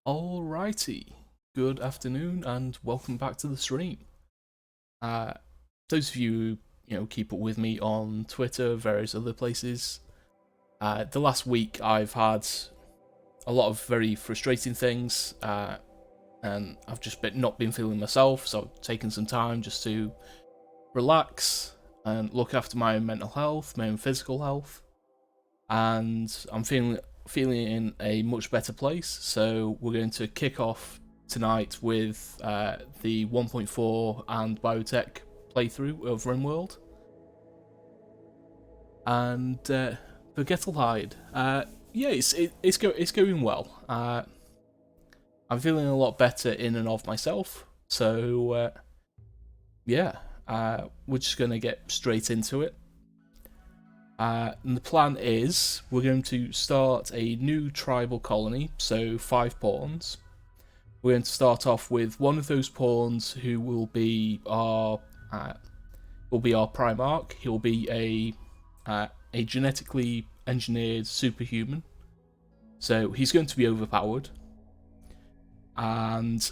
Alrighty, good afternoon and welcome back to the stream. Uh, those of you who keep up with me on Twitter, various other places, the last week I've had a lot of very frustrating things, and I've just not been feeling myself, so I've taken some time just to relax and look after my own mental health, my own physical health, and I'm feeling in a much better place. So we're going to kick off tonight with the 1.4 and biotech playthrough of RimWorld. And for Gettlehide, yeah, it's going well. I'm feeling a lot better in and of myself. So yeah, we're just gonna get straight into it. And the plan is we're going to start a new tribal colony, so 5 pawns. We're going to start off with one of those pawns who will be our Primarch. He'll be a genetically engineered superhuman, so he's going to be overpowered, and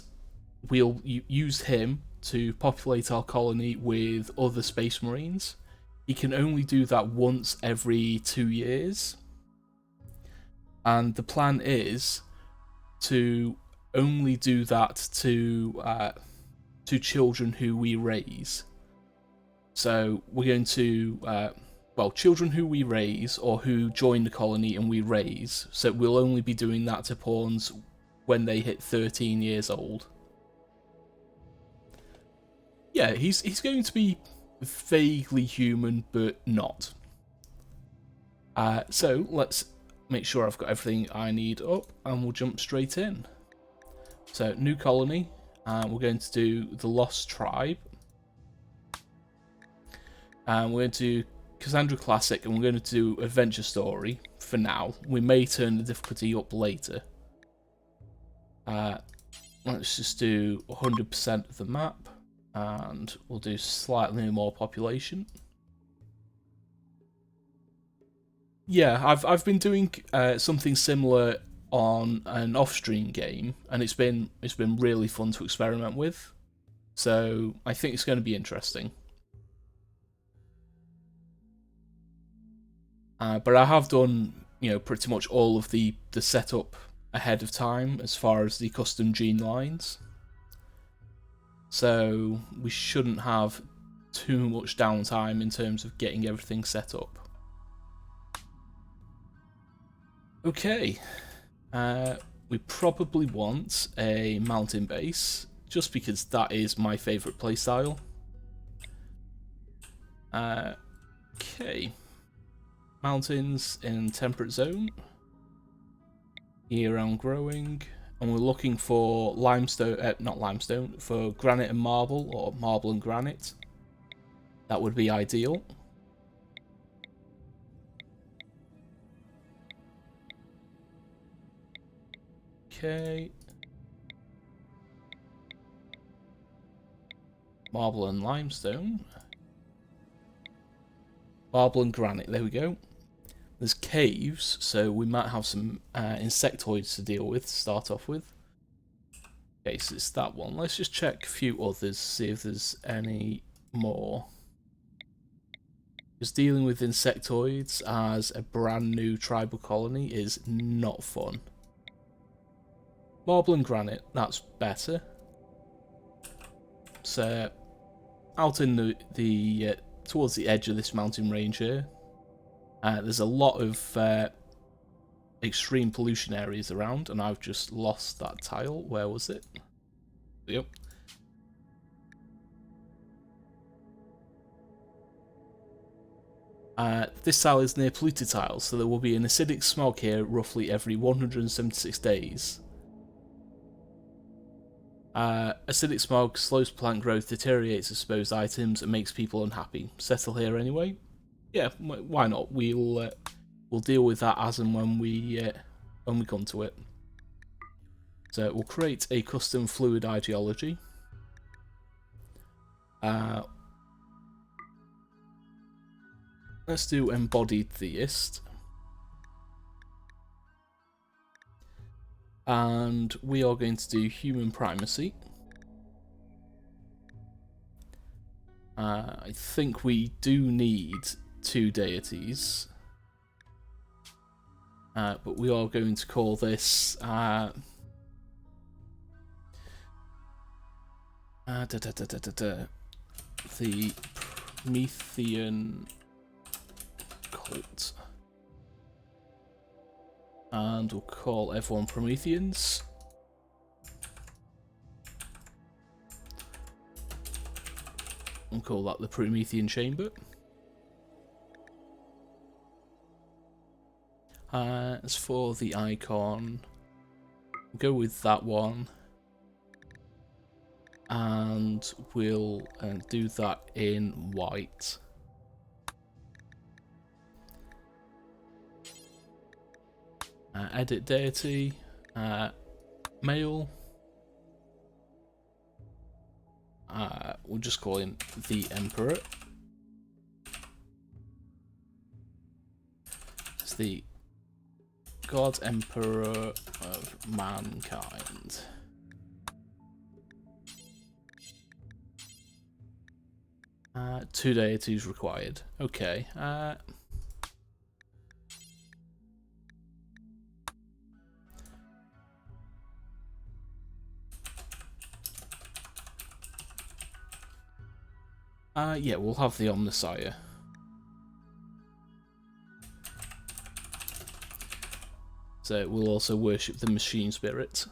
we'll use him to populate our colony with other space marines. He can only do that once every 2 years, and the plan is to only do that to children who we raise. So we're going to children who we raise or who join the colony and we raise. So we'll only be doing that to pawns when they hit 13 years old. Yeah, he's going to be vaguely human, but not. So let's make sure I've got everything I need up, and we'll jump straight in. So, new colony, we're going to do the Lost Tribe, and we're going to do Cassandra Classic, and we're going to do Adventure Story for now. We may turn the difficulty up later. Let's just do 100% of the map, and we'll do slightly more population. Yeah, I've been doing something similar on an off-stream game, and it's been really fun to experiment with. So I think it's going to be interesting. But I have done pretty much all of the setup ahead of time as far as the custom gene lines. So we shouldn't have too much downtime in terms of getting everything set up. Okay, we probably want a mountain base, just because that is my favourite playstyle. Okay, mountains in temperate zone, year-round growing, and we're looking for limestone, not limestone, for granite and marble, or marble and granite. That would be ideal. Okay. Marble and limestone. Marble and granite, there we go. There's caves, so we might have some insectoids to deal with to start off with. Okay, so it's that one. Let's just check a few others, see if there's any more. Because dealing with insectoids as a brand new tribal colony is not fun. Marble and granite, that's better. So, out in the towards the edge of this mountain range here, there's a lot of extreme pollution areas around, and I've just lost that tile. Where was it? Yep. This tile is near polluted tiles, so there will be an acidic smog here roughly every 176 days. Acidic smog slows plant growth, deteriorates exposed items, and makes people unhappy. Settle here anyway? Yeah, why not? We'll deal with that as and when we come to it. So we'll create a custom fluid ideology. Let's do embodied theist. And we are going to do human primacy. I think we do need 2 deities. But we are going to call this the Promethean cult. And we'll call everyone Prometheans. We'll call that the Promethean Chamber. As for the icon, we'll go with that one. And we'll do that in white. Edit deity, male. We'll just call him the Emperor. It's the God Emperor of mankind. Two deities required. Okay. Yeah, we'll have the Omnissiah. So we'll also worship the machine spirit.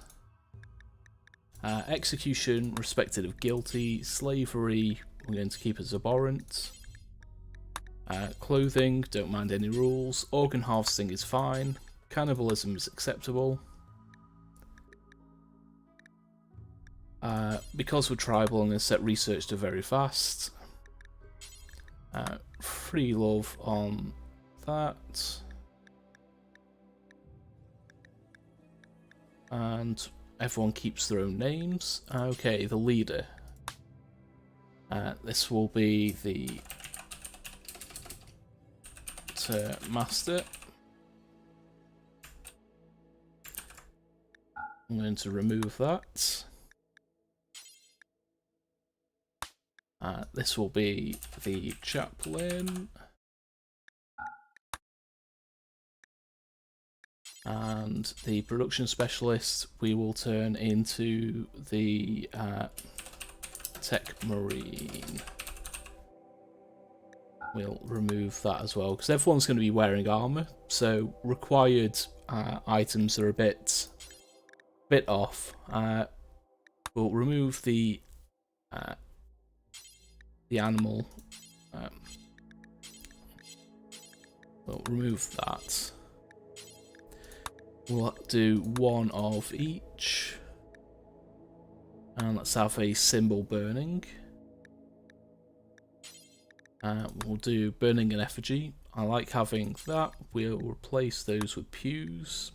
Execution, respected of guilty. Slavery, we're going to keep as abhorrent. Clothing, don't mind any rules. Organ harvesting is fine. Cannibalism is acceptable. Because we're tribal, I'm going to set research to very fast. Free love on that. And everyone keeps their own names. Okay, the leader. This will be the master. I'm going to remove that. This will be the chaplain. And the production specialist we will turn into the tech marine. We'll remove that as well, because everyone's going to be wearing armor, so required items are a bit off. We'll remove the animal. We'll remove that. We'll do one of each. And let's have a symbol burning. We'll do burning an effigy. I like having that. We'll replace those with pews.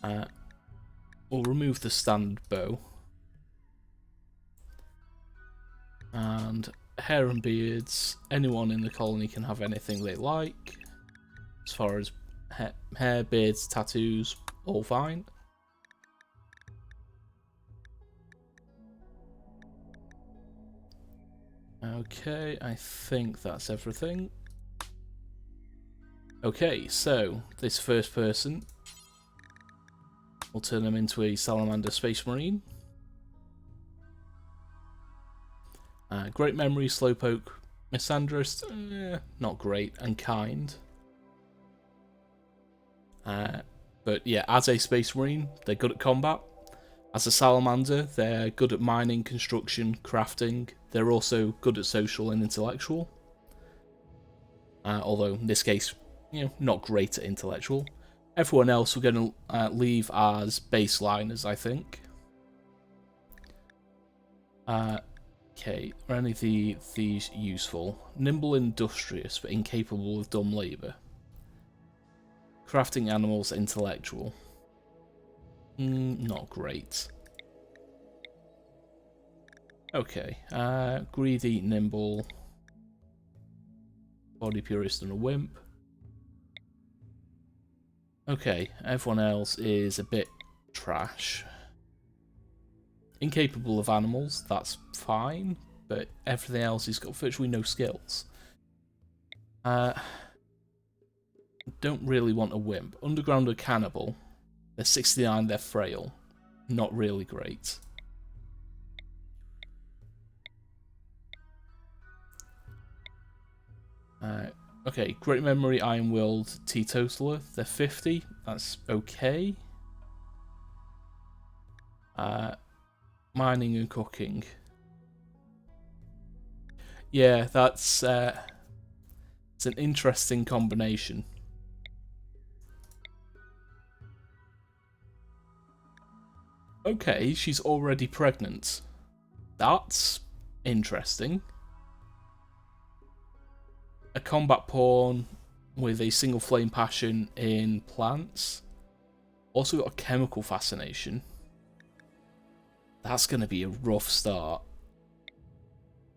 We'll remove the standard bow. And hair and beards. Anyone in the colony can have anything they like. As far as hair, beards, tattoos, all fine. Okay, I think that's everything. Okay, so this first person, we'll turn them into a Salamander Space Marine. Great memory, slowpoke, misandrist, not great, and kind. But yeah, as a Space Marine, they're good at combat. As a Salamander, they're good at mining, construction, crafting. They're also good at social and intellectual. Although, in this case, not great at intellectual. Everyone else we're going to leave as baseliners, I think. Okay, are any of these useful? Nimble and industrious, but incapable of dumb labour. Crafting animals, intellectual. Not great. Okay, greedy, nimble, body purist and a wimp. Okay, everyone else is a bit trash. Incapable of animals, that's fine, but everything else has got virtually no skills. Don't really want a wimp. Underground or cannibal. They're 69, they're frail. Not really great. Okay, Great Memory, Iron-Willed, Teetotaler. They're 50. That's okay. Mining and cooking. Yeah, that's it's an interesting combination. Okay, she's already pregnant. That's interesting. A combat pawn with a single flame passion in plants. Also got a chemical fascination. That's going to be a rough start.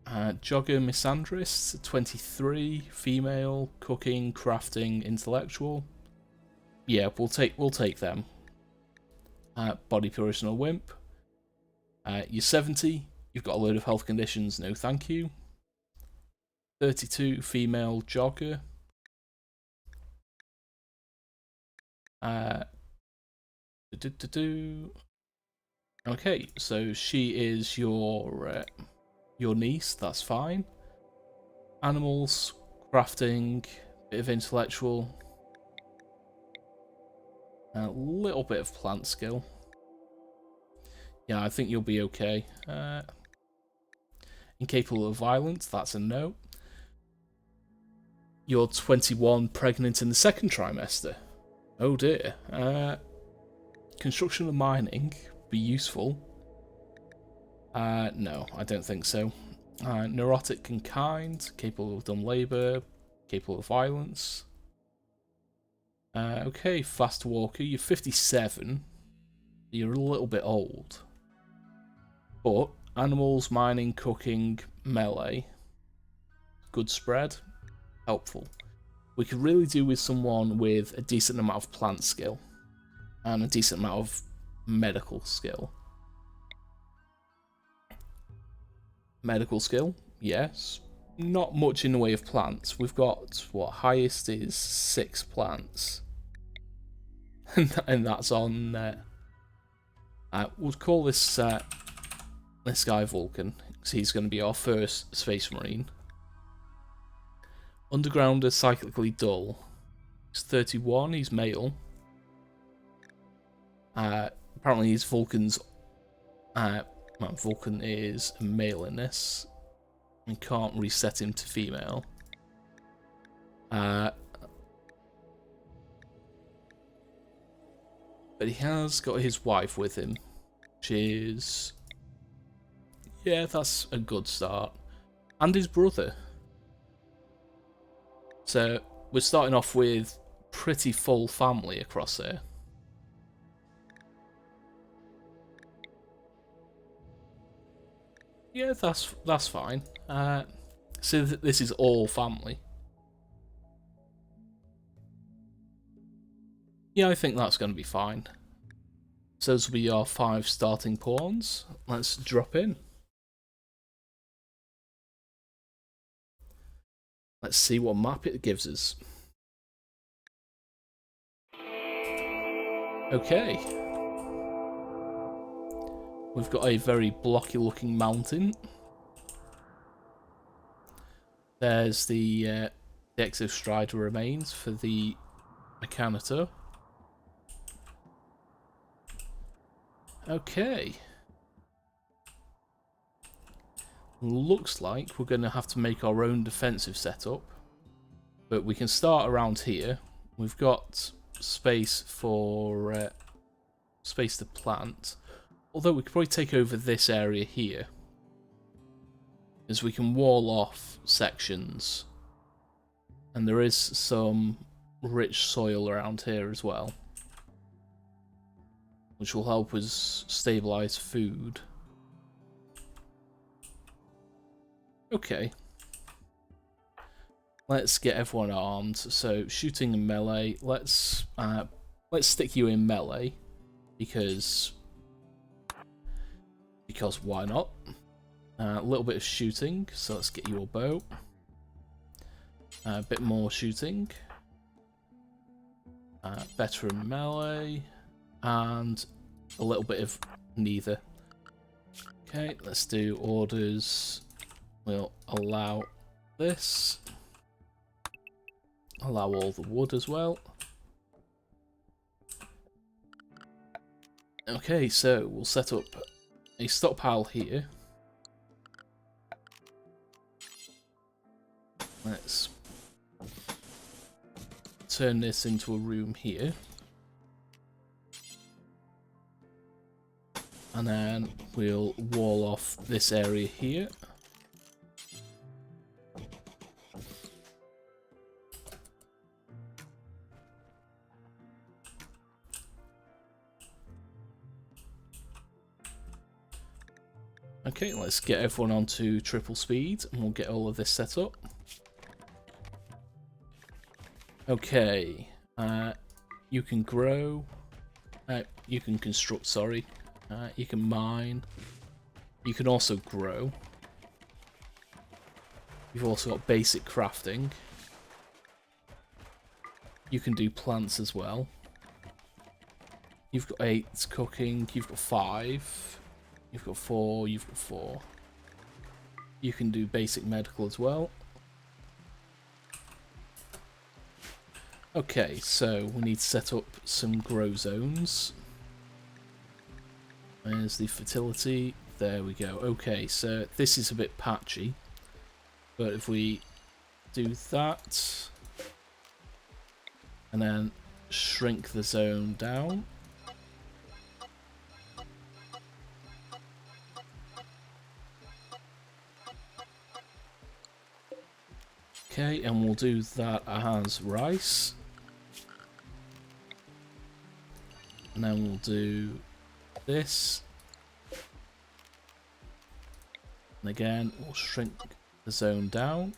Jogger Misandrist, 23, female, cooking, crafting, intellectual. Yeah, we'll take them. Body Purist or Wimp. You're 70, you've got a load of health conditions, no thank you. 32, female, jogger. Okay, so she is your niece, that's fine. Animals, crafting, bit of intellectual. A little bit of plant skill. Yeah, I think you'll be okay. Incapable of violence, that's a no. You're 21, pregnant in the second trimester. Oh dear. Construction and mining, be useful. No, I don't think so. Neurotic and kind, capable of dumb labour, capable of violence. Okay, fast walker, you're 57. You're a little bit old. But animals, mining, cooking, melee. Good spread. Helpful. We could really do with someone with a decent amount of plant skill. And a decent amount of medical skill. Medical skill, yes. Not much in the way of plants. We've got, what, highest is 6 plants. And that's on... we'll call this guy Vulkan, because he's going to be our first Space Marine. Undergrounder, cyclically dull. He's 31, he's male. Apparently he's Vulcan's... Vulcan is male in this. We can't reset him to female. But he has got his wife with him, which is... yeah, that's a good start. And his brother. So, we're starting off with pretty full family across here. Yeah, that's fine. So this is all family. Yeah, I think that's going to be fine. So those will be our 5 starting pawns. Let's drop in. Let's see what map it gives us. Okay. We've got a very blocky looking mountain. There's the Exostrider remains for the Mechanitor. Okay. Looks like we're going to have to make our own defensive setup. But we can start around here. We've got space for space to plant. Although we could probably take over this area here, as we can wall off sections. And there is some rich soil around here as well, which will help us stabilise food. Okay. Let's get everyone armed. So shooting and melee. Let's let's stick you in melee, because why not? A little bit of shooting, so let's get you a bow. A bit more shooting. Better in melee, and a little bit of neither. Okay, let's do orders. We'll allow this. Allow all the wood as well. Okay, so we'll set up a stockpile here. Let's turn this into a room here. And then we'll wall off this area here. Okay, let's get everyone onto triple speed and we'll get all of this set up. Okay, you can grow, you can construct, sorry, you can mine, you can also grow. You've also got basic crafting. You can do plants as well. You've got 8 cooking, you've got 5, you've got 4, you've got 4. You can do basic medical as well. Okay, so we need to set up some grow zones. There's the fertility. There we go. Okay, so this is a bit patchy. But if we do that, and then shrink the zone down. Okay, and we'll do that as rice. And then we'll do this. And again, we'll shrink the zone down.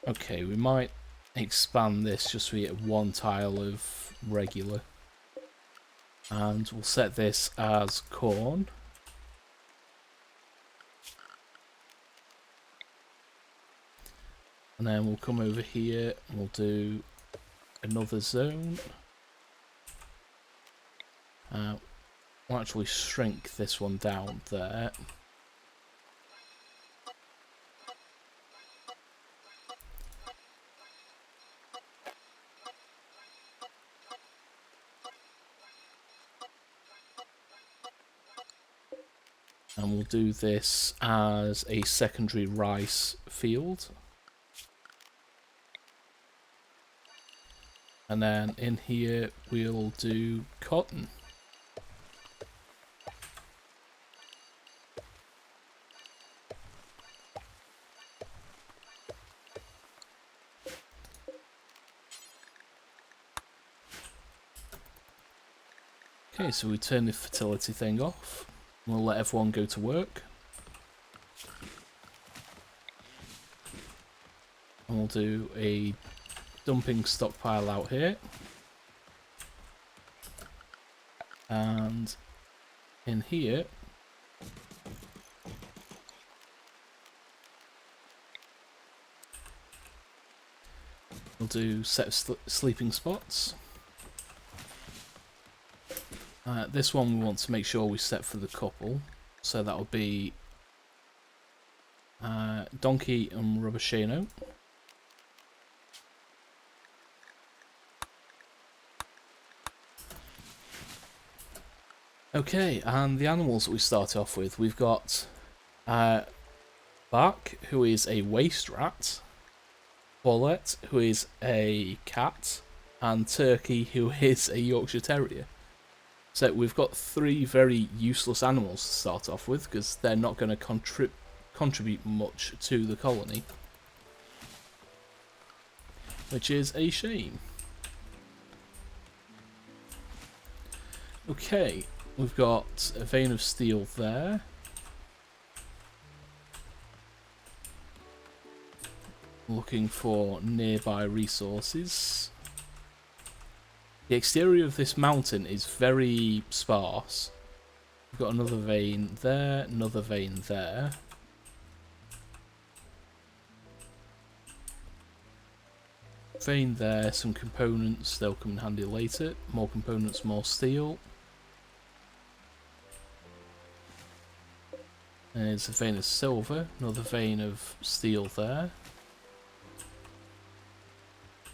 Okay, we might expand this just so we get 1 tile of regular. And we'll set this as corn. And then we'll come over here and we'll do another zone. We'll actually shrink this one down there. And we'll do this as a secondary rice field. And then in here we'll do cotton. Okay, so we turn the fertility thing off. We'll let everyone go to work. And we'll do a dumping stockpile out here. And in here, we'll do set of sleeping spots. This one we want to make sure we set for the couple, so that'll be Donkey and Rubbershano. Okay, and the animals that we start off with, we've got Bark, who is a waste rat, Paulette, who is a cat, and Turkey, who is a Yorkshire Terrier. So we've got 3 very useless animals to start off with, because they're not going to contribute much to the colony. which is a shame. Okay, we've got a vein of steel there. Looking for nearby resources. The exterior of this mountain is very sparse. We've got another vein there, another vein there. Vein there, some components, they'll come in handy later. More components, more steel. There's a vein of silver, another vein of steel there.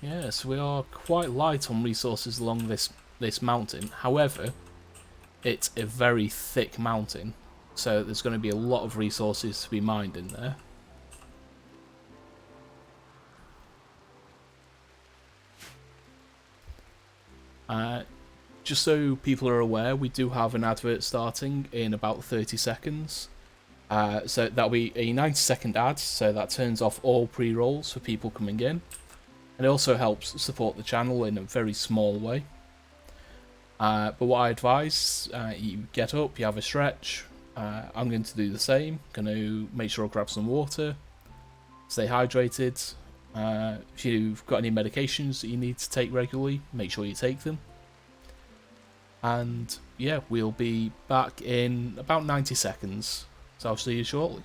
Yes, we are quite light on resources along this mountain. However, it's a very thick mountain, so there's going to be a lot of resources to be mined in there. Just so people are aware, we do have an advert starting in about 30 seconds. So that'll be a 90-second ad, so that turns off all pre-rolls for people coming in. And it also helps support the channel in a very small way. But what I advise, you get up, you have a stretch. I'm going to do the same. Going to make sure I grab some water, stay hydrated. If you've got any medications that you need to take regularly, make sure you take them. And yeah, we'll be back in about 90 seconds. So I'll see you shortly.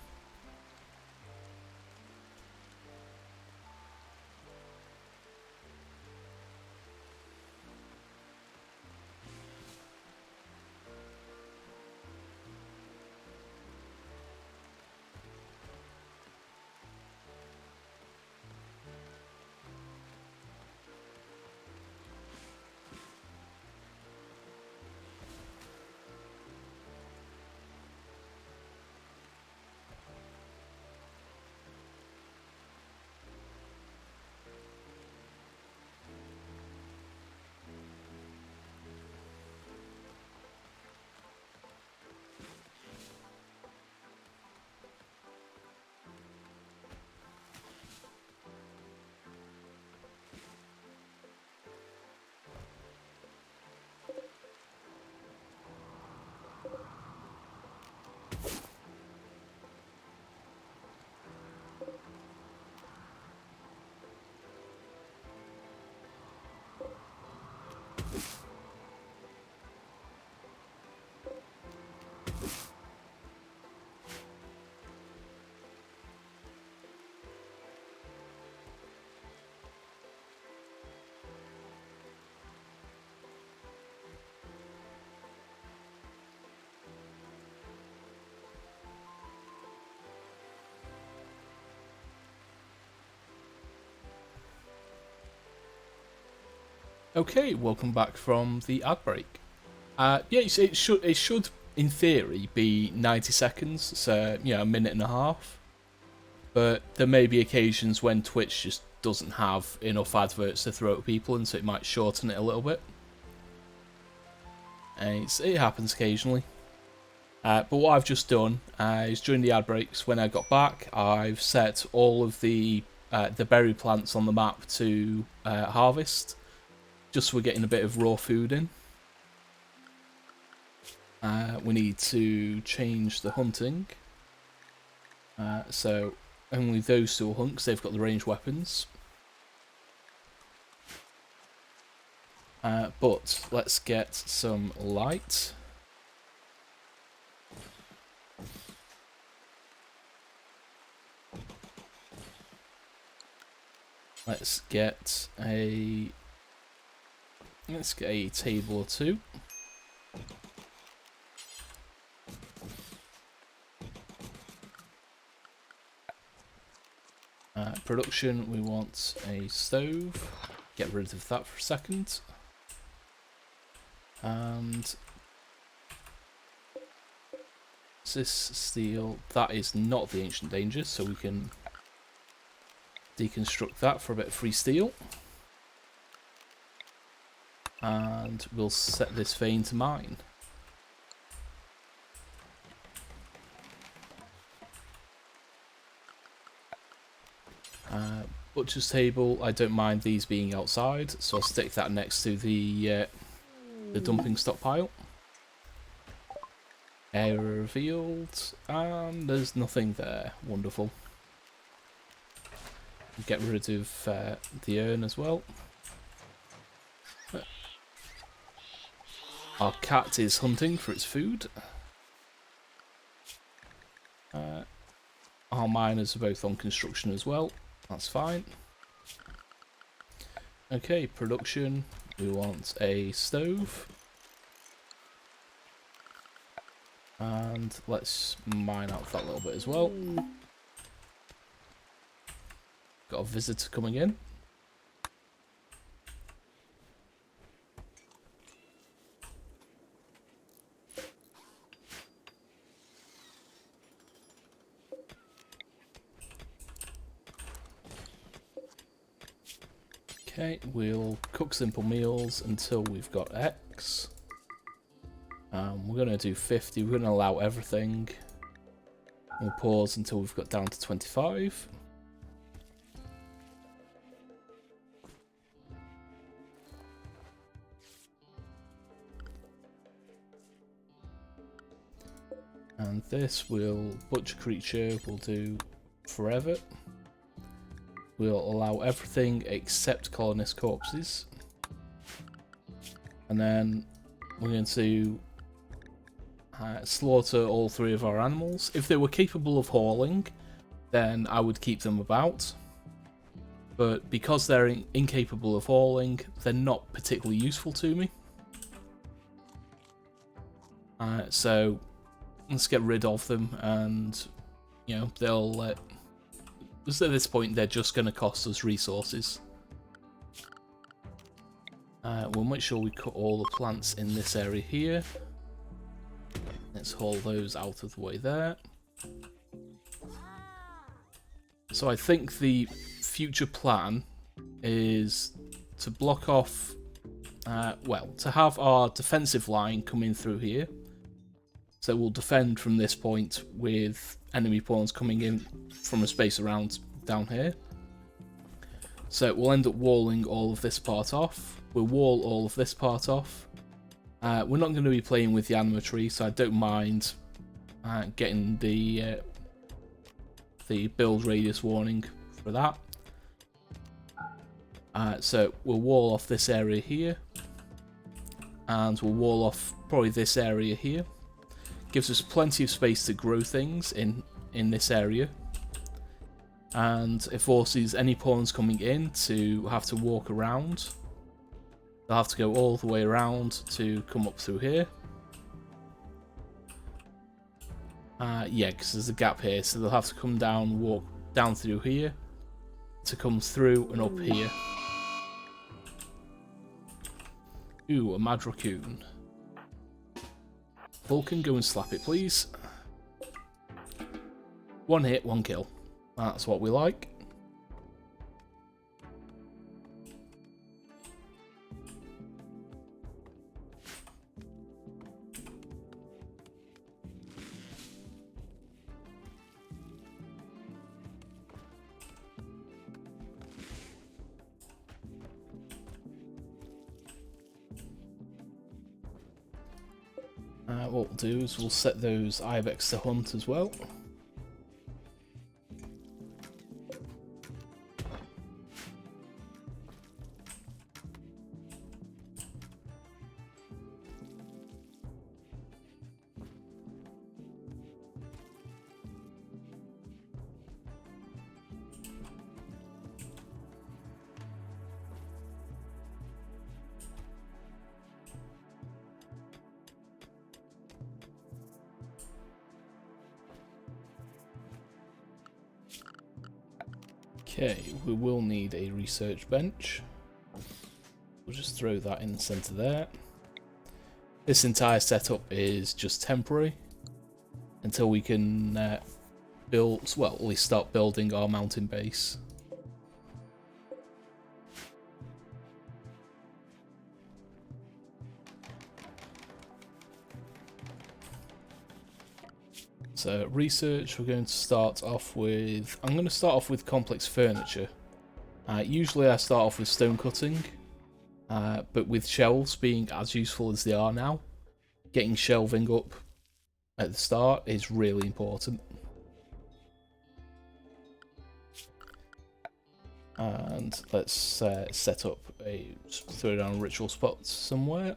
Okay, welcome back from the ad break. Yeah, it should in theory be 90 seconds, so a minute and a half. But there may be occasions when Twitch just doesn't have enough adverts to throw at people, and so it might shorten it a little bit. And it happens occasionally. But what I've just done is during the ad breaks, when I got back, I've set all of the berry plants on the map to harvest. Just so we're getting a bit of raw food in. We need to change the hunting. So only those two will hunt because they've got the ranged weapons. But let's get some light. Let's get a table or two. Production, we want a stove. Get rid of that for a second. And this steel, that is not the ancient danger, so we can deconstruct that for a bit of free steel. And we'll set this vein to mine. Butcher's table, I don't mind these being outside, so I'll stick that next to the dumping stockpile. Area revealed, and there's nothing there. Wonderful. Get rid of the urn as well. Our cat is hunting for its food. Our miners are both on construction as well. That's fine. Okay, production. We want a stove. And let's mine out that little bit as well. Got a visitor coming in. Okay, we'll cook simple meals until we've got X. We're going to do 50, we're going to allow everything. We'll pause until we've got down to 25. And this will butcher creature, we'll do forever. We'll allow everything except colonist corpses. And then we're going to slaughter all 3 of our animals. If they were capable of hauling, then I would keep them about. But because they're incapable of hauling, they're not particularly useful to me. So let's get rid of them, and you know, they'll just at this point they're just going to cost us resources. We'll make sure we cut all the plants in this area here. Let's haul those out of the way there. So I think the future plan is to block off, well, to have our defensive line come in through here. So we'll defend from this point with enemy pawns coming in from a space around down here. So we'll end up walling all of this part off. We'll wall all of this part off. We're not going to be playing with the anima tree, so I don't mind getting the build radius warning for that. So we'll wall off this area here, and we'll wall off probably this area here. Gives us plenty of space to grow things in this area, and it forces any pawns coming in to have to walk around. They'll have to go all the way around to come up through here. Yeah, because there's a gap here, so they'll have to come down, walk down through here to come through and up here. Ooh, a mad raccoon. Vulkan, go and slap it, please. 1 hit, 1 kill. That's what we like. What we'll do is we'll set those ibex to hunt as well. Okay, we will need a research bench. We'll just throw that in the centre there. This entire setup is just temporary until we can build, well, at least start building our mountain base. So research, we're going to start off with, I'm going to start off with complex furniture, Usually I start off with stone cutting, but with shelves being as useful as they are now, getting shelving up at the start is really important. And let's set up throw down a ritual spot somewhere.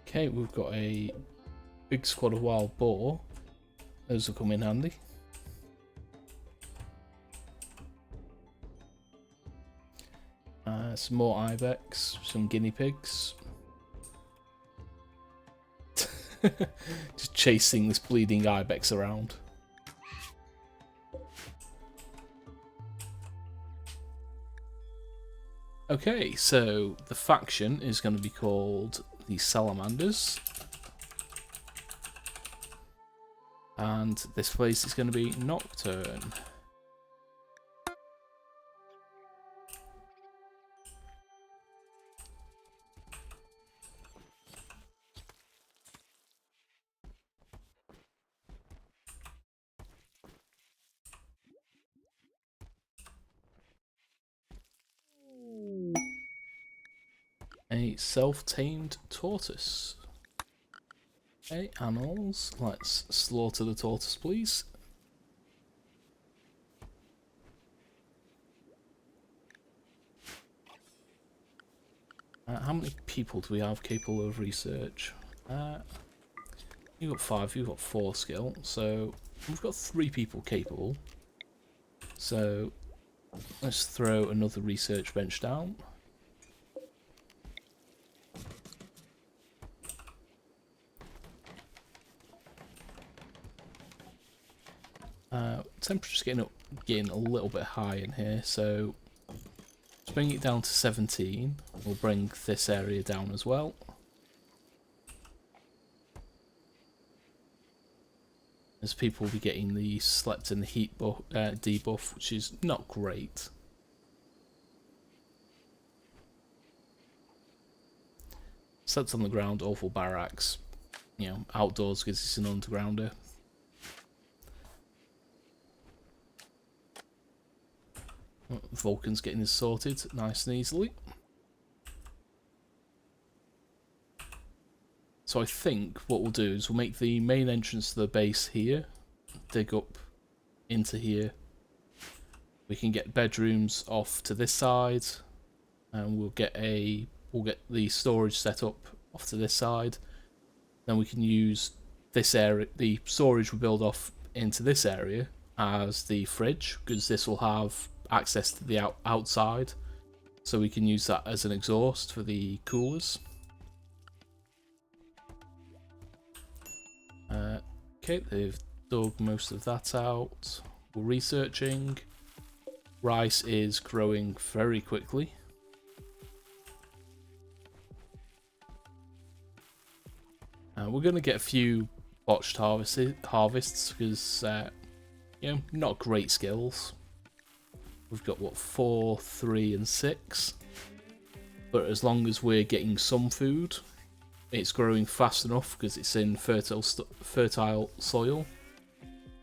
Okay, we've got a big squad of wild boar. Those will come in handy. Some more ibex, some guinea pigs. Just chasing this bleeding ibex around. Okay, so the faction is going to be called the Salamanders. And this place is going to be Nocturne. A self-tamed tortoise. Okay, animals. Let's slaughter the tortoise, please. How many people do we have capable of research? You've got 5, you've got 4 skill, so we've got 3 people capable. So let's throw another research bench down. Temperature's getting a little bit high in here, so let's bring it down to 17. We'll bring this area down as well. As people will be getting the slept in the heat debuff, which is not great. Slept on the ground, awful barracks. You know, outdoors because it's an undergrounder. Vulkan's getting this sorted nice and easily. So I think what we'll do is we'll make the main entrance to the base here, dig up into here. We can get bedrooms off to this side, and we'll get the storage set up off to this side. Then we can use this area, the storage we build off into this area as the fridge, because this will have access to the outside, so we can use that as an exhaust for the coolers. Okay, they've dug most of that out. We're researching. Rice is growing very quickly. We're going to get a few botched harvests because, you know, not great skills. We've got, what, 4, 3 and 6. But as long as we're getting some food, it's growing fast enough because it's in fertile soil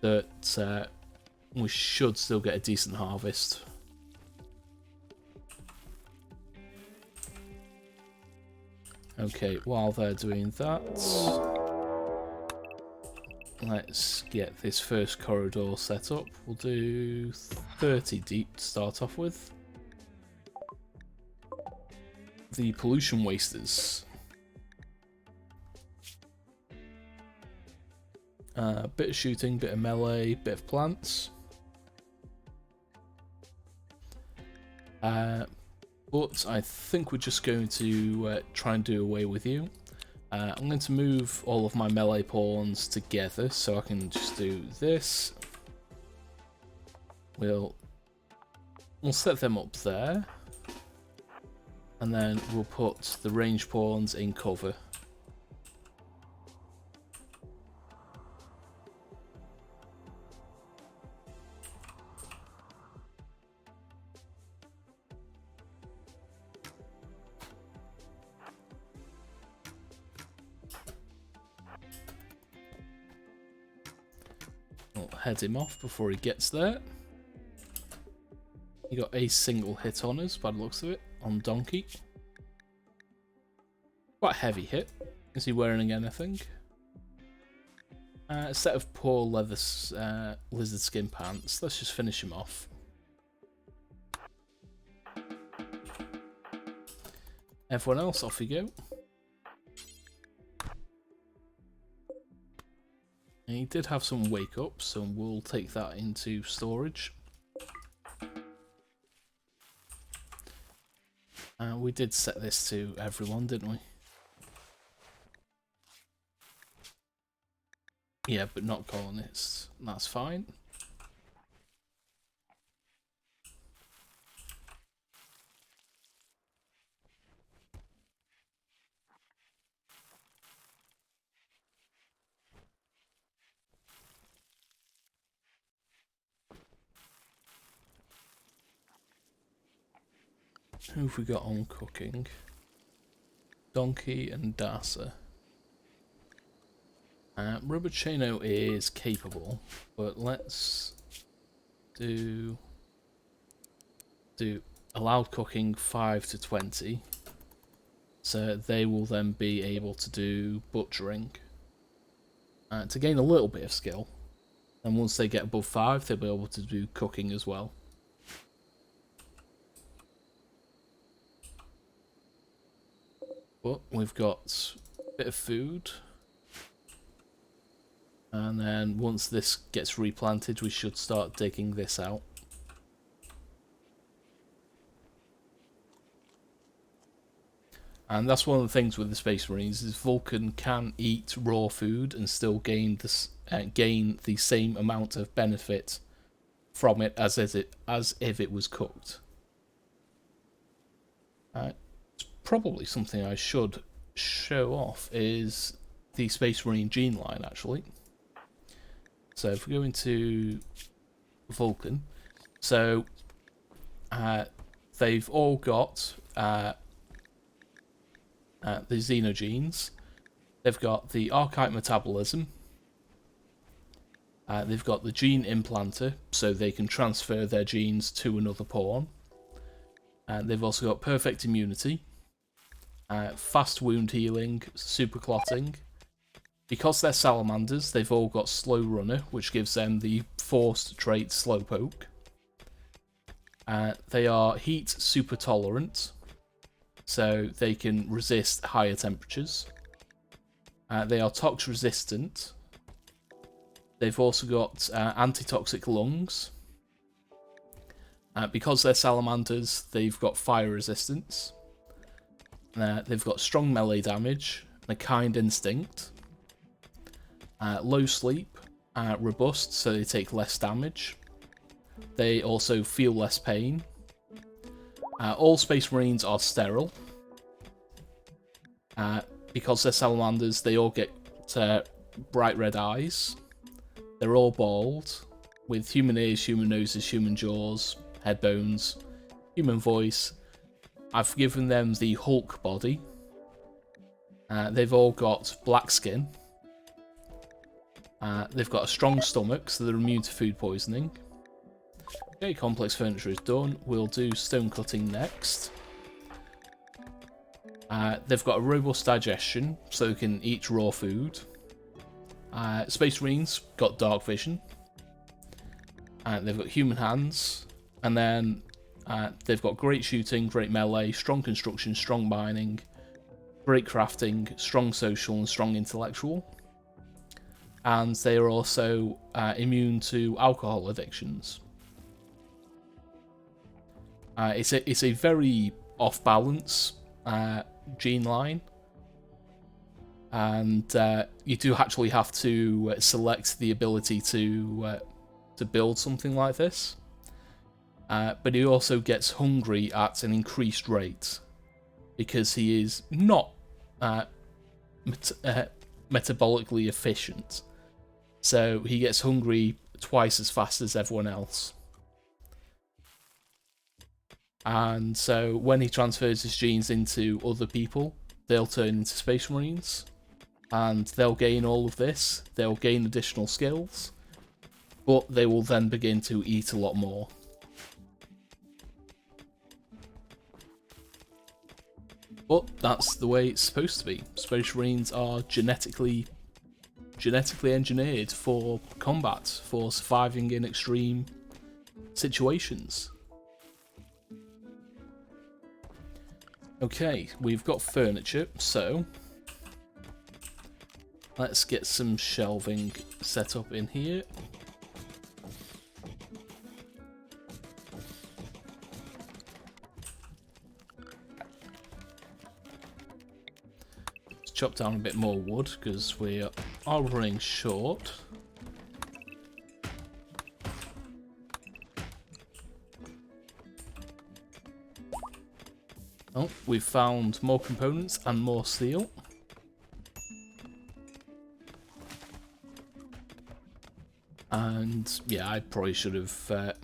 that we should still get a decent harvest. Okay, while they're doing that, let's get this first corridor set up. We'll do 30 deep to start off with. The pollution wasters. Bit of shooting, bit of melee, bit of plants. But I think we're just going to try and do away with you. I'm going to move all of my melee pawns together so I can just do this. We'll set them up there. And then we'll put the range pawns in cover. I'll head him off before he gets there. He got a single hit on us, by the looks of it, on Donkey. Quite a heavy hit. Is he wearing anything? A set of poor leather lizard skin pants. Let's just finish him off. Everyone else, off you go. And he did have some wake ups, so we'll take that into storage. We did set this to everyone, didn't we? Yeah, but not colonists. That's fine. Who have we got on cooking? Donkey and Darcy. Rubuchino is capable, but let's do allowed cooking 5 to 20. So they will then be able to do butchering to gain a little bit of skill. And once they get above 5, they'll be able to do cooking as well. But we've got a bit of food. And then once this gets replanted, we should start digging this out. And that's one of the things with the Space Marines, is Vulkan can eat raw food and still gain this gain the same amount of benefit from it as if it was cooked. It's probably something I should show off, is the Space Marine gene line, actually. So if we go into Vulkan, so they've all got the xenogenes. They've got the archite metabolism. They've got the gene implanter, so they can transfer their genes to another pawn. They've also got perfect immunity, fast wound healing, super clotting. Because they're salamanders, they've all got slow runner, which gives them the forced trait slowpoke. They are heat super tolerant, so they can resist higher temperatures. They are tox resistant. They've also got antitoxic lungs. Because they're salamanders, they've got fire resistance. They've got strong melee damage, and a kind instinct. Low sleep, robust, so they take less damage. They also feel less pain. All Space Marines are sterile. Because they're salamanders, they all get bright red eyes. They're all bald, with human ears, human noses, human jaws, head bones, human voice. I've given them the Hulk body. They've all got black skin. They've got a strong stomach, so they're immune to food poisoning. Okay, complex furniture is done. We'll do stone cutting next. They've got a robust digestion, so they can eat raw food. Space Marines got dark vision. They've got human hands, and then they've got great shooting, great melee, strong construction, strong mining, great crafting, strong social, and strong intellectual. And they are also immune to alcohol addictions. It's a very off-balance gene line, and you do actually have to select the ability to build something like this. But he also gets hungry at an increased rate because he is not metabolically efficient. So he gets hungry twice as fast as everyone else. And so when he transfers his genes into other people, they'll turn into Space Marines. And they'll gain all of this. They'll gain additional skills. but they will then begin to eat a lot more. But that's the way it's supposed to be. Space Marines are genetically engineered for combat, for surviving in extreme situations. Okay, we've got furniture, so let's get some shelving set up in here. Let's chop down a bit more wood because we are running short. Oh, we've found more components and more steel. And yeah, I probably should have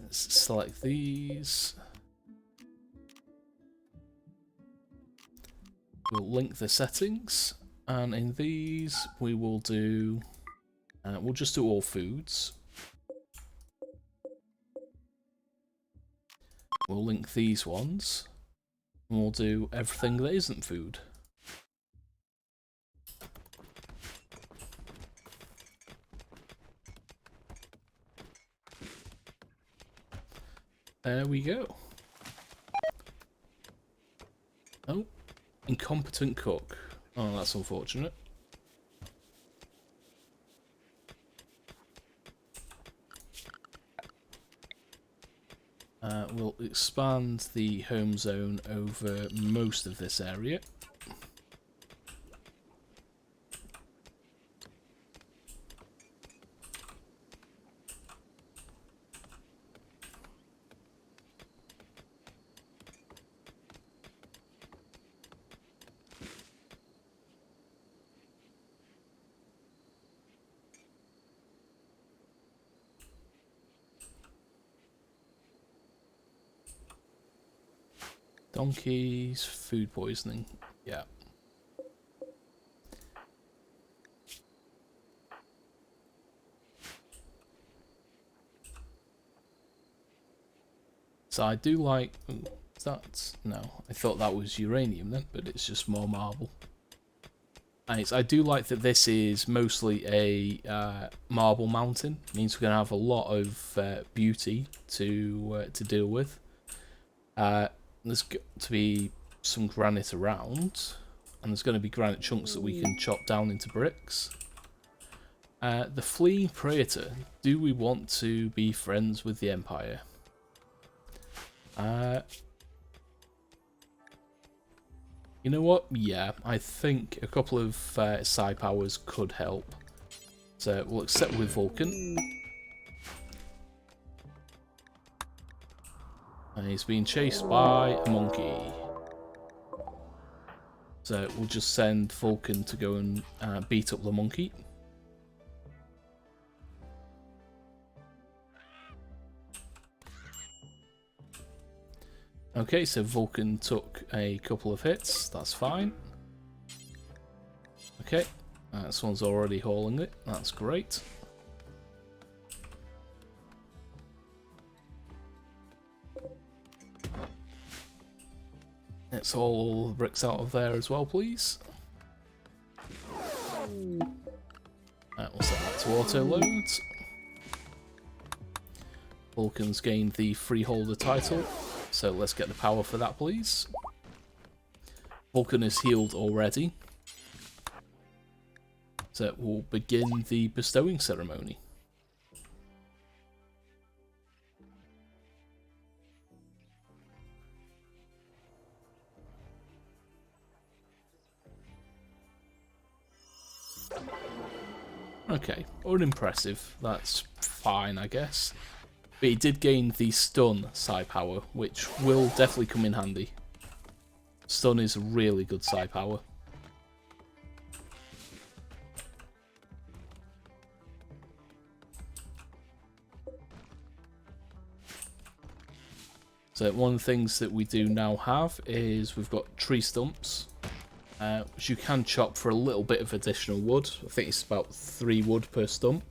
let's select these. We'll link the settings, and in these we will do we'll just do all foods. We'll link these ones, and we'll do everything that isn't food. There we go. Oh, incompetent cook. Oh, that's unfortunate. We'll expand the home zone over most of this area. Donkeys, food poisoning, yeah. So I do like, ooh, that's, no, I thought that was uranium then, but it's just more marble. Nice, I do like that this is mostly a marble mountain. It means we're going to have a lot of beauty to deal with. There's got to be some granite around, and there's going to be granite chunks that we can chop down into bricks. The fleeing praetor. Do we want to be friends with the Empire? You know what? Yeah, I think a couple of psi powers could help. So we'll accept with Vulkan. And he's being chased by a monkey. So we'll just send Vulkan to go and beat up the monkey. Okay, so Vulkan took a couple of hits. That's fine. Okay, this one's already hauling it. That's great. Let's haul all the bricks out of there as well, please. We'll set that to auto load. Vulkan's gained the freeholder title, so let's get the power for that, please. Vulkan is healed already, so we'll begin the bestowing ceremony. Okay, unimpressive. That's fine, I guess. But he did gain the stun psi power, which will definitely come in handy. Stun is a really good psi power. So one of the things that we do now have is we've got tree stumps. which you can chop for a little bit of additional wood. I think it's about 3 wood per stump.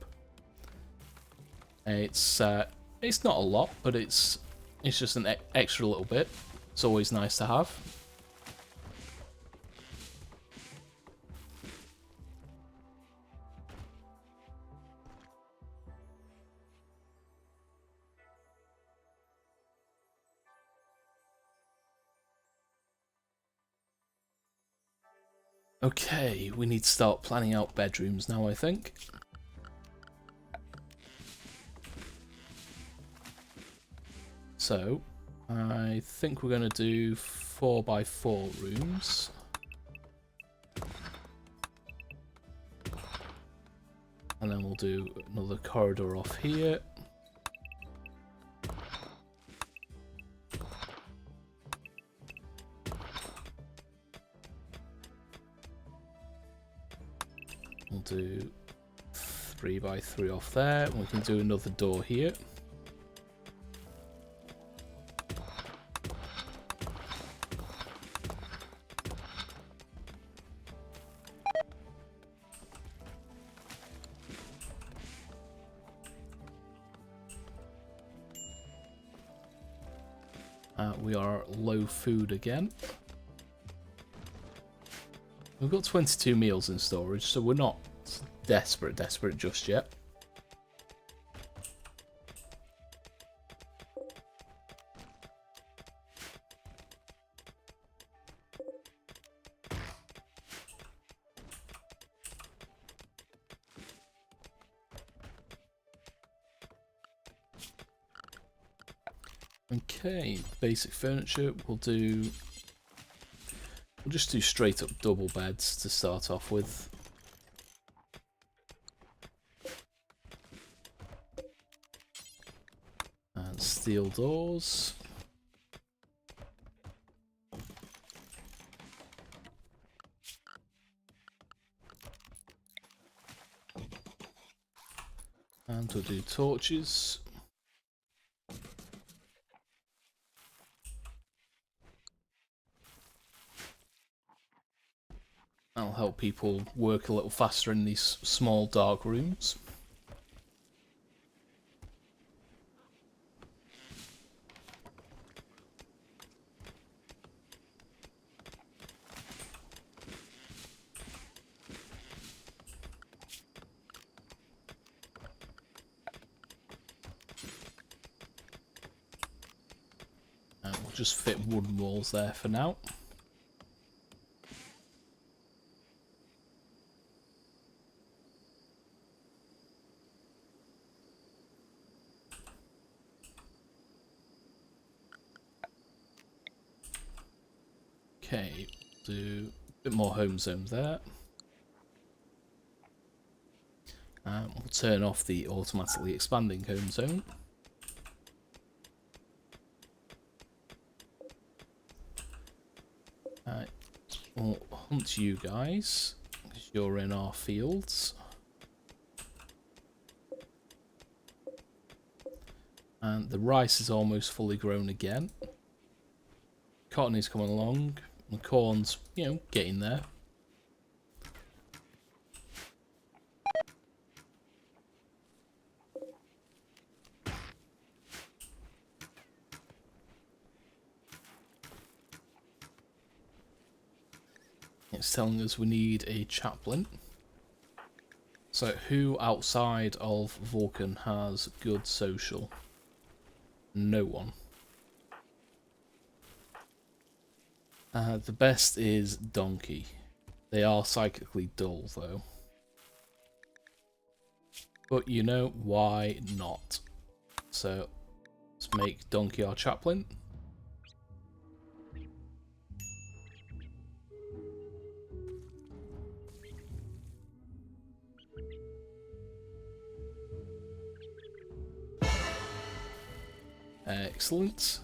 It's not a lot, but it's just an extra little bit. It's always nice to have. Okay, we need to start planning out bedrooms now, I think. So, I think we're going to do 4x4 rooms. And then we'll do another corridor off here. We'll do 3x3 off there, and we can do another door here. We are low food again. We've got 22 meals in storage, so we're not desperate just yet. Okay, basic furniture. We'll just do straight up double beds to start off with. And steel doors. And we'll do torches. That'll help people work a little faster in these small dark rooms. And we'll just fit wooden walls there for now. Okay, do a bit more home zone there. And we'll turn off the automatically expanding home zone. We'll hunt you guys, because you're in our fields. And the rice is almost fully grown again. Cotton is coming along. The corn's, getting there. It's telling us we need a chaplain. So who outside of Vulkan has good social? No one. The best is Donkey. They are psychically dull, though. But why not? So let's make Donkey our chaplain. Excellent.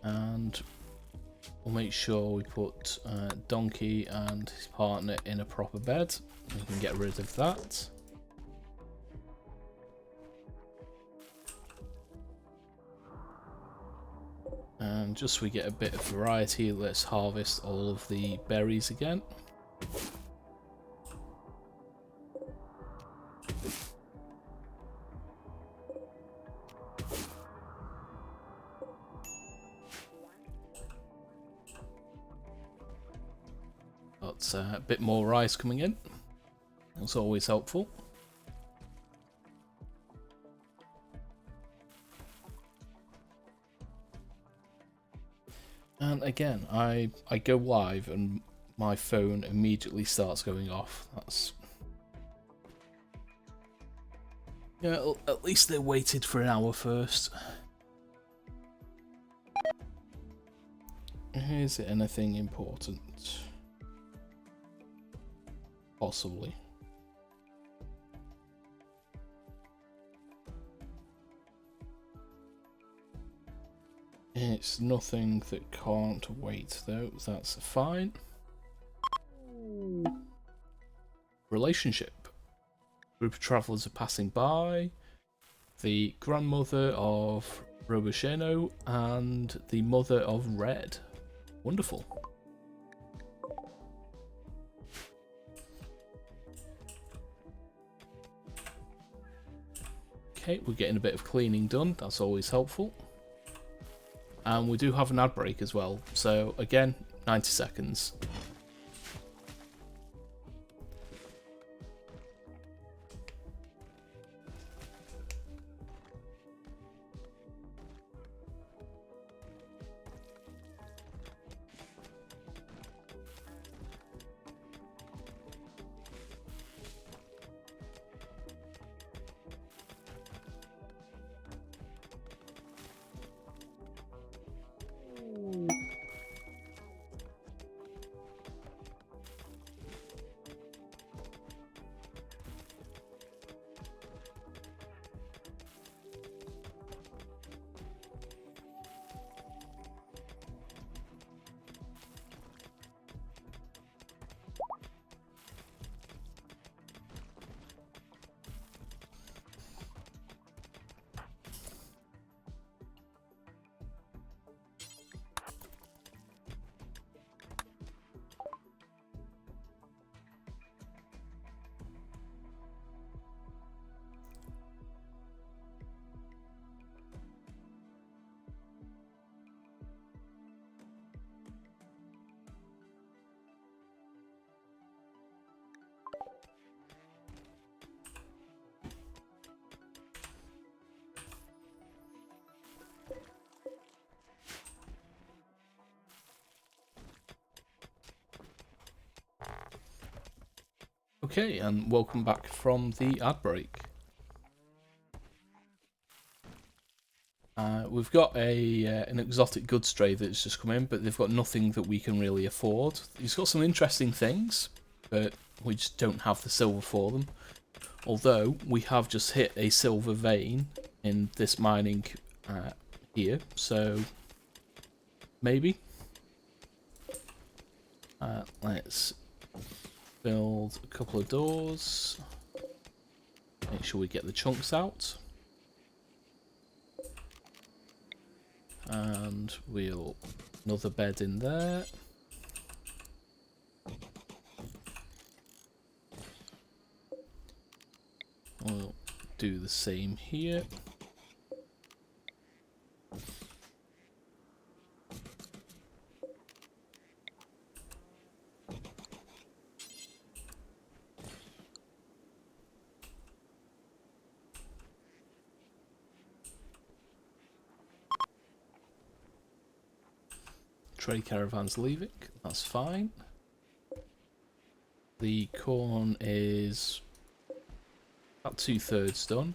And we'll make sure we put Donkey and his partner in a proper bed. We can get rid of that. And just so we get a bit of variety, let's harvest all of the berries again. Got a bit more rice coming in. That's always helpful. And again, I go live and my phone immediately starts going off. That's... yeah, at least they waited for an hour first. Is it anything important? Possibly. It's nothing that can't wait though, that's fine. Relationship. Group of travellers are passing by. The grandmother of Robosheno and the mother of Red. Wonderful. Okay, we're getting a bit of cleaning done, that's always helpful. And we do have an ad break as well, so again, 90 seconds. Okay, and welcome back from the ad break. We've got an exotic goods tray that's just come in, but they've got nothing that we can really afford. He's got some interesting things, but we just don't have the silver for them. Although, we have just hit a silver vein in this mining here, so maybe. Let's build a couple of doors. Make sure we get the chunks out. And we'll another bed in there. We'll do the same here. Trade caravan's leaving, that's fine. The corn is about 2/3 done.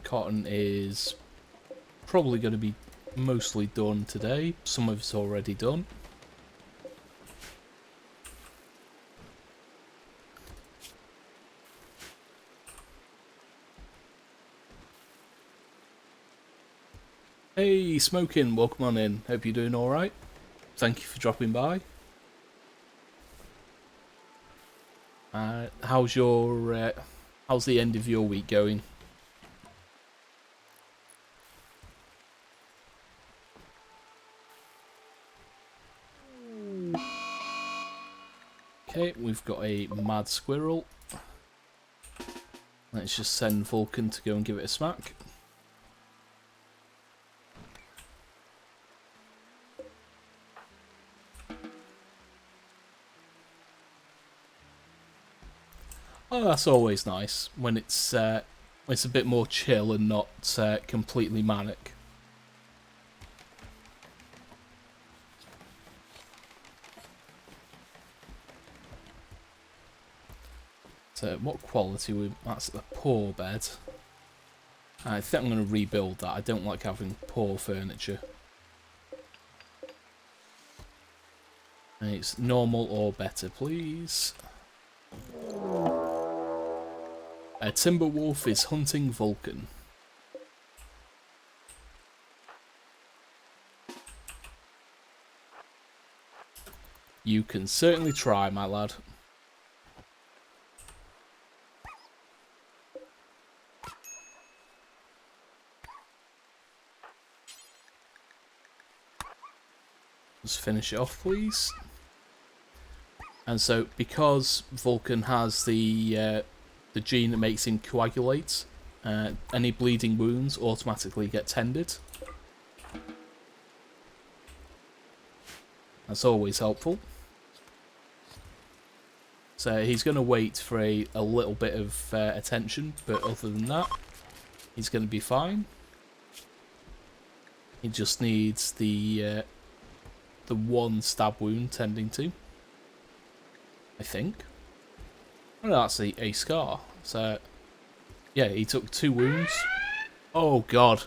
Cotton is probably going to be mostly done today. Some of it's already done. Hey, Smoking, welcome on in. Hope you're doing alright. Thank you for dropping by. How's the end of your week going? Okay, we've got a mad squirrel. Let's just send Vulkan to go and give it a smack. Oh, that's always nice when it's a bit more chill and not completely manic. So, what quality we? That's the poor bed. I think I'm going to rebuild that. I don't like having poor furniture. And it's normal or better, please. A timber wolf is hunting Vulkan. You can certainly try, my lad. Let's finish it off, please. And so, because Vulkan has the gene that makes him coagulate, any bleeding wounds automatically get tended. That's always helpful. So he's going to wait for a little bit of attention, but other than that, he's going to be fine. He just needs the one stab wound tending to, I think. Oh no, that's a scar. So, yeah, he took 2 wounds. Oh god.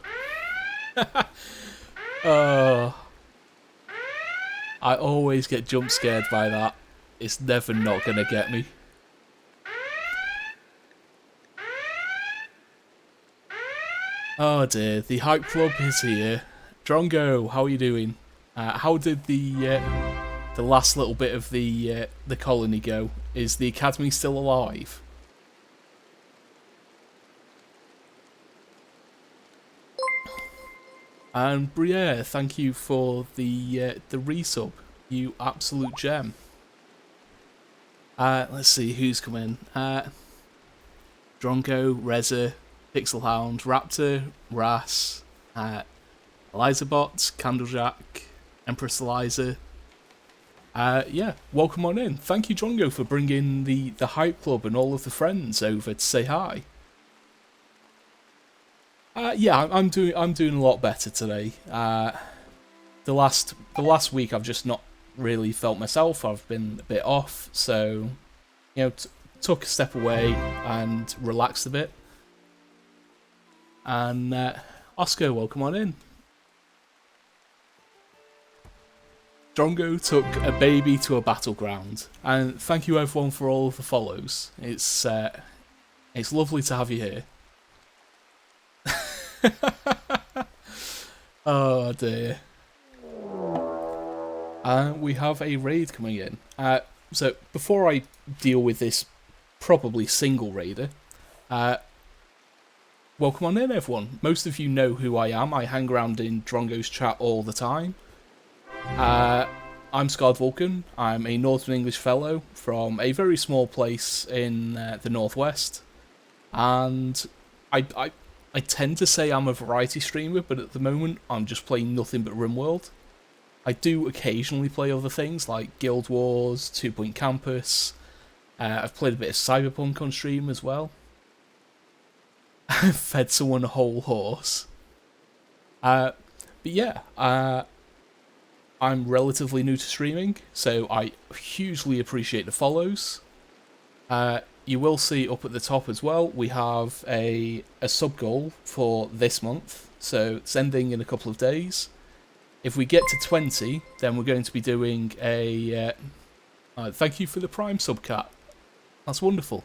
I always get jump scared by that. It's never not gonna get me. Oh dear, the hype club is here. Drongo, how are you doing? How did the last little bit of the colony go? Is the academy still alive? And Briere, thank you for the resub. You absolute gem. Let's see who's come in. Drongo, Reza, Pixelhound, Raptor, Ras, Elizabot, Candlejack, Empress Eliza. Yeah, welcome on in. Thank you, Drongo, for bringing the hype club and all of the friends over to say hi. Yeah, I'm doing a lot better today. The last week I've just not really felt myself. I've been a bit off, so you know, took a step away and relaxed a bit. And Oscar, welcome on in. Drongo took a baby to a battleground, and thank you everyone for all of the follows. It's lovely to have you here. Oh dear. We have a raid coming in. So before I deal with this probably single raider, welcome on in everyone. Most of you know who I am. I hang around in Drongo's chat all the time. I'm Scarred Vulkan. I'm a Northern English fellow from a very small place in the northwest, and I tend to say I'm a variety streamer, but at the moment I'm just playing nothing but RimWorld. I do occasionally play other things like Guild Wars, 2 Point Campus. I've played a bit of Cyberpunk on stream as well. I've fed someone a whole horse. But yeah, I'm relatively new to streaming, so I hugely appreciate the follows. You will see up at the top as well, we have a sub goal for this month, so it's ending in a couple of days. If we get to 20, then we're going to be doing a... thank you for the Prime sub, Cat. That's wonderful.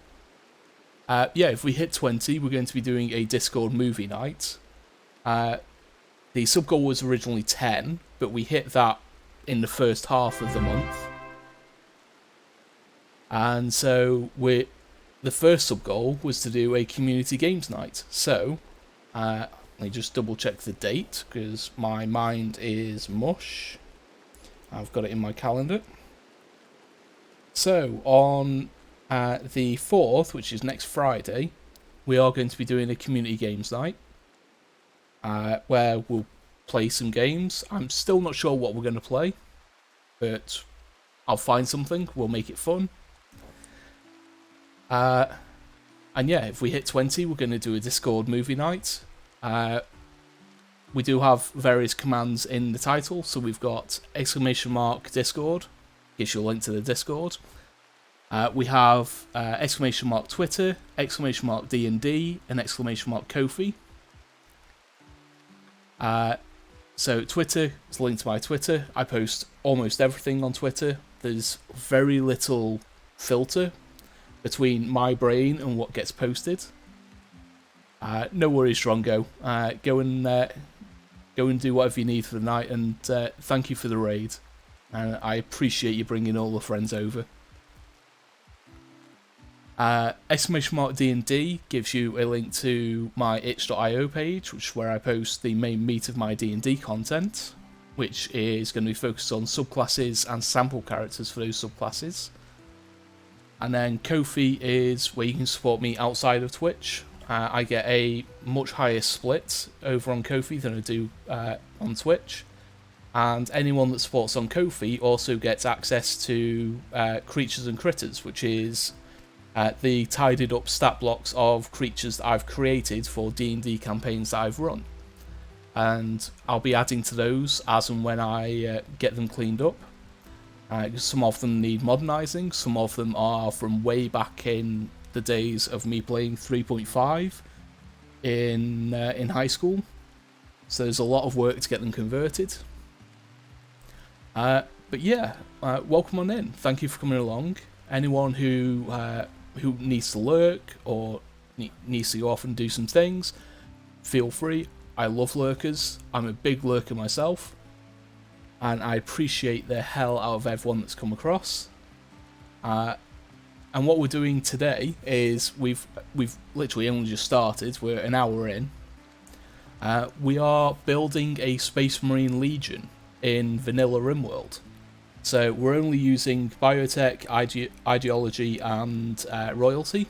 Yeah, if we hit 20, we're going to be doing a Discord movie night. The sub goal was originally 10, but we hit that in the first half of the month. And so the first sub goal was to do a community games night. So, let me just double check the date, because my mind is mush. I've got it in my calendar. So on the 4th, which is next Friday, we are going to be doing a community games night where we'll play some games. I'm still not sure what we're going to play, but I'll find something. We'll make it fun. And yeah, if we hit 20, we're going to do a Discord movie night. We do have various commands in the title, so we've got !Discord, gives you a link to the Discord. We have !Twitter, !D&D, and !Kofi. So Twitter is a link to my Twitter. I post almost everything on Twitter. There's very little filter between my brain and what gets posted. No worries, Strongo. Go and do whatever you need for the night, and thank you for the raid. I appreciate you bringing all the friends over. !D&D gives you a link to my itch.io page, which is where I post the main meat of my D&D content, which is going to be focused on subclasses and sample characters for those subclasses. And then Ko-fi is where you can support me outside of Twitch. I get a much higher split over on Ko-fi than I do on Twitch. And anyone that supports on Ko-fi also gets access to Creatures and Critters, which is the tidied up stat blocks of creatures that I've created for D&D campaigns that I've run. And I'll be adding to those as and when I get them cleaned up. Some of them need modernising, some of them are from way back in the days of me playing 3.5 in high school. So there's a lot of work to get them converted. But yeah, welcome on in. Thank you for coming along. Anyone who needs to lurk or needs to go off and do some things, feel free. I love lurkers. I'm a big lurker myself. And I appreciate the hell out of everyone that's come across. And what we're doing today is we've literally only just started. We're an hour in. We are building a Space Marine Legion in Vanilla RimWorld. So we're only using biotech, ideology, and royalty.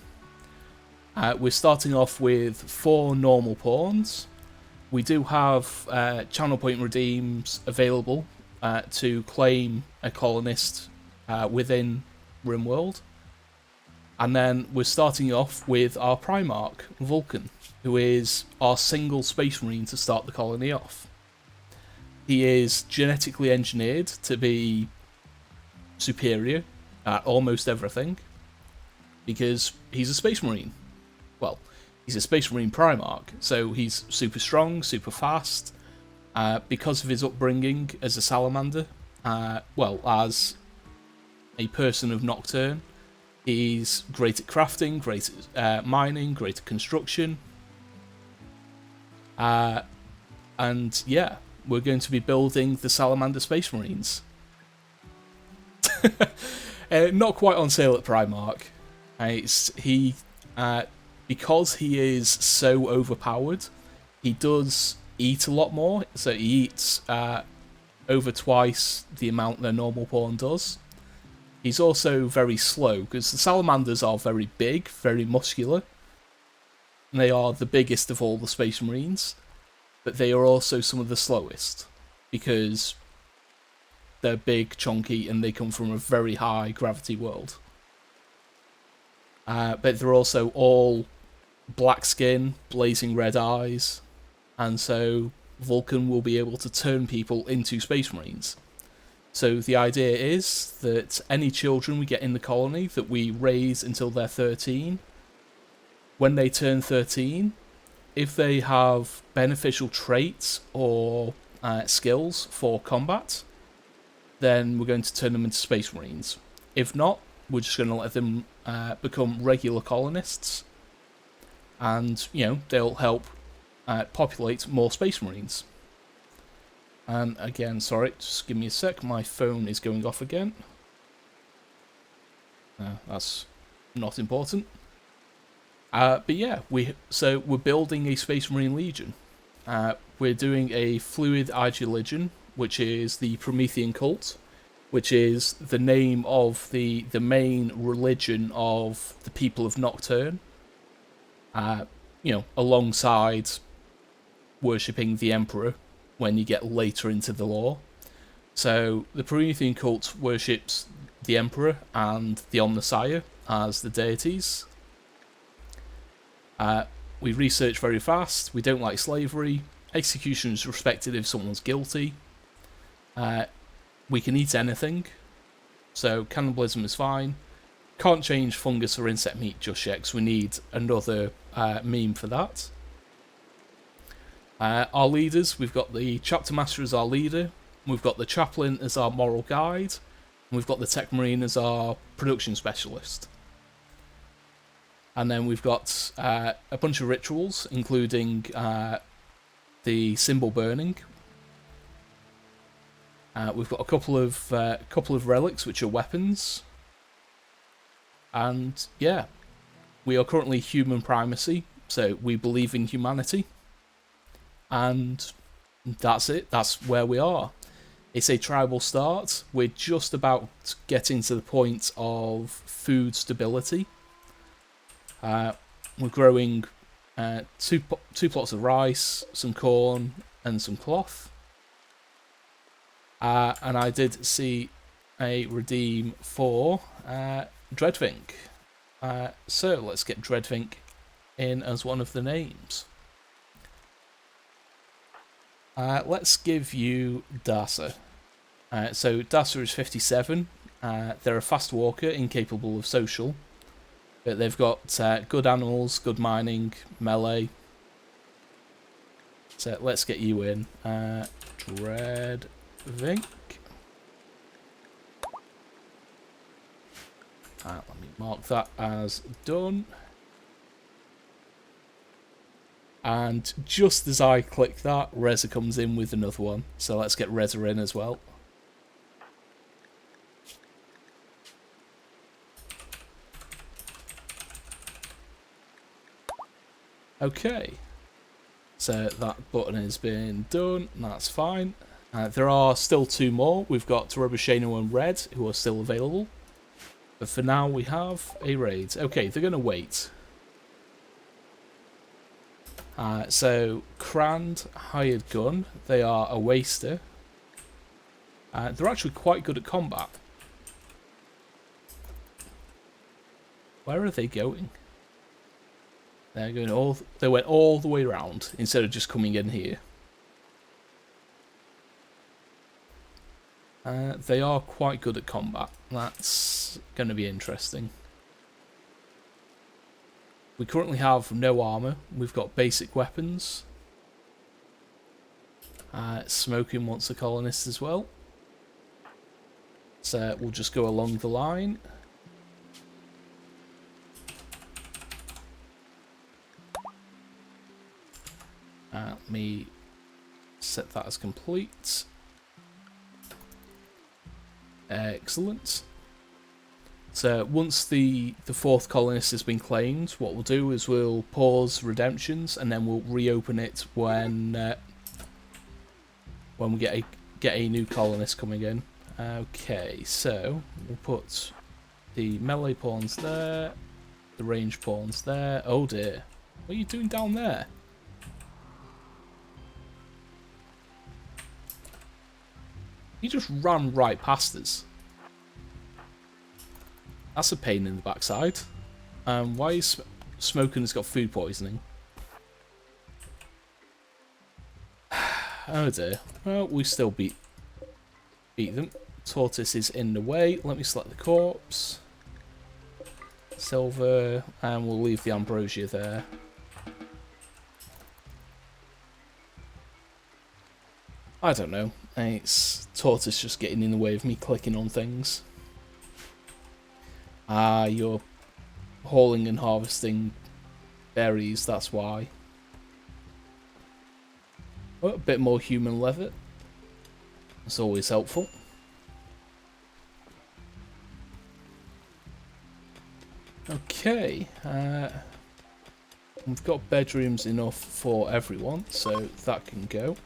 We're starting off with 4 normal pawns. We do have channel point redeems available to claim a colonist within RimWorld. And then we're starting off with our Primarch, Vulkan, who is our single Space Marine to start the colony off. He is genetically engineered to be superior at almost everything, because he's a Space Marine. Well, he's a Space Marine Primarch, so he's super strong, super fast, because of his upbringing as a Salamander, as a person of Nocturne. He's great at crafting, great at mining, great at construction. And yeah, we're going to be building the Salamander Space Marines. Not quite on sale at Primark. Because he is so overpowered, he does eat a lot more. So he eats over twice the amount their normal pawn does. He's also very slow, because the Salamanders are very big, very muscular. And they are the biggest of all the Space Marines. But they are also some of the slowest, because they're big, chunky, and they come from a very high gravity world. But they're also all black skin, blazing red eyes, and so Vulkan will be able to turn people into Space Marines. So the idea is that any children we get in the colony that we raise until they're 13, when they turn 13, if they have beneficial traits or skills for combat, then we're going to turn them into Space Marines. If not, we're just going to let them become regular colonists, and they'll help populate more Space Marines. And again, sorry, just give me a sec, my phone is going off again. That's not important. But yeah, we're building a Space Marine Legion. We're doing a Fluid Ideologian, which is the Promethean cult, which is the name of the main religion of the people of Nocturne. Alongside worshipping the Emperor when you get later into the lore. So the Promethean cult worships the Emperor and the Omnissiah as the deities. We research very fast. We don't like slavery. Execution is respected if someone's guilty. We can eat anything, so cannibalism is fine. Can't change fungus or insect meat just yet, because we need another meme for that. Our leaders, we've got the chapter master as our leader, we've got the chaplain as our moral guide, and we've got the tech marine as our production specialist. And then we've got a bunch of rituals, including the symbol burning. We've got a couple of relics, which are weapons. And yeah, we are currently human primacy, so we believe in humanity. And that's it, that's where we are. It's a tribal start. We're just about getting to the point of food stability. We're growing two plots of rice, some corn, and some cloth. And I did see a redeem for Dreadvink. So let's get Dreadvink in as one of the names. Let's give you Dasa. So Dasa is 57. They're a fast walker, incapable of social. But they've got good animals, good mining, melee. So let's get you in. Dreadvink. Let me mark that as done. And just as I click that, Reza comes in with another one. So let's get Reza in as well. Okay. So that button has been done. That's fine. There are still two more. We've got Roboshano and Red, who are still available. But for now, we have a raid. Okay, they're going to wait. So, Crand, Hired Gun, they are a waster. They're actually quite good at combat. Where are they going? They're going they went all the way around instead of just coming in here. They are quite good at combat. That's going to be interesting. We currently have no armour. We've got basic weapons. Smoking wants a colonist as well. So we'll just go along the line. Let me set that as complete. Excellent. So once the fourth colonist has been claimed, what we'll do is we'll pause redemptions and then we'll reopen it when we get a new colonist coming in. Okay, so we'll put the melee pawns there, the range pawns there. Oh dear, what are you doing down there? You just ran right past us. That's a pain in the backside. Why is Smoking has got food poisoning? Oh dear. Well, we still beat them. Tortoise is in the way. Let me select the corpse. Silver, and we'll leave the ambrosia there. I don't know. It's Tortoise just getting in the way of me clicking on things. You're hauling and harvesting berries, that's why. Oh, a bit more human leather. That's always helpful. Okay. We've got bedrooms enough for everyone, so that can go.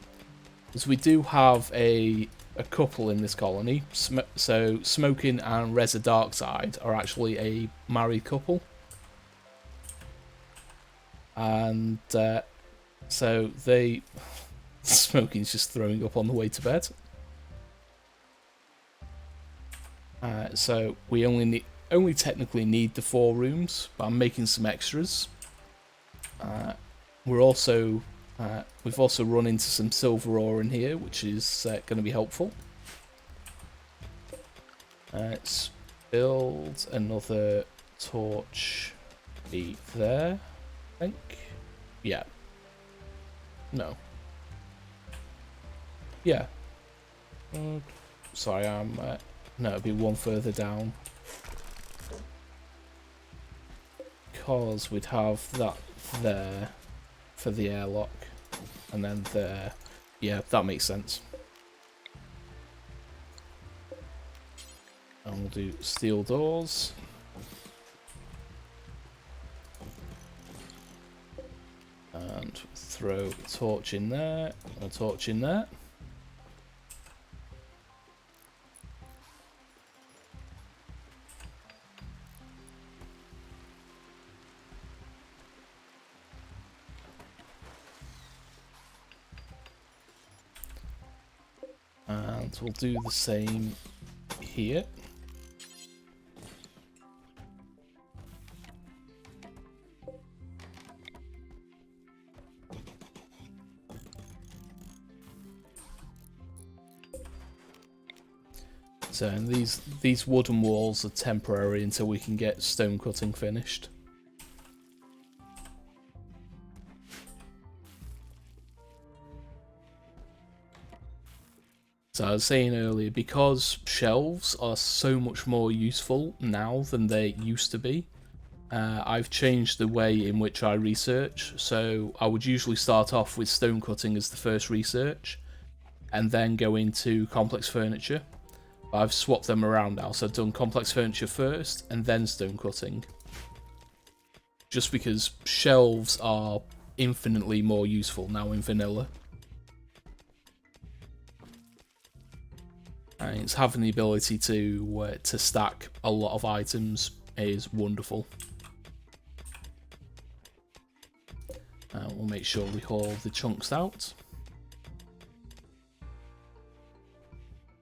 Because we do have a a couple in this colony. So Smoking and Reza Darkside are actually a married couple. And so they... Smoking's just throwing up on the way to bed. So we only technically need the 4 rooms, but I'm making some extras. We've also run into some silver ore in here, which is going to be helpful. Let's build another torch be there, I think. Yeah. No. Yeah. Sorry, no, it'd be one further down. Because we'd have that there for the airlock, and then there. Yeah, that makes sense. And we'll do steel doors. And throw a torch in there, and a torch in there. And we'll do the same here. So and these wooden walls are temporary until we can get stone cutting finished. So I was saying earlier, because shelves are so much more useful now than they used to be, I've changed the way in which I research. So I would usually start off with stone cutting as the first research, and then go into complex furniture. But I've swapped them around now, so I've done complex furniture first, and then stone cutting. Just because shelves are infinitely more useful now in vanilla. And it's having the ability to stack a lot of items is wonderful. We'll make sure we haul the chunks out.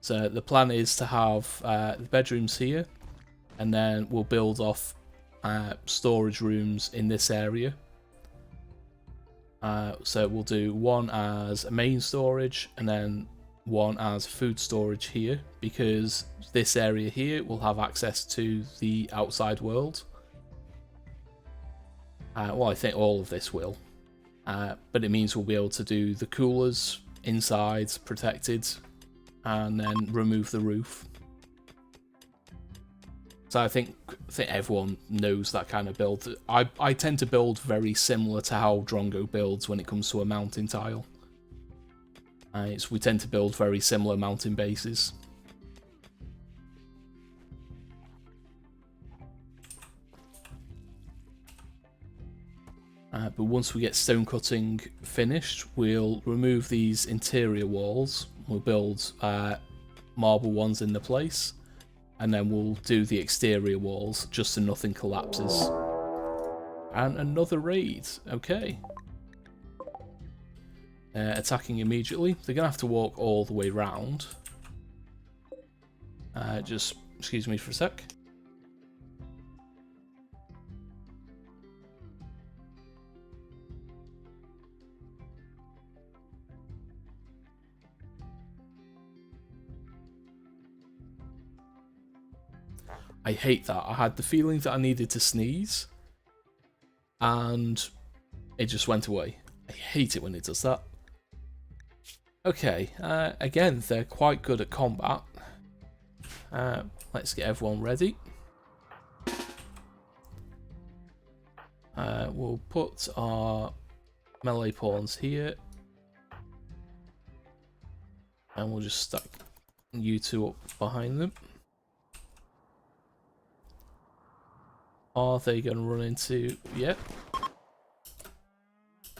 So the plan is to have the bedrooms here, and then we'll build off storage rooms in this area. So we'll do one as a main storage, and then one as food storage here, because this area here will have access to the outside world. Well, I think all of this will, but it means we'll be able to do the coolers inside protected, and then remove the roof. So I think everyone knows that kind of build. I tend to build very similar to how Drongo builds when it comes to a mountain tile. We tend to build very similar mountain bases. But once we get stone cutting finished, we'll remove these interior walls. We'll build marble ones in the place, and then we'll do the exterior walls just so nothing collapses. And another raid. Okay. Attacking immediately. They're going to have to walk all the way round. Just excuse me for a sec. I hate that. I had the feeling that I needed to sneeze, and it just went away. I hate it when it does that. Okay, again, they're quite good at combat. Let's get everyone ready. We'll put our melee pawns here, and we'll just stack you two up behind them. Are they going to run into... Yep.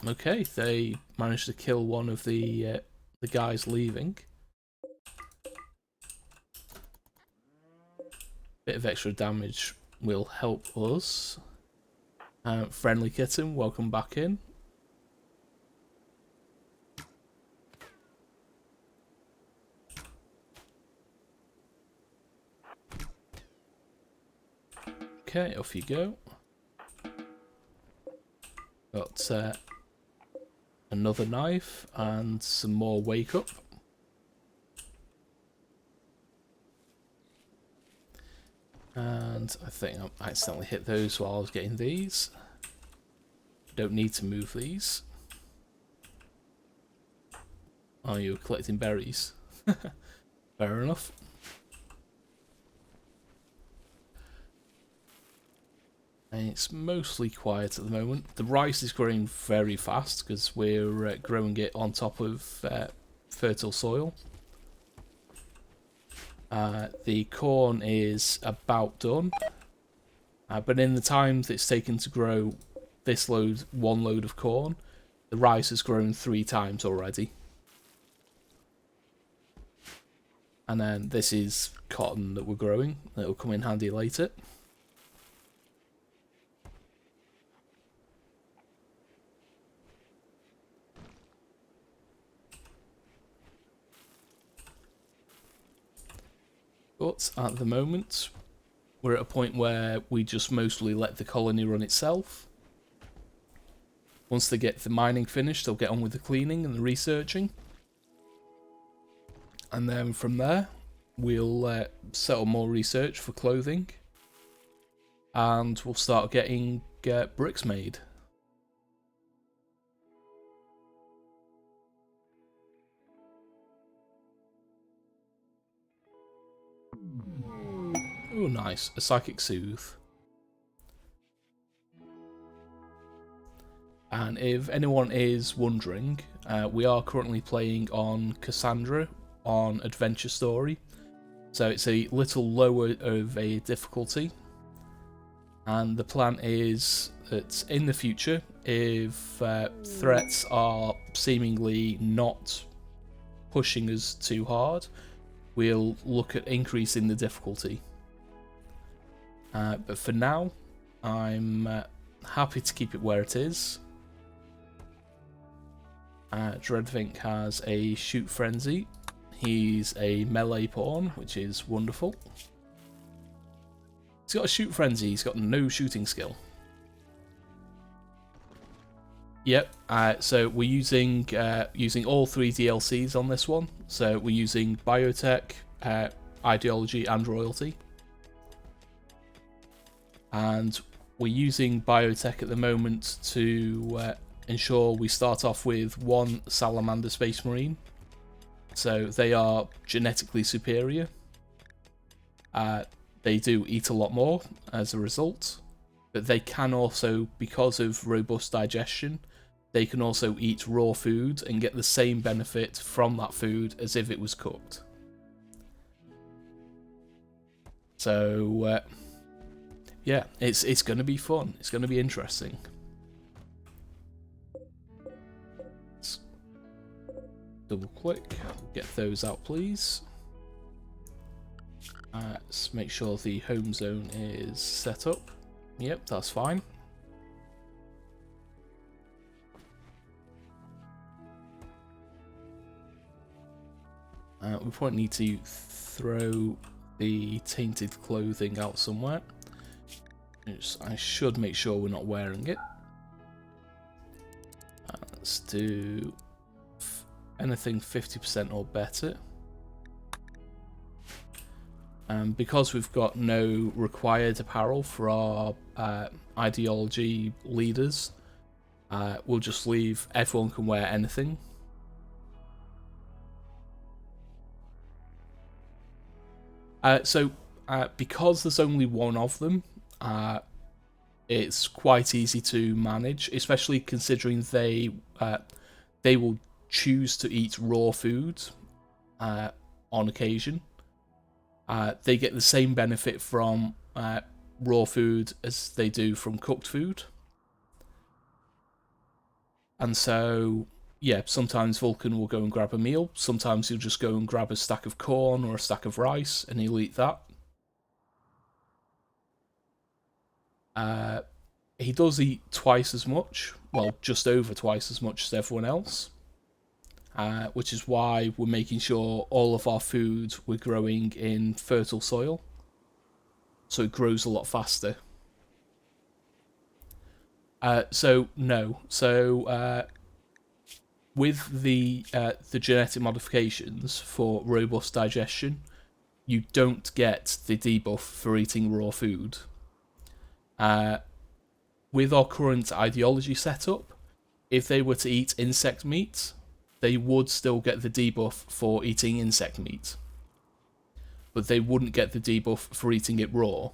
Okay, they managed to kill one of the guys leaving. Bit of extra damage will help us. Friendly kitten, welcome back in. Okay, off you go. Got another knife and some more wake up. And I think I accidentally hit those while I was getting these. Don't need to move these. Oh, you were collecting berries. Fair enough. And it's mostly quiet at the moment. The rice is growing very fast because we're growing it on top of fertile soil. The corn is about done. But in the time that it's taken to grow this one load of corn, the rice has grown 3 times already. And then this is cotton that we're growing. That will come in handy later. But at the moment, we're at a point where we just mostly let the colony run itself. Once they get the mining finished, they'll get on with the cleaning and the researching. And then from there, we'll settle more research for clothing. And we'll start getting bricks made. Oh, nice. A psychic soothe. And if anyone is wondering, we are currently playing on Cassandra on Adventure Story. So it's a little lower of a difficulty. And the plan is that in the future, if threats are seemingly not pushing us too hard, we'll look at increasing the difficulty. But for now, I'm happy to keep it where it is. Dreadvink has a shoot frenzy. He's a melee pawn, which is wonderful. He's got a shoot frenzy, he's got no shooting skill. Yep, so we're using all 3 DLCs on this one. So we're using Biotech, Ideology and Royalty. And we're using Biotech at the moment to ensure we start off with 1 Salamander Space Marine. So they are genetically superior. They do eat a lot more as a result. But they can also, because of robust digestion, they can also eat raw food and get the same benefit from that food as if it was cooked. So, yeah, it's going to be fun. It's going to be interesting. Let's double click, get those out, please. Let's make sure the home zone is set up. Yep, that's fine. We probably need to throw the tainted clothing out somewhere. I should make sure we're not wearing it. Let's do anything 50% or better. Because we've got no required apparel for our ideology leaders, we'll just leave everyone can wear anything. Because there's only one of them, it's quite easy to manage, especially considering they will choose to eat raw food on occasion. They get the same benefit from raw food as they do from cooked food. And so, yeah, sometimes Vulkan will go and grab a meal, sometimes he'll just go and grab a stack of corn or a stack of rice, and he'll eat that. He does eat twice as much, well, just over twice as much as everyone else, which is why we're making sure all of our food we're growing in fertile soil, so it grows a lot faster. So no, so with the genetic modifications for robust digestion, you don't get the debuff for eating raw food. With our current ideology setup, if they were to eat insect meat, they would still get the debuff for eating insect meat, but they wouldn't get the debuff for eating it raw.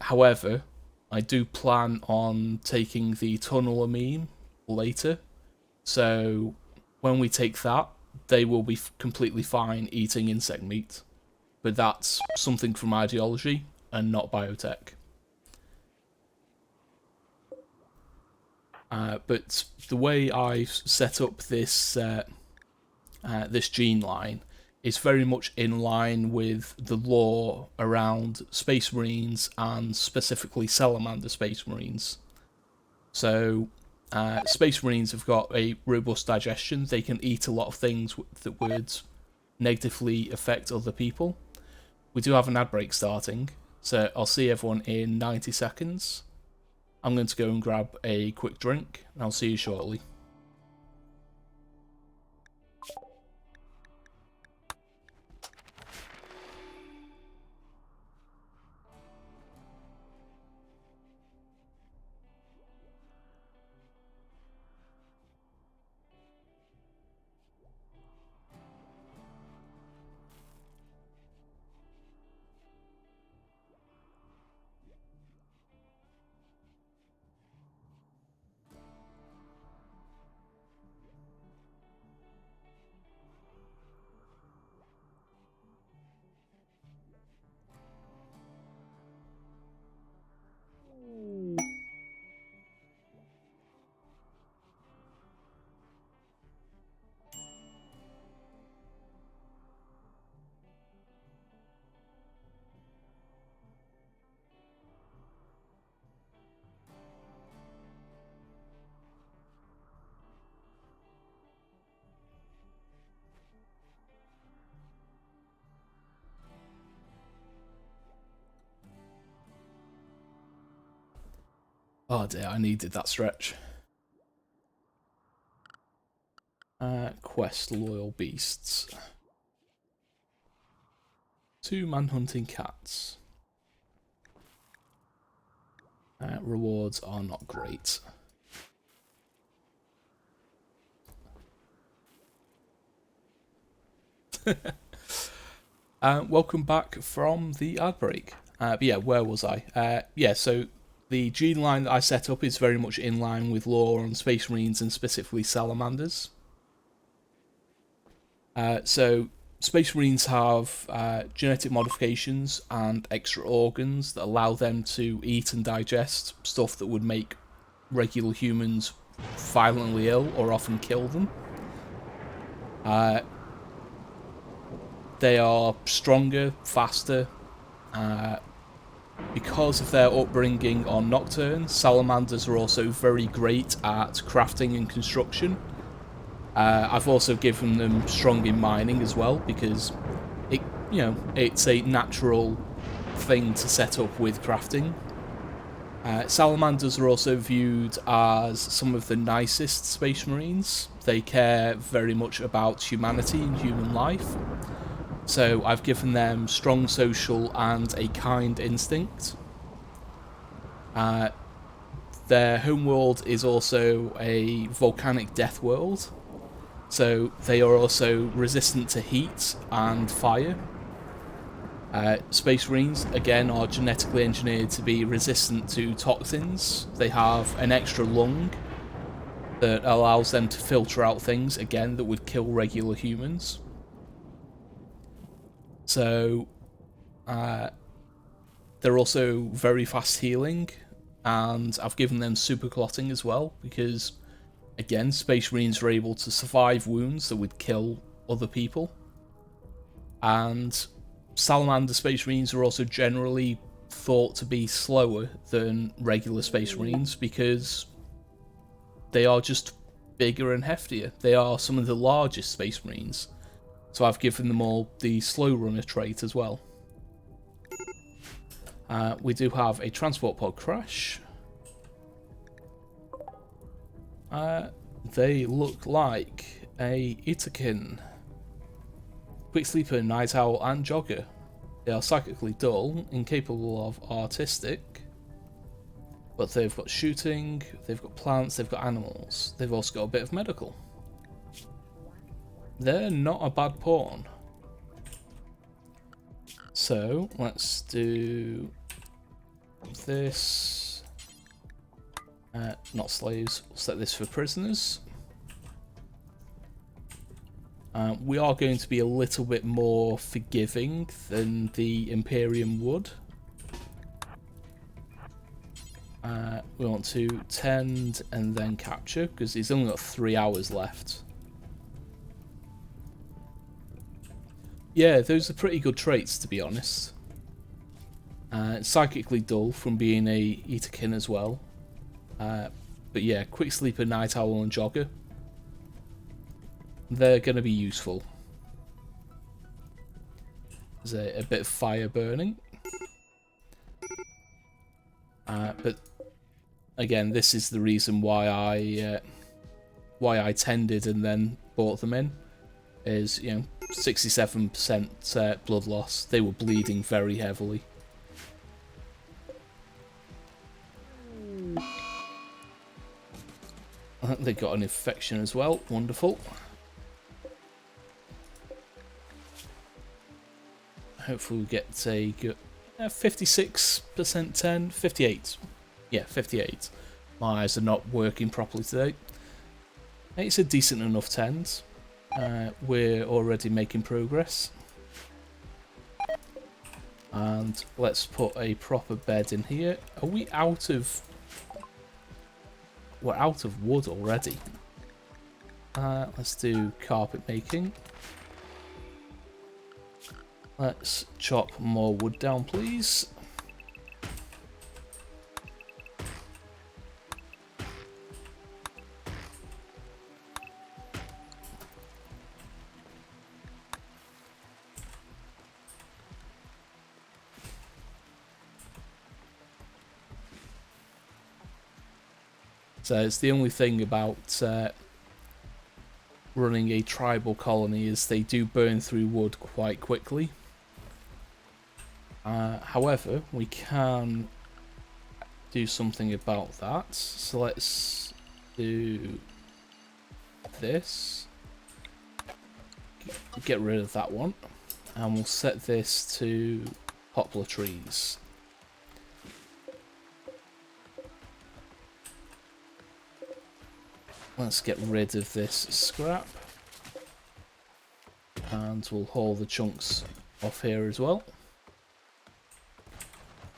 However, I do plan on taking the tunneler meme later, so when we take that, they will be completely fine eating insect meat, but that's something from ideology and not biotech. But the way I've set up this this gene line is very much in line with the lore around Space Marines and specifically Salamander Space Marines. So, Space Marines have got a robust digestion. They can eat a lot of things that would negatively affect other people. We do have an ad break starting, so I'll see everyone in 90 seconds. I'm going to go and grab a quick drink, and I'll see you shortly. Oh dear, I needed that stretch. Quest Loyal Beasts. 2 manhunting cats. Rewards are not great. Welcome back from the ad break. But yeah, where was I? Yeah, so the gene line that I set up is very much in line with lore on Space Marines and specifically Salamanders. So Space Marines have genetic modifications and extra organs that allow them to eat and digest stuff that would make regular humans violently ill or often kill them. They are stronger, faster. Because of their upbringing on Nocturne, Salamanders are also very great at crafting and construction. I've also given them strong in mining as well because it's a natural thing to set up with crafting. Salamanders are also viewed as some of the nicest Space Marines. They care very much about humanity and human life. So I've given them strong social and a kind instinct. Their homeworld is also a volcanic death world. So they are also resistant to heat and fire. Space Marines, again, are genetically engineered to be resistant to toxins. They have an extra lung that allows them to filter out things, again, that would kill regular humans. So, they're also very fast healing, and I've given them super clotting as well, because, again, Space Marines are able to survive wounds that would kill other people. And Salamander Space Marines are also generally thought to be slower than regular Space Marines because they are just bigger and heftier. They are some of the largest Space Marines, so I've given them all the slow runner trait as well. We do have a transport pod crash. They look like a Itakin, quick sleeper, night owl, and jogger. They are psychically dull, incapable of artistic, but they've got shooting, they've got plants, they've got animals. They've also got a bit of medical. They're not a bad pawn. So let's do this. Not slaves. We'll set this for prisoners. We are going to be a little bit more forgiving than the Imperium would. We want to tend and then capture, because he's only got 3 hours left. Yeah, those are pretty good traits, to be honest. Psychically dull from being a Itakin as well. But yeah, quick sleeper, night owl, and jogger. They're going to be useful. There's a bit of fire burning. But again, this is the reason why I tended and then bought them in. Is, you know, 67% blood loss. They were bleeding very heavily. They got an infection as well. Wonderful. Hopefully we get a good 56% 10, 58. Yeah, 58. My eyes are not working properly today. It's a decent enough 10s. We're already making progress. And let's put a proper bed in here. Are we out of... We're out of wood already. Let's do carpet making. Let's chop more wood down, please. So it's the only thing about running a tribal colony is they do burn through wood quite quickly. However, we can do something about that. So let's do this. Get rid of that one. And we'll set this to poplar trees. Let's get rid of this scrap. And we'll haul the chunks off here as well.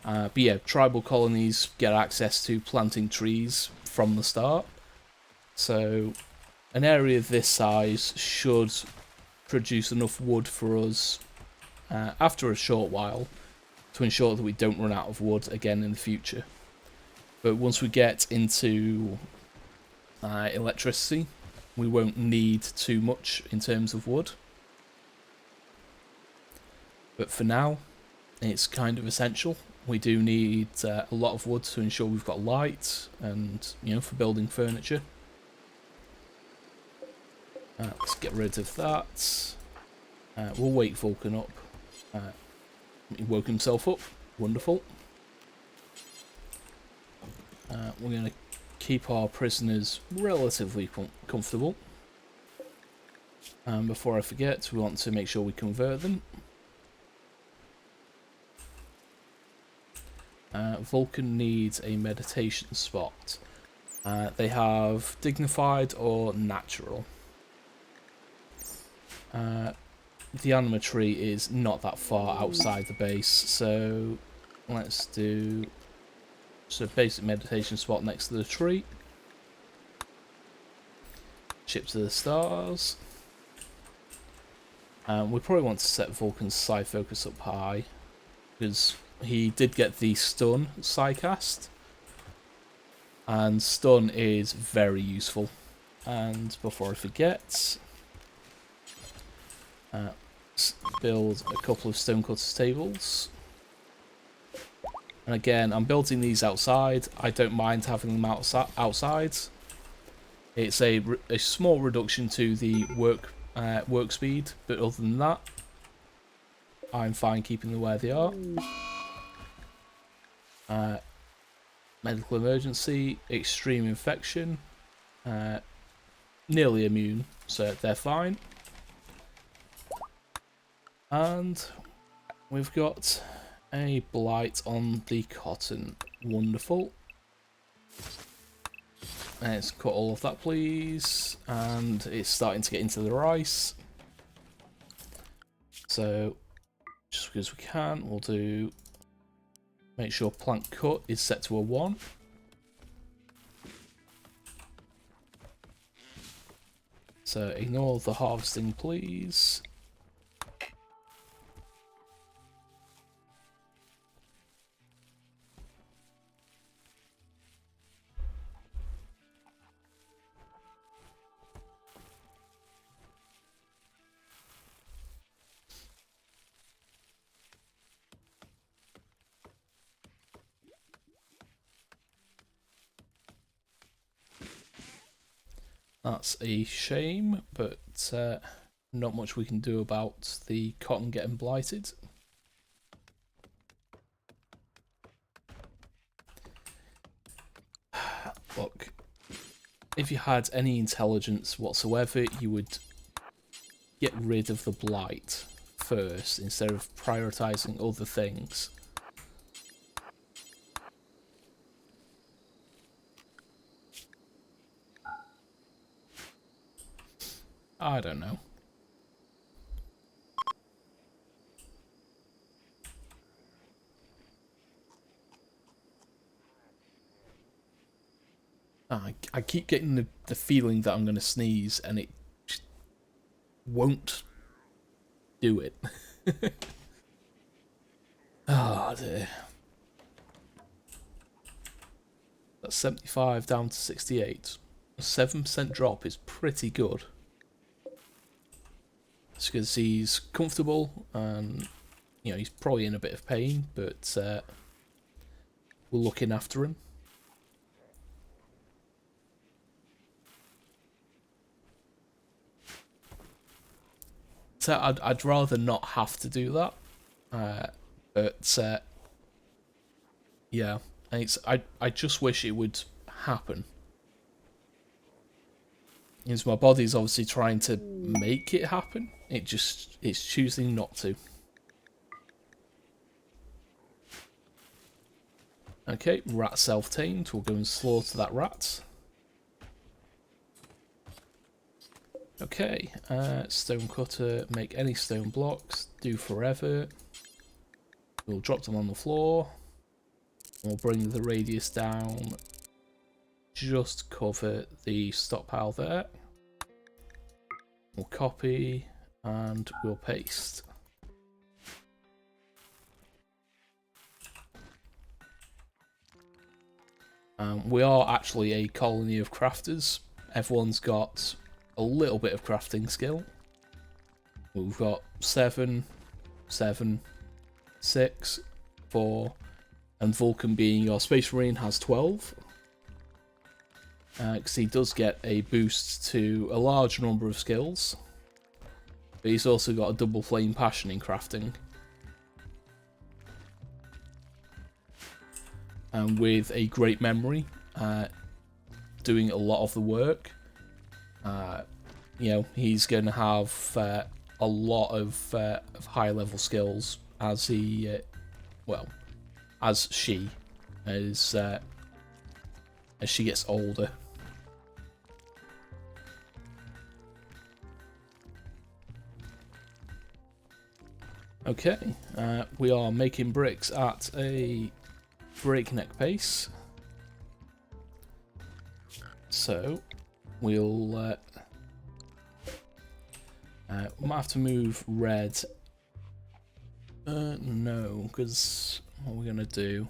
But yeah, tribal colonies get access to planting trees from the start. So an area this size should produce enough wood for us after a short while to ensure that we don't run out of wood again in the future. But once we get into electricity, we won't need too much in terms of wood. But for now, it's kind of essential. We do need a lot of wood to ensure we've got light and, you know, for building furniture. Let's get rid of that. We'll wake Vulkan up. He woke himself up. Wonderful. We're going to keep our prisoners relatively comfortable. Before I forget, we want to make sure we convert them. Vulkan needs a meditation spot. They have dignified or natural. The anima tree is not that far outside the base, so let's do a basic meditation spot next to the tree. Ship to the stars. We probably want to set Vulkan's side focus up high, because he did get the stun side cast, and stun is very useful. And before I forget, build a couple of stonecutter tables. And again, I'm building these outside. I don't mind having them outside. It's a small reduction to the work speed, but other than that, I'm fine keeping them where they are. Medical emergency, extreme infection, nearly immune, so they're fine. And we've got a blight on the cotton. Wonderful. Let's cut all of that, please. And it's starting to get into the rice. So, just because we can, we'll do... Make sure plant cut is set to a 1. So, ignore the harvesting, please. That's a shame, but not much we can do about the cotton getting blighted. Look, if you had any intelligence whatsoever, you would get rid of the blight first instead of prioritizing other things. I don't know. I keep getting the feeling that I'm going to sneeze and it just won't do it. Oh dear. That's 75 down to 68. A 7% drop is pretty good. It's because he's comfortable and, you know, he's probably in a bit of pain, but we're looking after him. So I'd rather not have to do that, but yeah, and I just wish it would happen. Because my body's obviously trying to make it happen. It's choosing not to. Okay, rat self-tamed. We'll go and slaughter that rat. Okay, stone cutter, make any stone blocks, do forever. We'll drop them on the floor. We'll bring the radius down, just cover the stockpile there. We'll copy and we'll paste. We are actually a colony of crafters. Everyone's got a little bit of crafting skill. We've got 7, 7, 6, 4, and Vulkan being your Space Marine has 12. Because he does get a boost to a large number of skills. But he's also got a double flame passion in crafting. And with a great memory, doing a lot of the work. You know, he's going to have a lot of high level skills as he, well, as she gets older. Okay, we are making bricks at a breakneck pace. So we'll We might have to move red. No, because what we're going to do...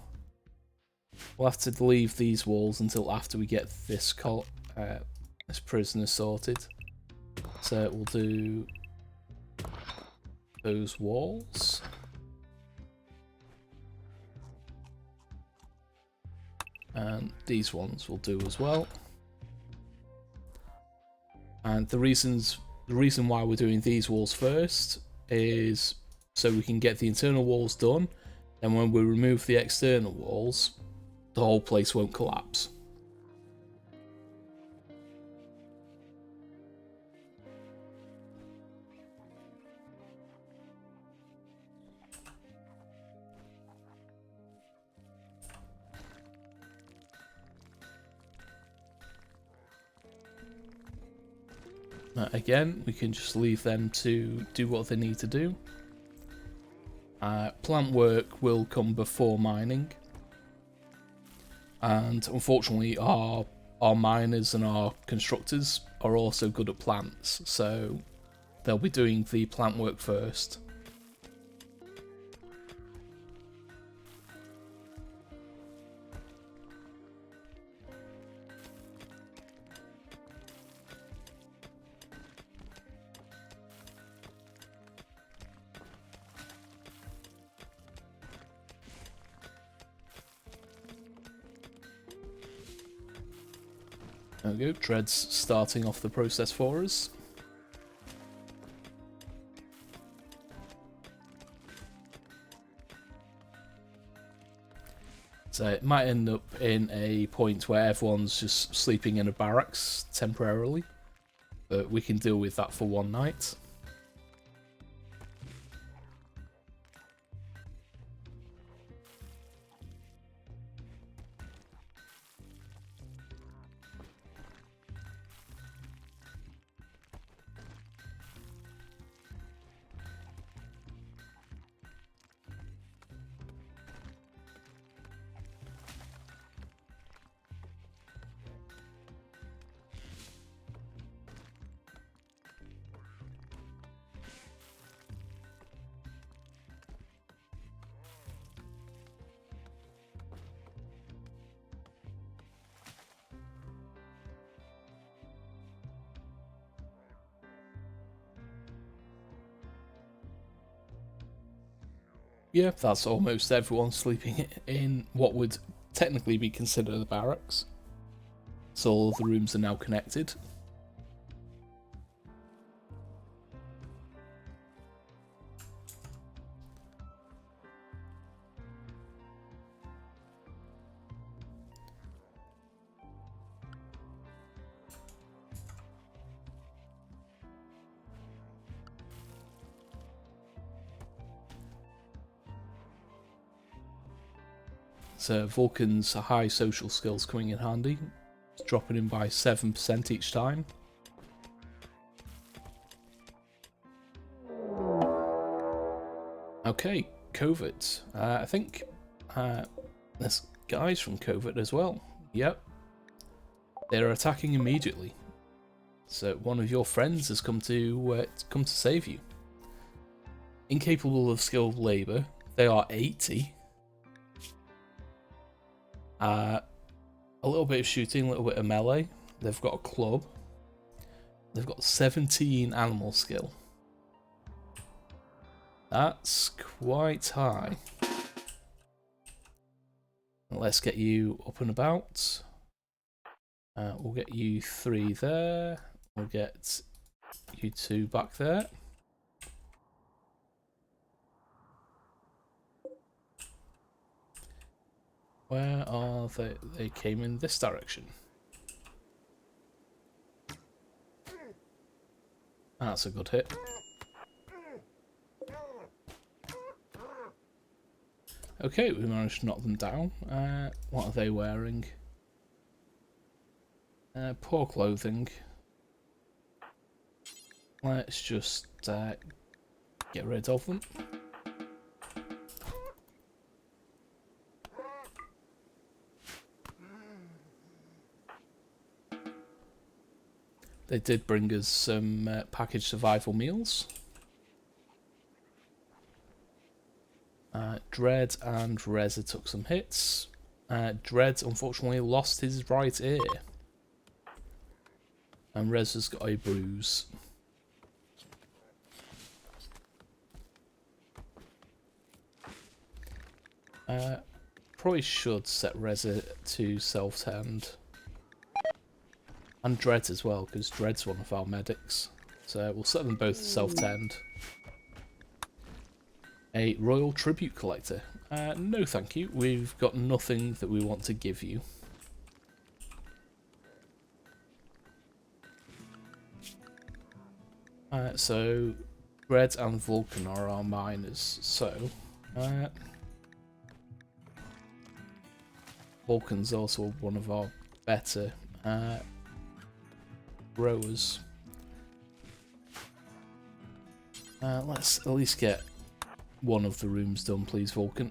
We'll have to leave these walls until after we get this prisoner sorted. So we'll do those walls. And these ones will do as well. And the reason why we're doing these walls first is so we can get the internal walls done, and when we remove the external walls, the whole place won't collapse. Again, we can just leave them to do what they need to do. Plant work will come before mining. And unfortunately our miners and our constructors are also good at plants, so they'll be doing the plant work first. There we go, Dread's starting off the process for us. So it might end up in a point where everyone's just sleeping in a barracks temporarily, but we can deal with that for one night. Yeah, that's almost everyone sleeping in what would technically be considered a barracks. So all of the rooms are now connected. So Vulkan's high social skills coming in handy. It's dropping in by 7% each time. Okay, Covert. I think there's guys from Covert as well. Yep. They're attacking immediately. So one of your friends has come to save you. Incapable of skilled labour. They are 80. A little bit of shooting, a little bit of melee. They've got a club. They've got 17 animal skill. That's quite high. Let's get you up and about. We'll get you 3 there. We'll get you 2 back there. Where are they? They came in this direction. That's a good hit. Okay, we managed to knock them down. What are they wearing? Poor clothing. Let's just get rid of them. they did bring us some packaged survival meals. Dread and Reza took some hits. Dread unfortunately lost his right ear. And Reza's got a bruise. Probably should set Reza to self-tend. And Dread as well, because Dread's one of our medics. So we'll set them both to self-tend. A Royal Tribute Collector. No thank you, we've got nothing that we want to give you. So Dread and Vulkan are our miners, so Vulkan's also one of our better rowers. Let's at least get one of the rooms done, please, Vulkan.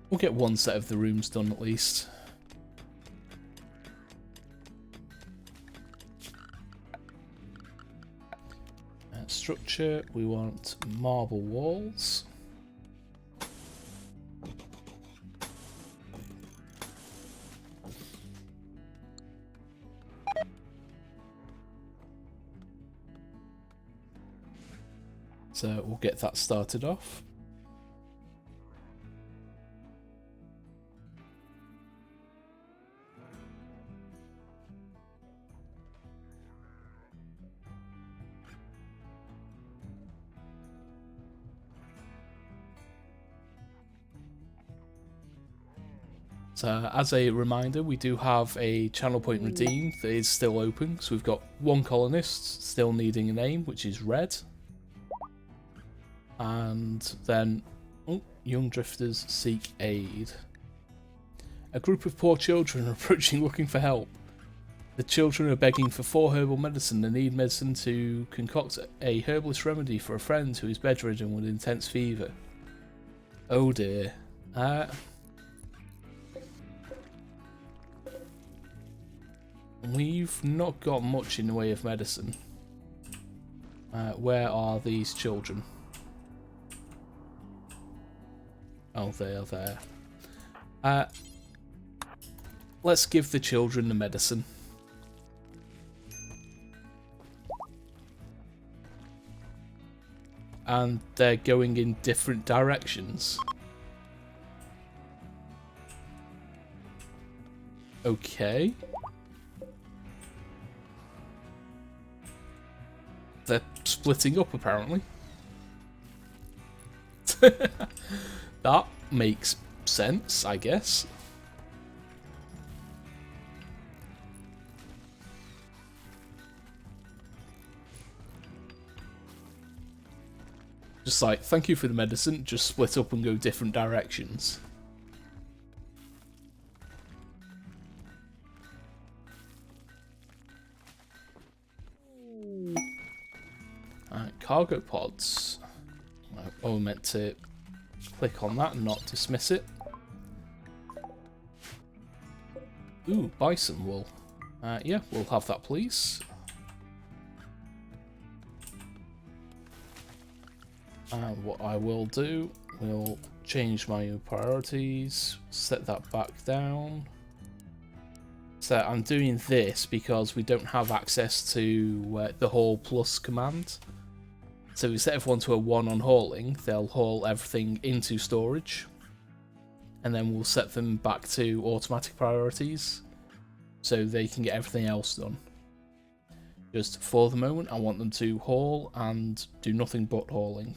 We'll get one set of the rooms done at least. Structure, we want marble walls. So we'll get that started off. So as a reminder, we do have a channel point redeem that is still open. So we've got one colonist still needing a name, which is Red. And then, young drifters seek aid. A group of poor children are approaching looking for help. The children are begging for 4 herbal medicine and need medicine to concoct a herbalist remedy for a friend who is bedridden with intense fever. Oh dear. We've not got much in the way of medicine. Where are these children? Oh, they are there. Let's give the children the medicine. And they're going in different directions. Okay. They're splitting up, apparently. That makes sense, I guess. Just like, thank you for the medicine, just split up and go different directions. Cargo pods. Oh, we meant to click on that and not dismiss it. Ooh, bison wool. Yeah, we'll have that, please. What I will do, we'll change my priorities, set that back down. So I'm doing this because we don't have access to the haul plus command. So we set everyone to a 1 on hauling, they'll haul everything into storage. And then we'll set them back to automatic priorities so they can get everything else done. Just for the moment, I want them to haul and do nothing but hauling.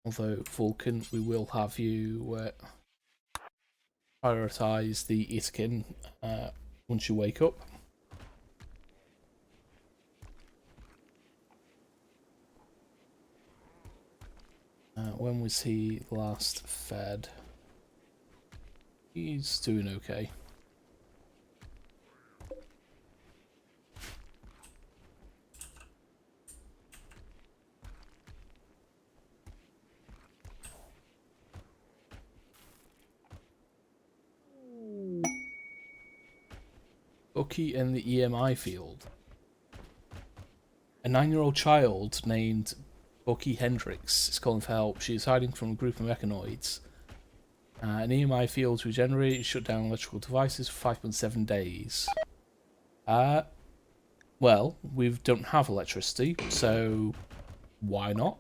Although, Vulkan, we will have you... prioritise the Itakin once you wake up. When was he last fed? He's doing okay. Bucky in the EMI field. A 9-year-old child named Bucky Hendricks is calling for help. She is hiding from a group of mechanoids. An EMI field regenerated, shut down electrical devices for 5.7 days. Well, we don't have electricity, so why not?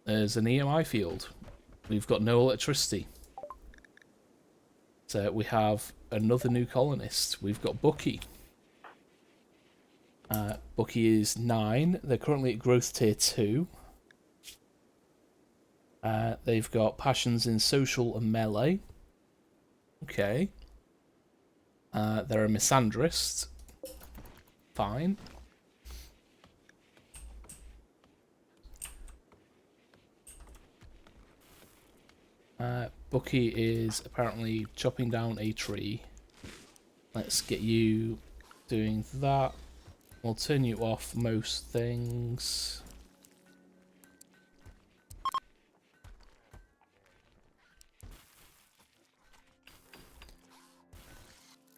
There's an EMI field. We've got no electricity. So we have another new colonist. We've got Bucky. Bucky is 9. They're currently at growth tier 2. They've got passions in social and melee. Okay. They're a misandrist. Fine. Bucky is apparently chopping down a tree. Let's get you doing that. We'll turn you off most things.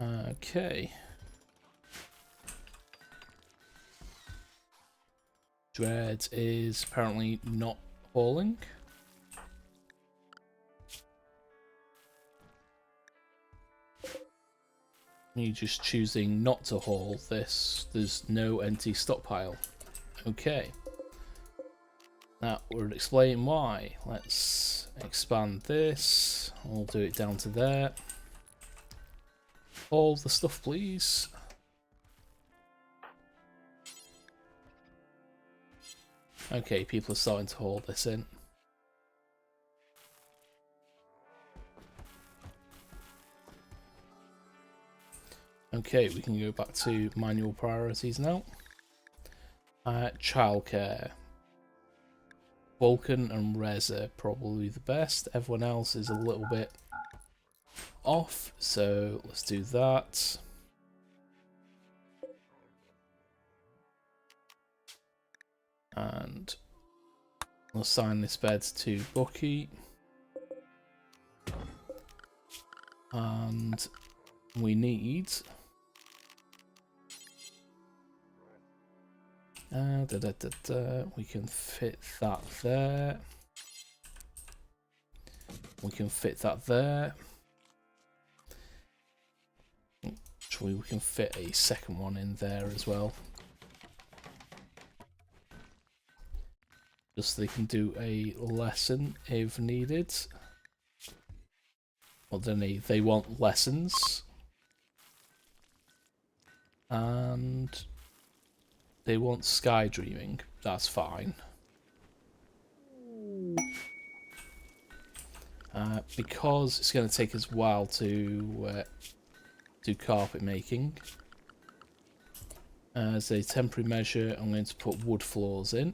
Okay. Dread is apparently not hauling. You're just choosing not to haul this. There's no empty stockpile. Okay. That would explain why. Let's expand this. We'll do it down to there. All the stuff, please. Okay, people are starting to haul this in. Okay, we can go back to manual priorities now. Childcare. Vulkan and Reza probably the best. Everyone else is a little bit off, so let's do that. And we'll assign this bed to Bucky. And we need we can fit that there. We can fit that there. Actually, we can fit a second one in there as well. Just so they can do a lesson if needed. Well, then they want lessons. And they want sky dreaming. That's fine. Because it's going to take us a while to do carpet making. As a temporary measure, I'm going to put wood floors in.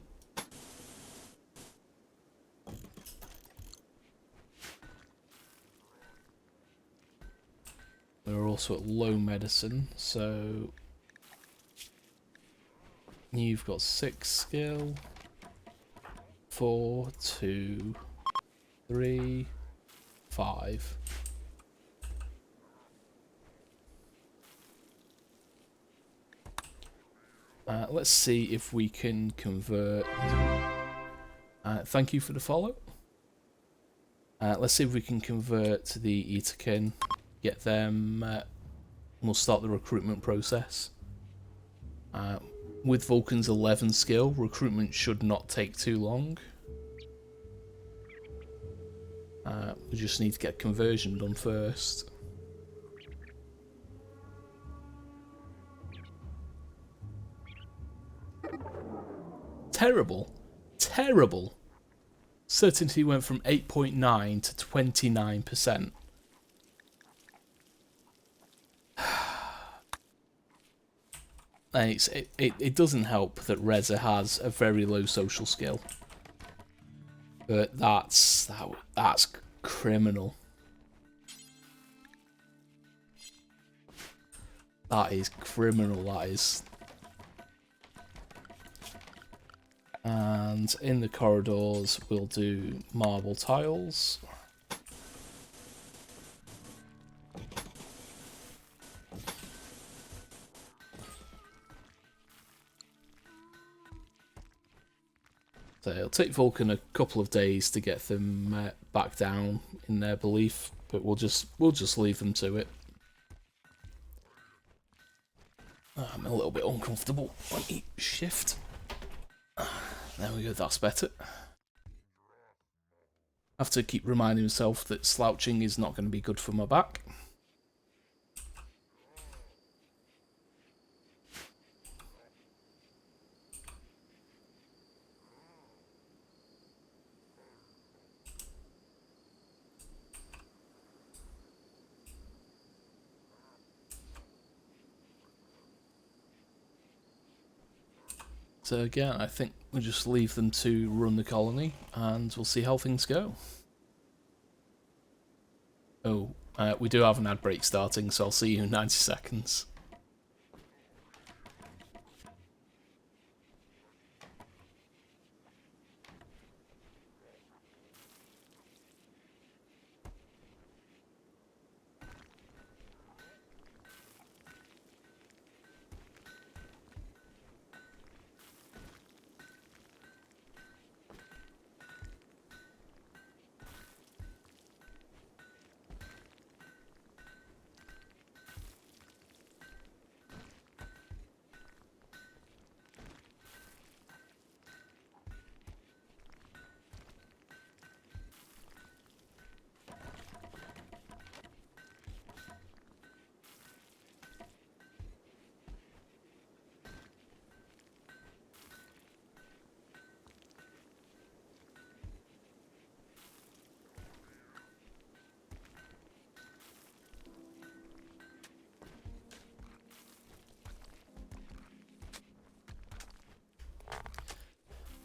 We're also at low medicine, so you've got 6 skill. 4, 2, 3, 5. Let's see if we can convert. Thank you for the follow. Let's see if we can convert to the Itakin. Get them. We'll start the recruitment process. With Vulkan's 11 skill, recruitment should not take too long. We just need to get conversion done first. Terrible. Terrible. certainty went from 8.9 to 29%. And it doesn't help that Reza has a very low social skill. But that's criminal. That is criminal, that is. And in the corridors, we'll do marble tiles. So it'll take Vulkan a couple of days to get them back down in their belief, but we'll just leave them to it. I'm a little bit uncomfortable. Let me shift. There we go, that's better. I have to keep reminding myself that slouching is not going to be good for my back. So again, I think we'll just leave them to run the colony, and we'll see how things go. Oh, we do have an ad break starting, so I'll see you in 90 seconds.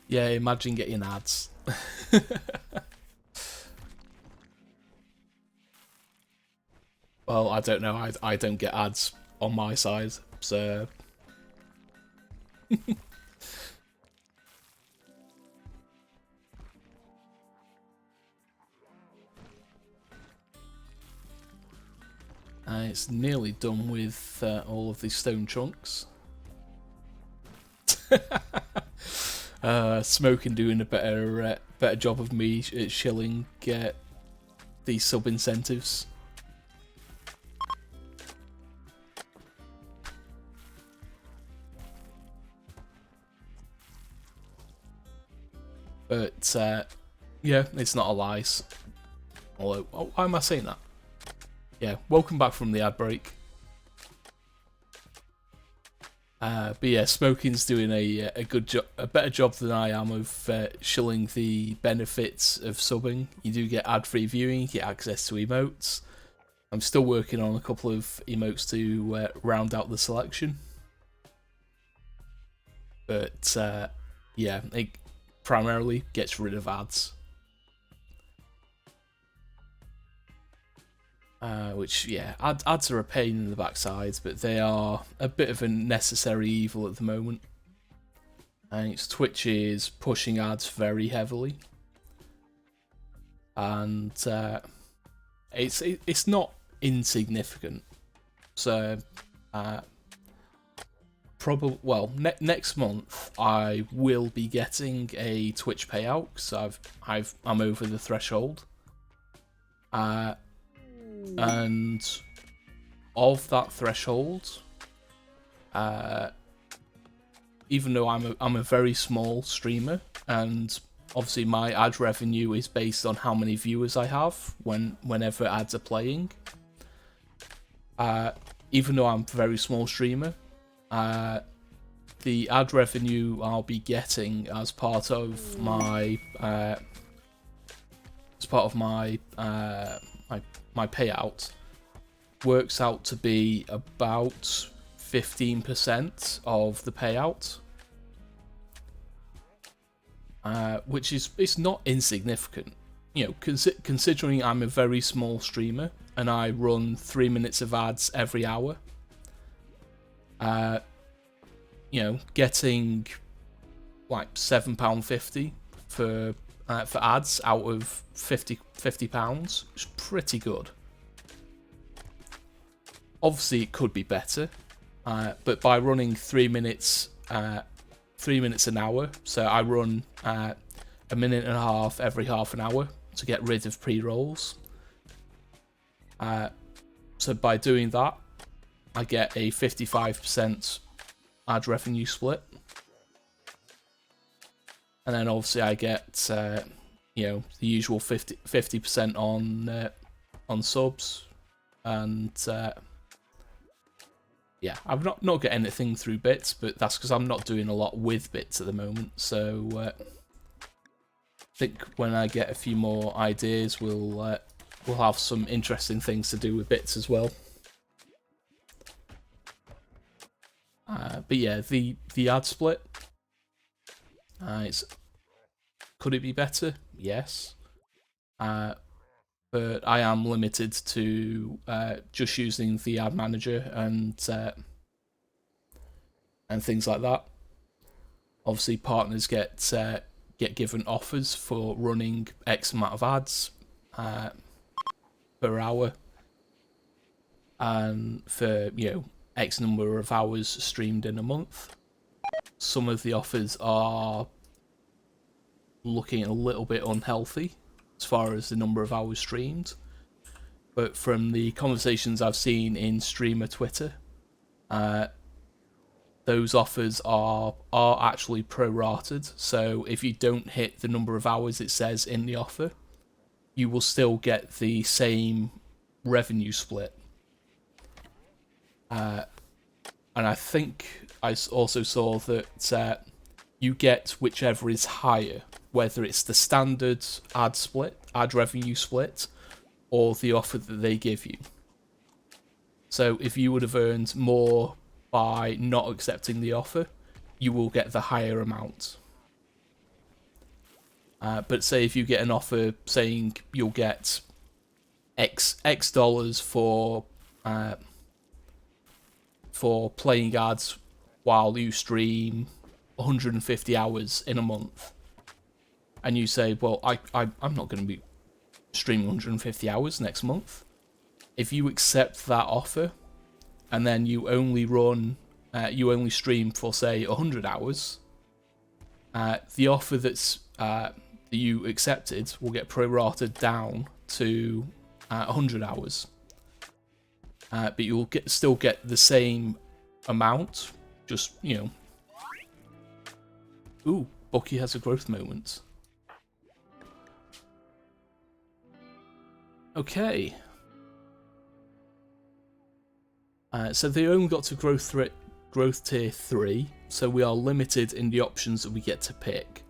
Yeah, imagine getting ads. Well, I don't know. I don't get ads on my side, so... It's nearly done with all of these stone chunks. Smoking doing a better job of me at shilling these sub incentives. But yeah, it's not a lies. Although, why am I saying that? Yeah, welcome back from the ad break. But yeah, Smoking's doing a good job, a better job than I am of shilling the benefits of subbing. You do get ad-free viewing, you get access to emotes. I'm still working on a couple of emotes to round out the selection. But yeah, it primarily gets rid of ads. Which, yeah, ads are a pain in the backside, but they are a bit of a necessary evil at the moment. And Twitch is pushing ads very heavily. And it's not insignificant. So, probably, well, next month I will be getting a Twitch payout, because I'm over the threshold. And of that threshold, even though I'm a very small streamer, and obviously my ad revenue is based on how many viewers I have whenever ads are playing. Even though I'm a very small streamer, the ad revenue I'll be getting as part of my as part of my my payout works out to be about 15% of the payout, which is, it's not insignificant. You know, considering I'm a very small streamer and I run 3 minutes of ads every hour, you know, getting like £7.50 for ads out of £50 is pretty good. Obviously, it could be better, but by running 3 minutes, 3 minutes an hour, so I run a minute and a half every half an hour to get rid of pre-rolls. So by doing that, I get a 55% ad revenue split, and then obviously I get you know, the usual 50% on subs, and yeah, I'm not getting anything through bits, but that's because I'm not doing a lot with bits at the moment. So I think when I get a few more ideas, we'll have some interesting things to do with bits as well. But yeah, the ad split, could it be better? Yes. But I am limited to just using the ad manager and things like that. Obviously, partners get given offers for running X amount of ads per hour, and for, you know, X number of hours streamed in a month. Some of the offers are looking a little bit unhealthy as far as the number of hours streamed, but from the conversations I've seen in streamer Twitter, those offers are actually prorated. So if you don't hit the number of hours it says in the offer, you will still get the same revenue split. And I think I also saw that you get whichever is higher, whether it's the standard ad revenue split, or the offer that they give you. So if you would have earned more by not accepting the offer, you will get the higher amount. But say if you get an offer saying you'll get X dollars for playing ads while you stream 150 hours in a month, and you say, well, I'm not going to be streaming 150 hours next month. If you accept that offer, and then you only stream for, say, 100 hours, the offer that you accepted will get prorated down to 100 hours. But you'll still get the same amount, just, you know. Ooh, Bucky has a growth moment. Okay. So they only got to growth tier 3, so we are limited in the options that we get to pick.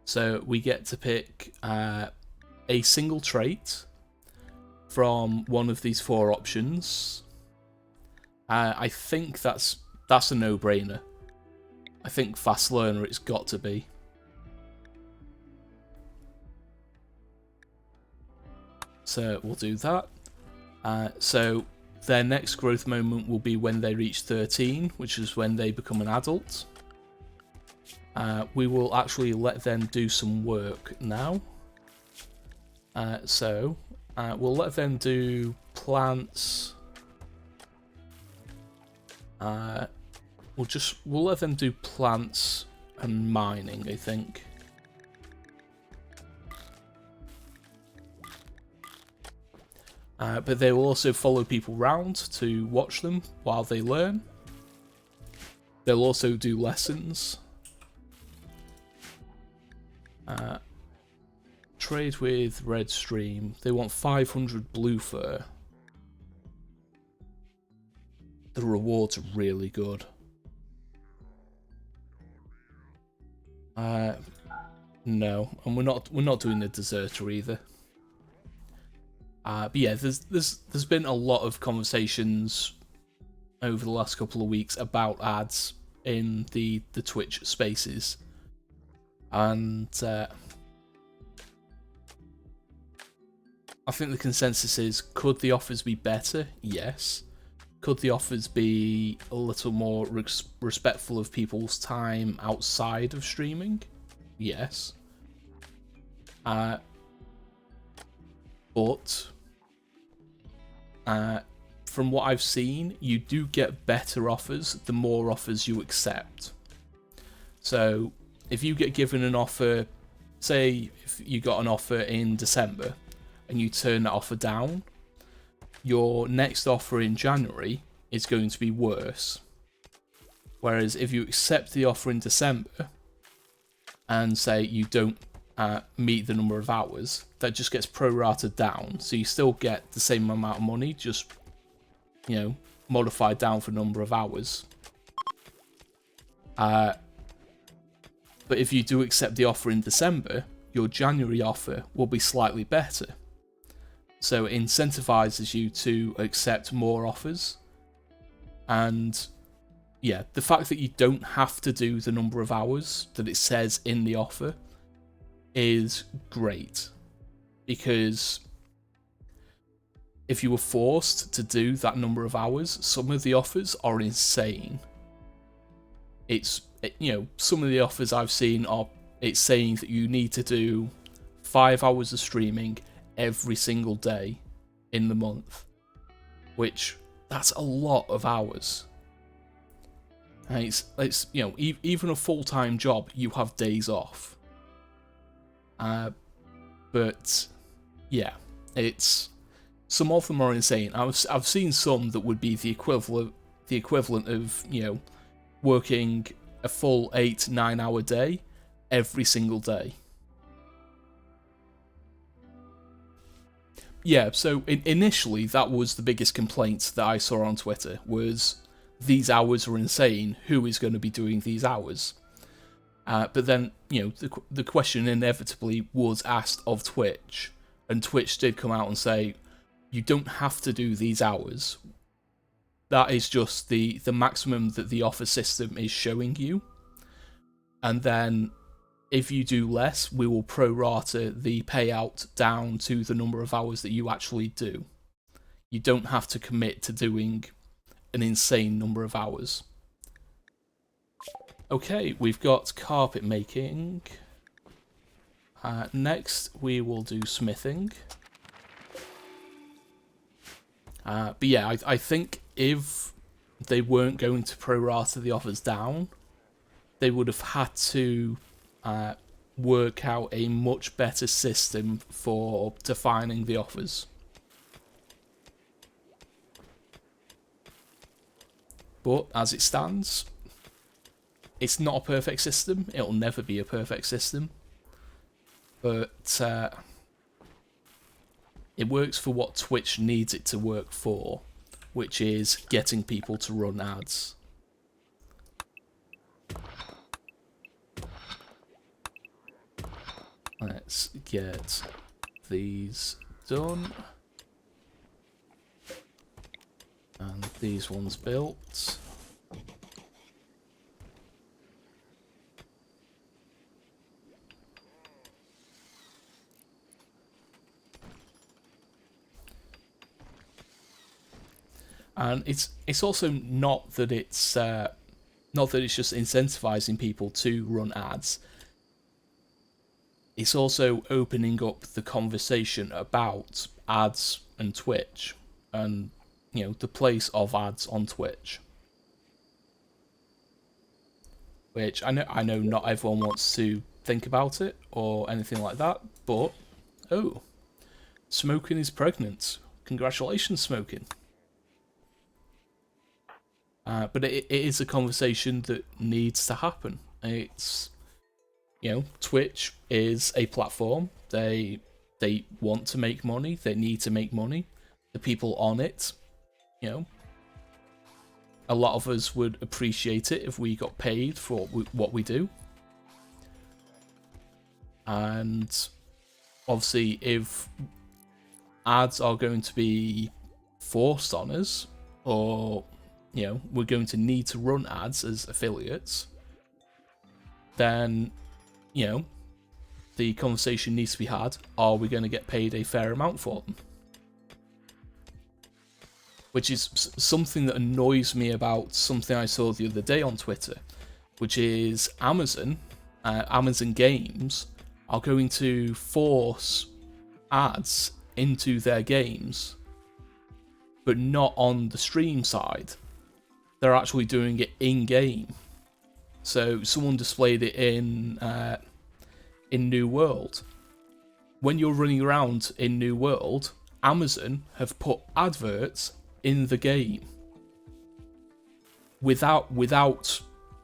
So we get to pick a single trait from one of these 4 options. I think that's a no-brainer. I think fast learner it's got to be. So we'll do that. So their next growth moment will be when they reach 13, which is when they become an adult. We will actually let them do some work now. So we'll let them do plants. We'll let them do plants and mining, I think. But they will also follow people round to watch them while they learn. They'll also do lessons. Trade with Red Stream. They want 500 blue fur. The rewards are really good. No, and we're not doing the deserter either. But yeah, there's been a lot of conversations over the last couple of weeks about ads in the Twitch spaces, and I think the consensus is, could the offers be better? Yes. Could the offers be a little more respectful of people's time outside of streaming? Yes. But from what I've seen, you do get better offers the more offers you accept. So if you get given an offer, say if you got an offer in December and you turn that offer down, your next offer in January is going to be worse. Whereas if you accept the offer in December and say you don't meet the number of hours, that just gets prorated down. So you still get the same amount of money, just, modified down for number of hours. But if you do accept the offer in December, your January offer will be slightly better. So it incentivizes you to accept more offers. And yeah, the fact that you don't have to do the number of hours that it says in the offer is great. Because if you were forced to do that number of hours, some of the offers are insane. Some of the offers I've seen it's saying that you need to do 5 hours of streaming every single day in the month, which that's a lot of hours. And it's even a full-time job, you have days off. But yeah, some of them are insane. I've seen some that would be the equivalent of working a full 8-9 hour day every single day. Yeah, so initially that was the biggest complaint that I saw on Twitter, was these hours are insane, who is going to be doing these hours? But then, the question inevitably was asked of Twitch, and Twitch did come out and say, you don't have to do these hours. That is just the maximum that the offer system is showing you. And then if you do less, we will prorata the payout down to the number of hours that you actually do. You don't have to commit to doing an insane number of hours. Okay, we've got carpet making. Next, we will do smithing. But yeah, I think if they weren't going to prorata the offers down, they would have had to work out a much better system for defining the offers. But as it stands, it's not a perfect system. It'll never be a perfect system. But it works for what Twitch needs it to work for, which is getting people to run ads. Let's get these done. And these ones built. And it's also not that it's just incentivizing people to run ads. It's also opening up the conversation about ads and Twitch, and the place of ads on Twitch. Which I know not everyone wants to think about it or anything like that, but Smokin is pregnant. Congratulations, Smokin. But it is a conversation that needs to happen. It's, Twitch is a platform. They want to make money. They need to make money. The people on it, a lot of us would appreciate it if we got paid for what we do. And obviously, if ads are going to be forced on us, or we're going to need to run ads as affiliates, then the conversation needs to be had: are we going to get paid a fair amount for them? Which is something that annoys me about something I saw the other day on Twitter, which is Amazon Games are going to force ads into their games, but not on the stream side. They're actually doing it in-game. So someone displayed it in New World. When you're running around in New World, Amazon have put adverts in the game without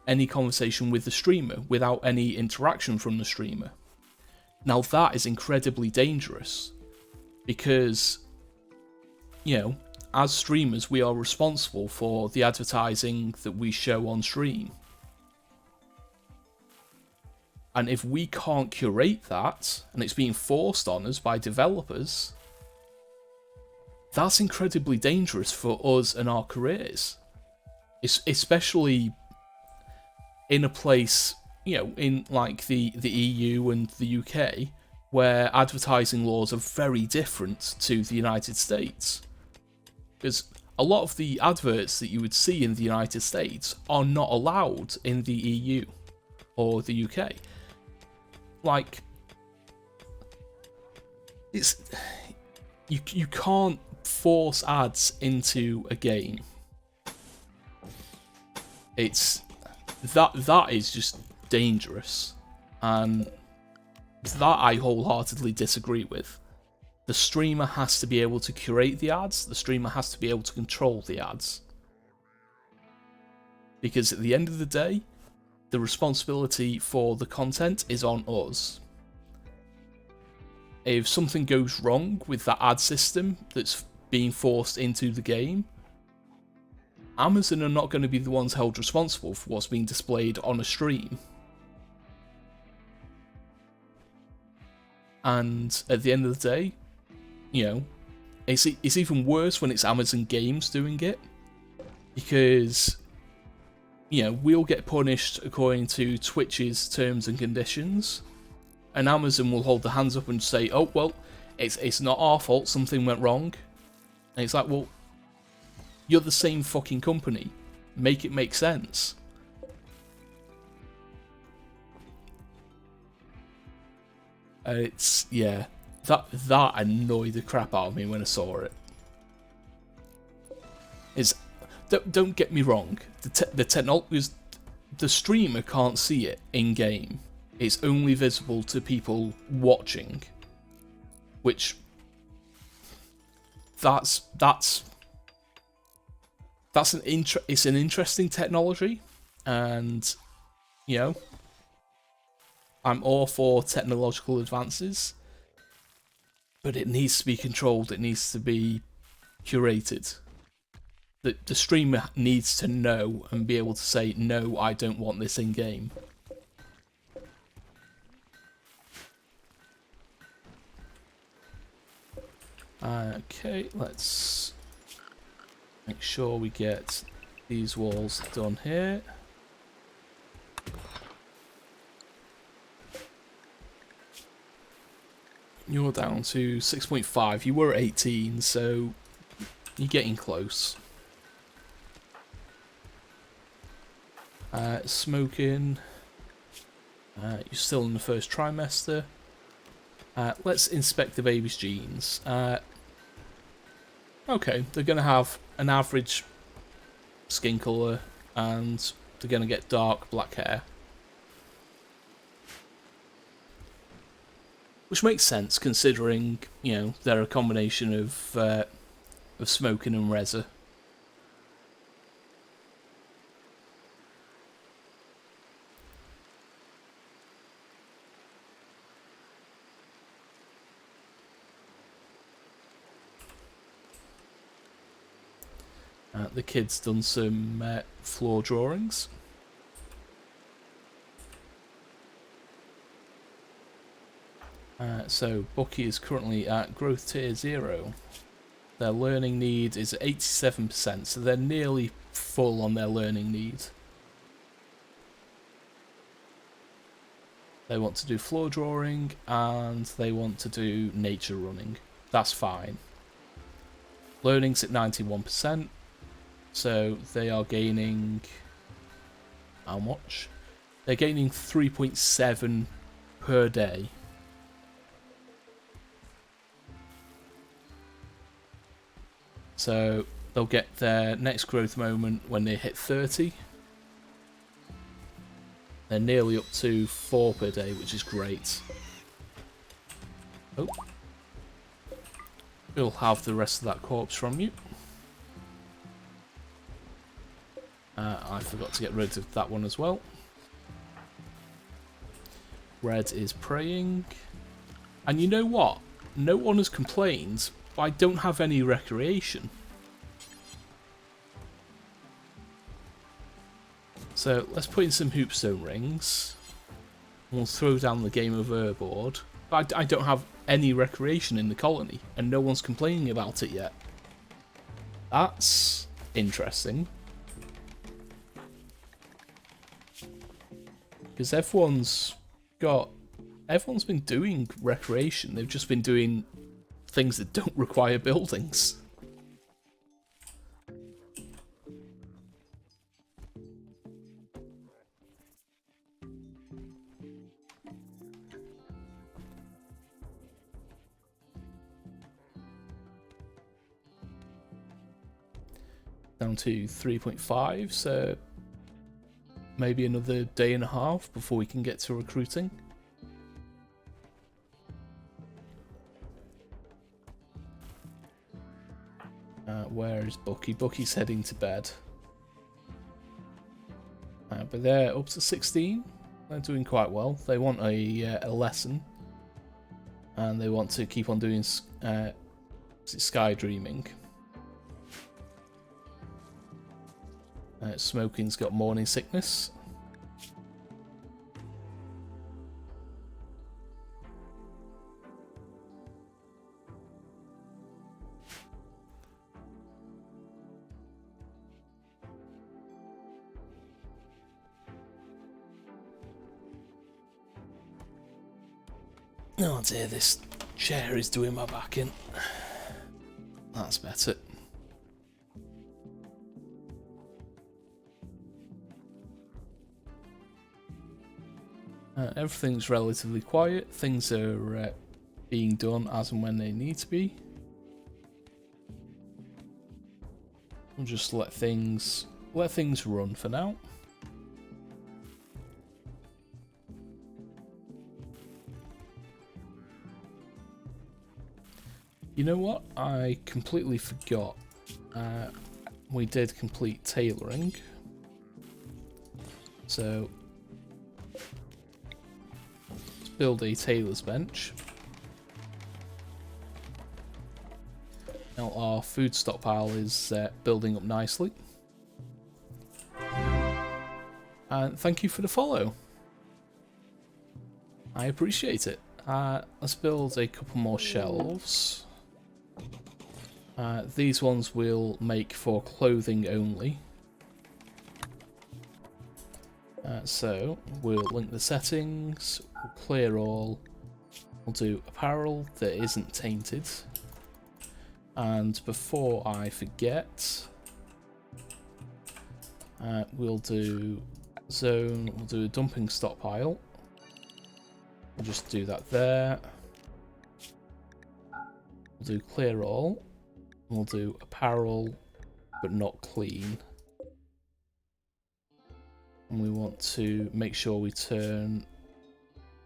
any conversation with the streamer, without any interaction from the streamer. Now that is incredibly dangerous, because as streamers we are responsible for the advertising that we show on stream. And if we can't curate that, and it's being forced on us by developers, that's incredibly dangerous for us and our careers. Especially in a place, in like the EU and the UK, where advertising laws are very different to the United States. Because a lot of the adverts that you would see in the United States are not allowed in the EU or the UK. Like, you can't force ads into a game. That is just dangerous, and that I wholeheartedly disagree with. The streamer has to be able to curate the ads. The streamer has to be able to control the ads, because at the end of the day, the responsibility for the content is on us. If something goes wrong with that ad system that's being forced into the game, Amazon are not going to be the ones held responsible for what's being displayed on a stream. And at the end of the day, it's even worse when it's Amazon Games doing it, because we'll get punished according to Twitch's terms and conditions, and Amazon will hold their hands up and say, oh, well, it's not our fault, something went wrong. And it's like, well, you're the same fucking company. Make it make sense. That annoyed the crap out of me when I saw it. Don't get me wrong, the technology, the streamer can't see it in game. It's only visible to people watching, which it's an interesting technology, and I'm all for technological advances, but it needs to be controlled. It needs to be curated. The streamer needs to know and be able to say, no, I don't want this in game. Okay, let's make sure we get these walls done here. You're down to 6.5. You were 18, so you're getting close. Smoking. You're still in the first trimester. Let's inspect the baby's genes. Okay, they're going to have an average skin colour, and they're going to get dark black hair. Which makes sense, considering, they're a combination of smoking and reza. The kid's done some floor drawings. So Bucky is currently at growth tier 0. Their learning need is 87%, so they're nearly full on their learning need. They want to do floor drawing, and they want to do nature running. That's fine. Learning's at 91%, so they are gaining... how much? They're gaining 3.7 per day. So they'll get their next growth moment when they hit 30. They're nearly up to 4 per day, which is great. Oh. We'll have the rest of that corpse from you. I forgot to get rid of that one as well. Red is praying. And you know what? No one has complained, but I don't have any recreation. So let's put in some hoopstone rings. We'll throw down the game over board. But I don't have any recreation in the colony, and no one's complaining about it yet. That's interesting. Because everyone's been doing recreation. They've just been doing things that don't require buildings. Down to 3.5, so maybe another day and a half before we can get to recruiting. Where is Bucky? Bucky's heading to bed. But they're up to 16. They're doing quite well. They want a lesson. And they want to keep on doing sky dreaming. Smoking's got morning sickness. Oh dear, this chair is doing my back in. That's better. Everything's relatively quiet. Things are being done as and when they need to be. We'll just let things run for now. You know what? I completely forgot. We did complete tailoring. So let's build a tailor's bench. Now our food stockpile is building up nicely. And thank you for the follow. I appreciate it. Let's build a couple more shelves. These ones will make for clothing only. So we'll link the settings, we'll clear all, we'll do apparel that isn't tainted. And before I forget, we'll do zone, we'll do a dumping stockpile. We'll just do that there. We'll do clear all. We'll do apparel, but not clean. And we want to make sure we turn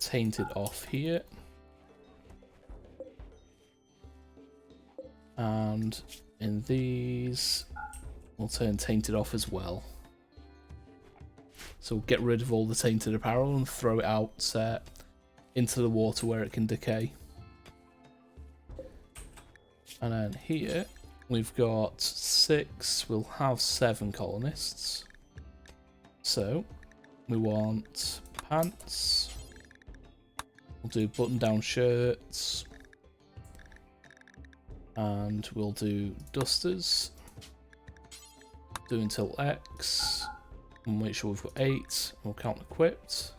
tainted off here. And in these, we'll turn tainted off as well. So we'll get rid of all the tainted apparel and throw it out into the water where it can decay. And then here, we've got 6, we'll have 7 colonists. So, we want pants, We'll do button-down shirts. And we'll do dusters. Do until X. We'll make sure we've got 8. We'll count equipped.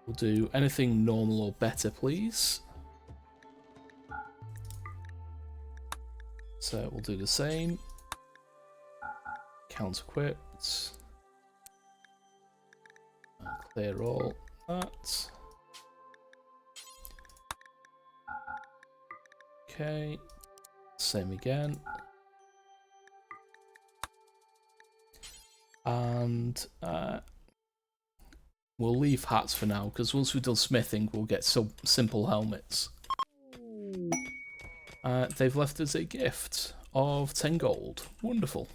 We'll do anything normal or better, please. So we'll do the same. Count equipped. And clear all that. Okay. Same again. And we'll leave hats for now, because once we've done smithing, we'll get some simple helmets. They've left us a gift of 10 gold. Wonderful.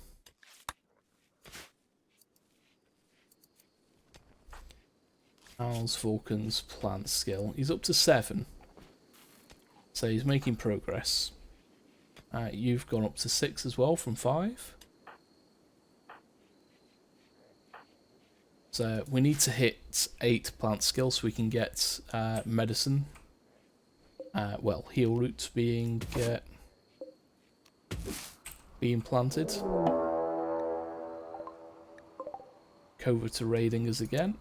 How's Vulkan's plant skill? He's up to 7. So he's making progress. You've gone up to 6 as well from 5. So we need to hit 8 plant skill so we can get medicine. Well, heal roots being planted. Covert to raiding us again.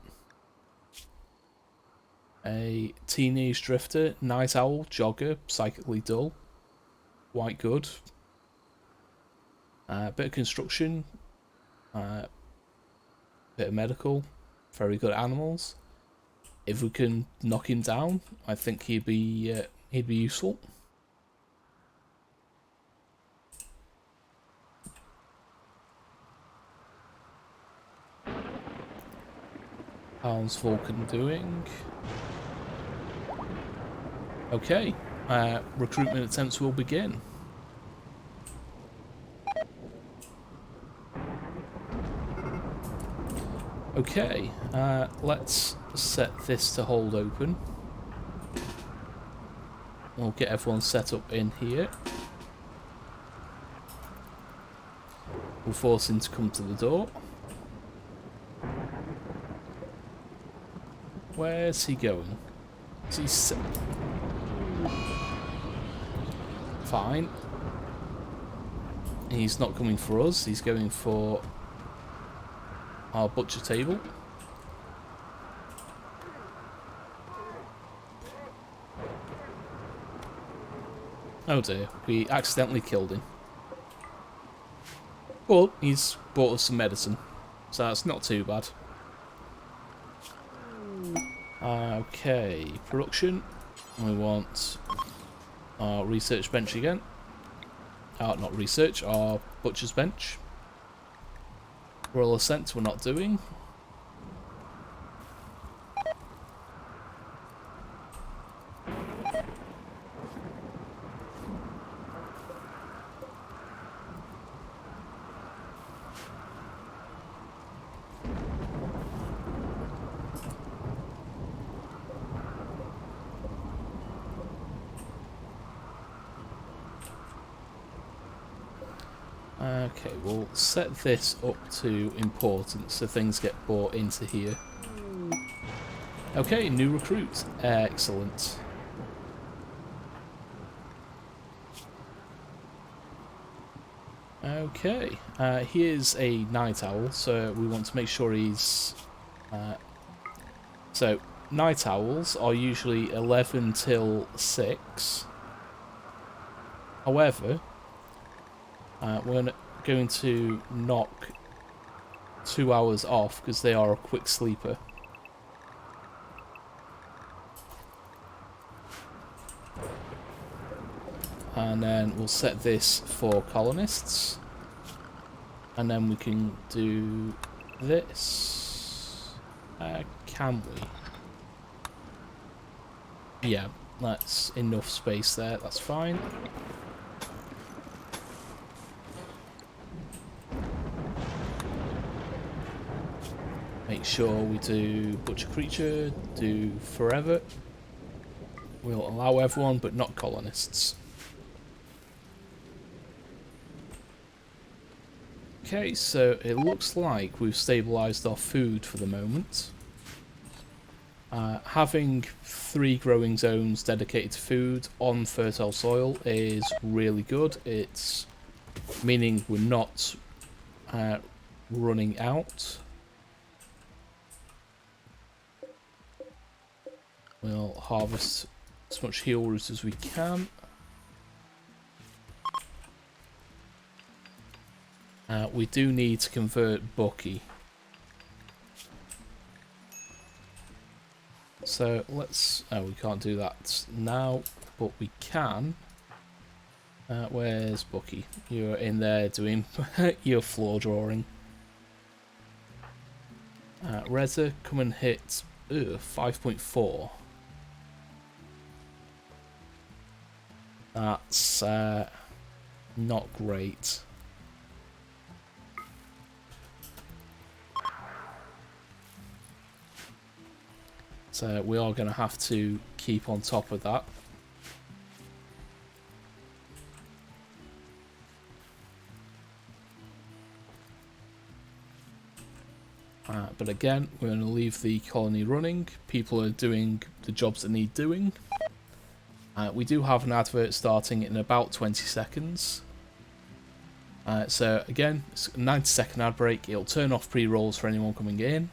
A teenage drifter, night owl, jogger, psychically dull. Quite good. Bit of construction. Bit of medical. Very good at animals. If we can knock him down, I think he'd be useful. How's Vulkan doing? Okay, recruitment attempts will begin. Okay, let's set this to hold open. We'll get everyone set up in here. We'll force him to come to the door. Where's he going? Is he sick? Fine. He's not coming for us, he's going for our butcher table. Oh dear, we accidentally killed him. But he's brought us some medicine, so that's not too bad. Okay, production. We want our research bench again. Not research, our butcher's bench. Royal Ascent we're not doing. Okay, we'll set this up to important so things get brought into here. Okay, new recruit. Excellent. Okay, here's a night owl, so we want to make sure he's... so, night owls are usually 11 till 6. However, we're going to knock 2 hours off because they are a quick sleeper. And then we'll set this for colonists. And then we can do this. Can we? Yeah, that's enough space there, that's fine. Make sure we do butcher creature, do forever. We'll allow everyone, but not colonists. Okay, so it looks like we've stabilised our food for the moment. Having 3 growing zones dedicated to food on fertile soil is really good. It's meaning we're not running out. We'll harvest as much heel root as we can. We do need to convert Bucky. So let's... Oh, we can't do that now, but we can. Where's Bucky? You're in there doing your floor drawing. Reza, come and hit 5.4. That's not great. So we are going to have to keep on top of that. But again, we're going to leave the colony running. People are doing the jobs that need doing. We do have an advert starting in about 20 seconds. So again, it's a 90-second ad break. It'll turn off pre-rolls for anyone coming in.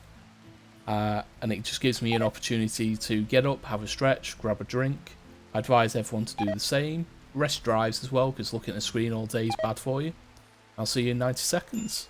And it just gives me an opportunity to get up, have a stretch, grab a drink. I advise everyone to do the same. Rest drives as well, because looking at the screen all day is bad for you. I'll see you in 90 seconds.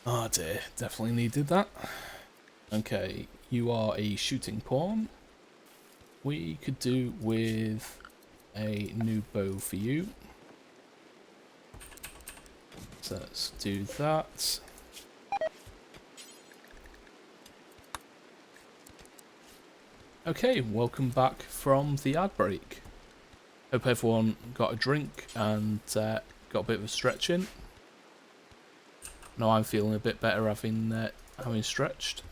Oh dear, definitely needed that. Okay, you are a shooting pawn. We could do with a new bow for you. So let's do that. Okay, welcome back from the ad break. Hope everyone got a drink and got a bit of a stretch in. Now I'm feeling a bit better having stretched.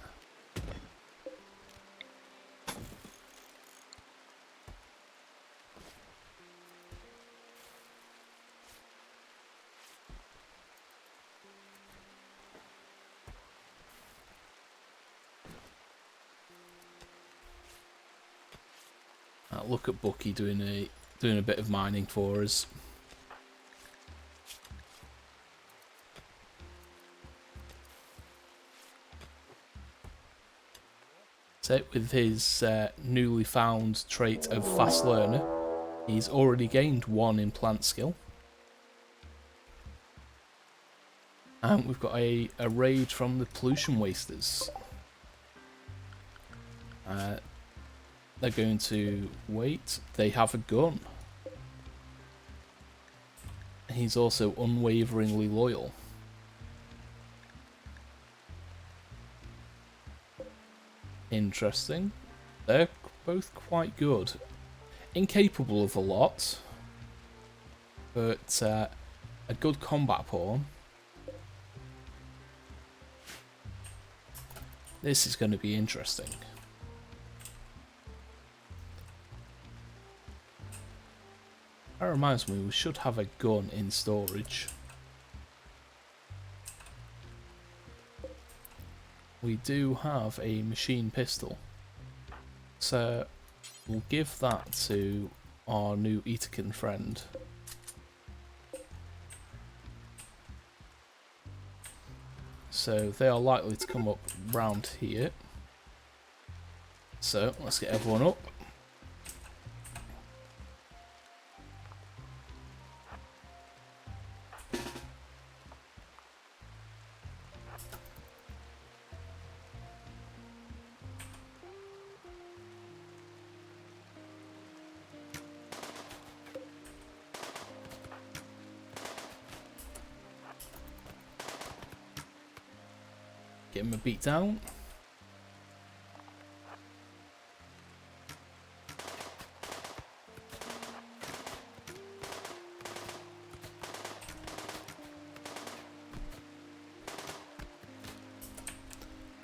Look at Bucky doing a bit of mining for us. So with his newly found trait of fast learner, he's already gained 1 in plant skill. And we've got a raid from the pollution wasters. They're going to wait. They have a gun. He's also unwaveringly loyal. Interesting. They're both quite good. Incapable of a lot, but a good combat pawn. This is going to be interesting. That reminds me, we should have a gun in storage. We do have a machine pistol. So we'll give that to our new Itakin friend. So they are likely to come up round here. So let's get everyone up. Get him a beat down.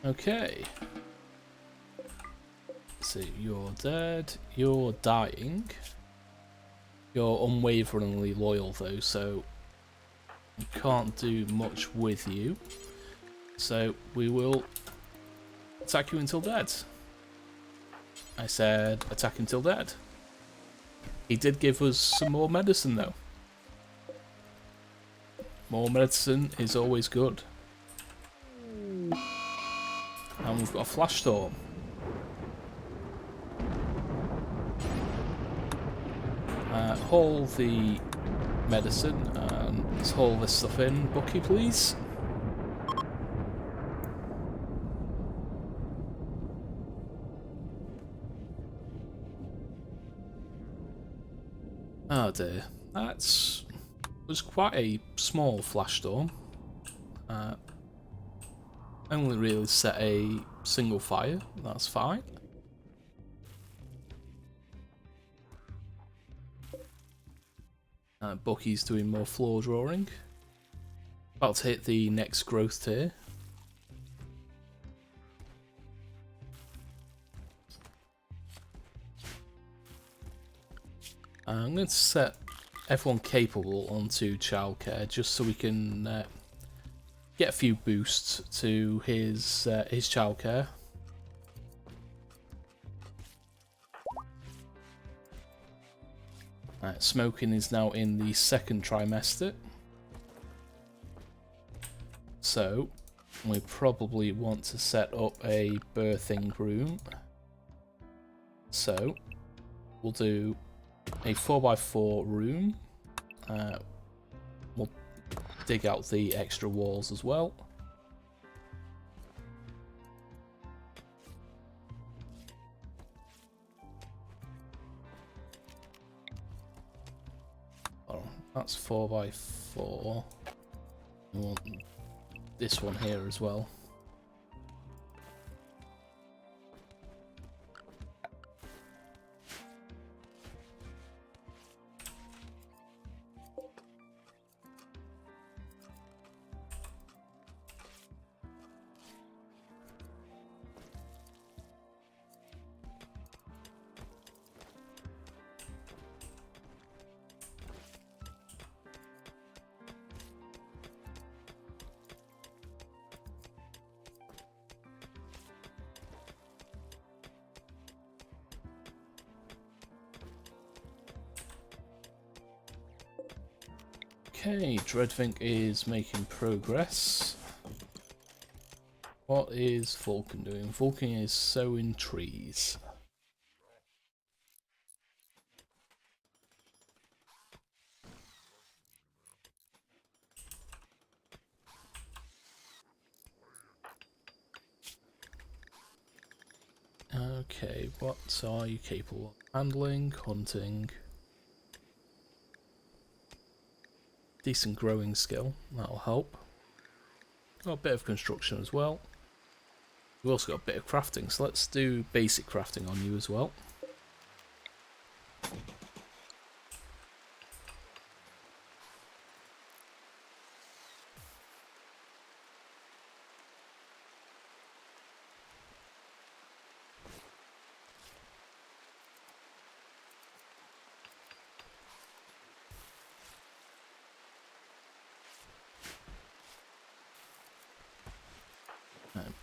Okay. So you're dead. You're dying. You're unwaveringly loyal though, so we can't do much with you. So we will attack you until dead. I said attack until dead. He did give us some more medicine though. More medicine is always good. And we've got a flash storm. Haul the medicine and let's haul this stuff in. Bucky, please. Oh dear, was quite a small flash storm. Only really set a single fire, that's fine. Bucky's doing more floor drawing. About to hit the next growth tier. I'm going to set everyone capable onto childcare just so we can get a few boosts to his childcare. Smoking is now in the second trimester, so we probably want to set up a birthing room. So we'll do a 4x4 room. We'll dig out the extra walls as well. Oh, that's 4x4. We want this one here as well. Okay, Dreadvink is making progress. What is Vulkan doing? Vulkan is sowing trees. Okay, what are you capable of? Handling, hunting. Decent growing skill, that'll help. Got a bit of construction as well. We've also got a bit of crafting, so let's do basic crafting on you as well.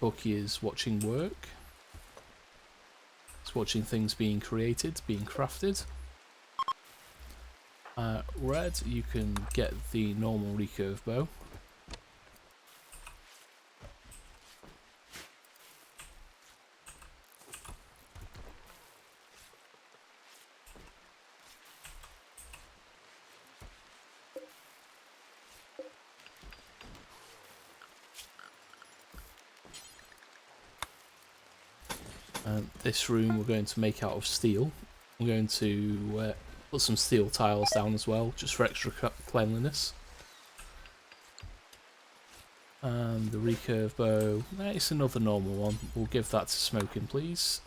Bucky is watching work. He's watching things being created, being crafted. Red, you can get the normal recurve bow. This room we're going to make out of steel. I'm going to put some steel tiles down as well, just for extra cleanliness. And the recurve bow, it's another normal one. We'll give that to smoking, please.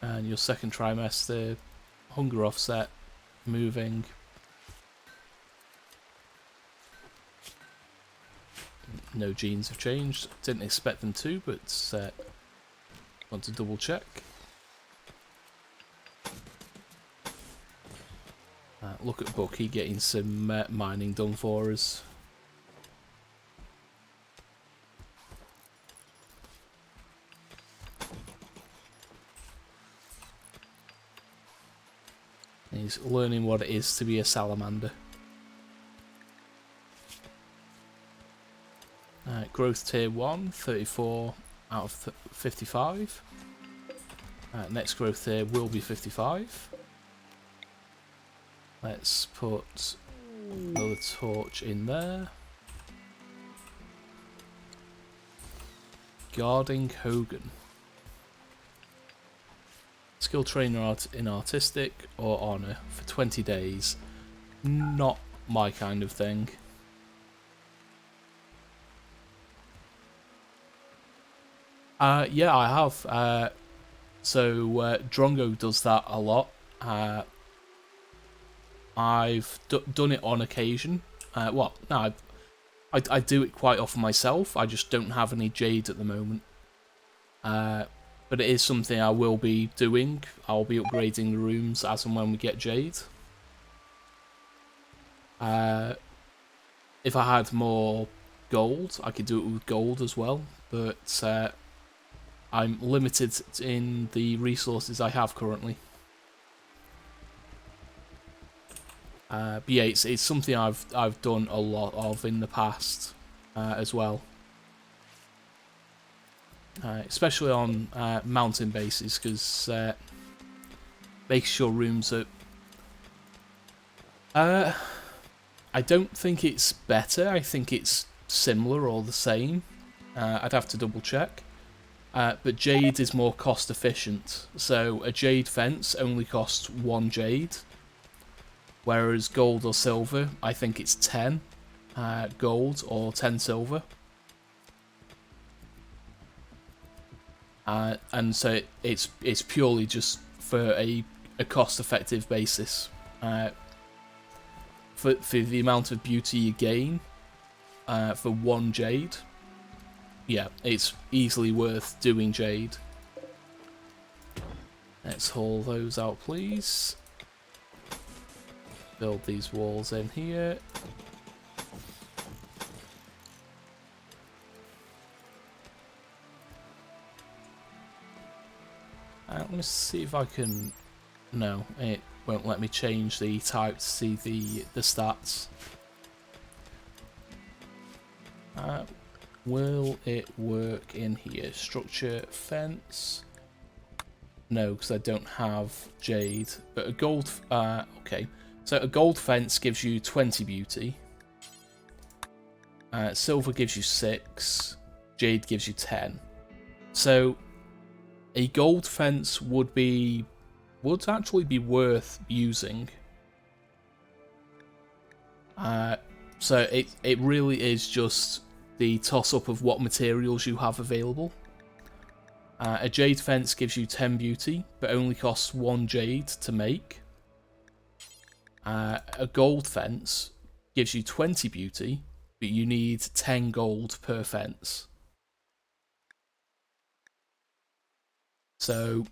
And your second trimester, hunger offset, moving. No genes have changed. Didn't expect them to, but want to double check. Look at Bucky getting some mining done for us. He's learning what it is to be a salamander. Growth tier 1, 34 out of 55. Next growth tier will be 55. Let's put another torch in there. Guarding Hogan. Skill trainer in artistic or honour for 20 days. Not my kind of thing. Yeah, I have. So Drongo does that a lot. I've done it on occasion. No, I do it quite often myself. I just don't have any jade at the moment. But it is something I will be doing. I'll be upgrading the rooms as and when we get jade. If I had more gold, I could do it with gold as well. But I'm limited in the resources I have currently. But yeah, it's something I've done a lot of in the past as well, especially on mountain bases, because making sure rooms are. I don't think it's better. I think it's similar or the same. I'd have to double check. But jade is more cost efficient. So a jade fence only costs 1 jade. Whereas gold or silver, I think it's 10 gold or 10 silver. And so it's purely just for a cost-effective basis. For the amount of beauty you gain for 1 jade, yeah, it's easily worth doing jade. Let's haul those out, please. Build these walls in here. Let me see if I can. No, it won't let me change the type to see the stats. Will it work in here? Structure, fence. No, because I don't have jade. But a gold. Okay. So a gold fence gives you 20 beauty. Silver gives you 6. Jade gives you 10. So a gold fence would actually be worth using. So it really is just the toss-up of what materials you have available. A jade fence gives you 10 beauty, but only costs 1 jade to make. A gold fence gives you 20 beauty, but you need 10 gold per fence. So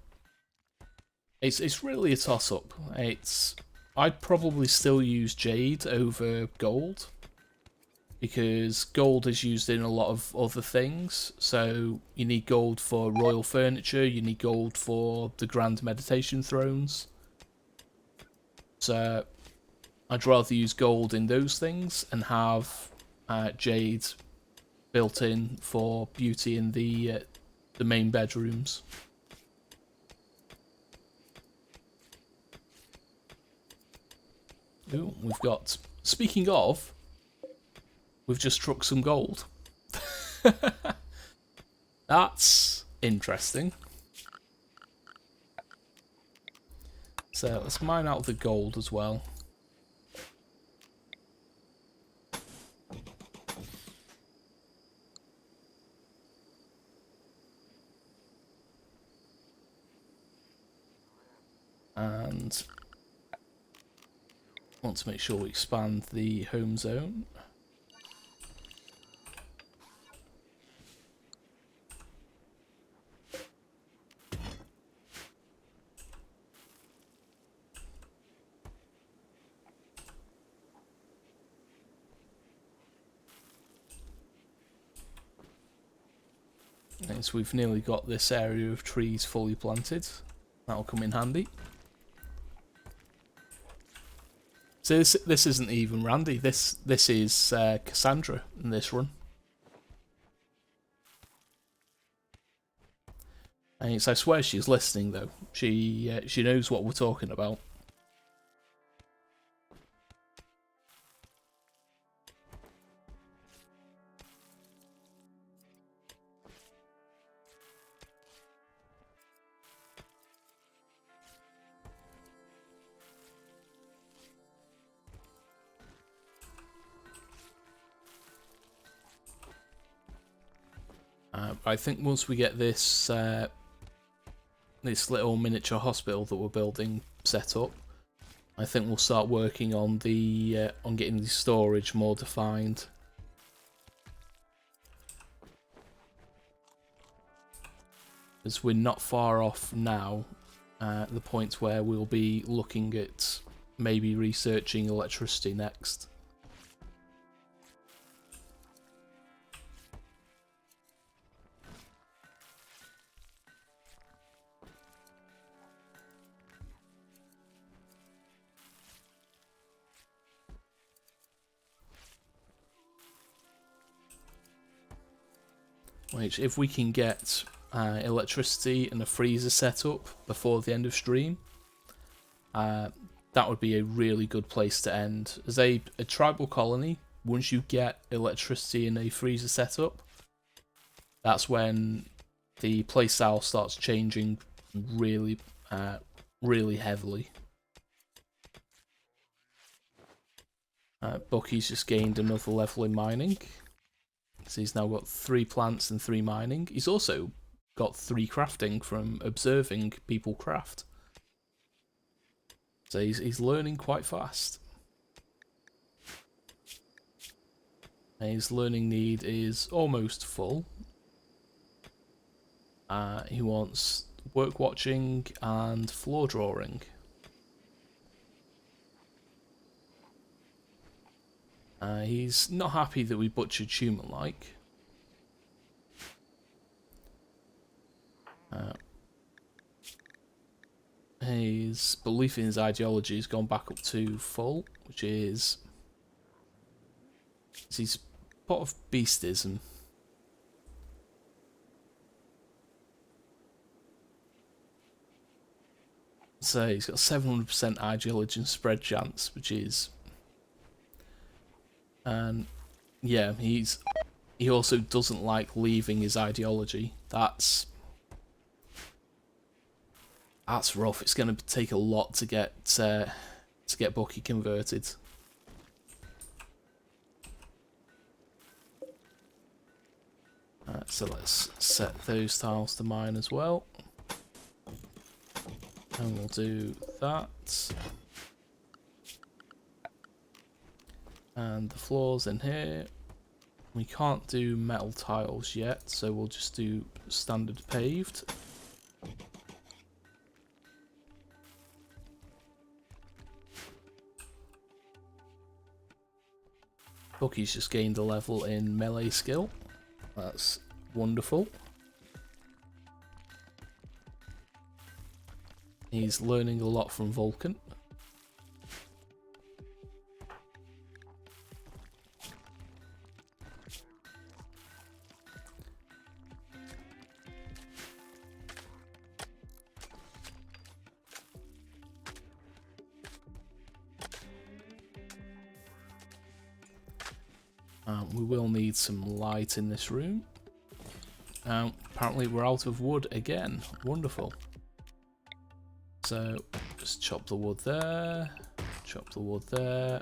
it's really a toss-up. I'd probably still use jade over gold, because gold is used in a lot of other things. So you need gold for royal furniture, you need gold for the grand meditation thrones. So I'd rather use gold in those things and have jade built in for beauty in the main bedrooms. Ooh, we've got, speaking of, we've just struck some gold. That's interesting. So let's mine out the gold as well. And want to make sure we expand the home zone. And so we've nearly got this area of trees fully planted. That'll come in handy. So this isn't even Randy. This is Cassandra in this run. And I swear she's listening though. She knows what we're talking about. I think once we get this this little miniature hospital that we're building set up, I think we'll start working on the on getting the storage more defined. As we're not far off now, the point where we'll be looking at maybe researching electricity next. Which, if we can get electricity and a freezer set up before the end of stream, that would be a really good place to end. As a tribal colony, once you get electricity and a freezer set up, that's when the playstyle starts changing really, really heavily. Bucky's just gained another level in mining. So he's now got 3 plants and 3 mining. He's also got 3 crafting from observing people craft. So he's learning quite fast. And his learning need is almost full. He wants work watching and floor drawing. He's not happy that we butchered human-like. His belief in his ideology has gone back up to full, which is he's part of beastism. So he's got 700% ideology and spread chance, which is, and yeah, he also doesn't like leaving his ideology. That's rough. It's going to take a lot to get Bucky converted. So let's set those tiles to mine as well. And we'll do that. And the floors in here. We can't do metal tiles yet, so we'll just do standard paved. Bucky's just gained a level in melee skill. That's wonderful. He's learning a lot from Vulkan. We will need some light in this room. Apparently we're out of wood again. Wonderful. So just chop the wood there, chop the wood there.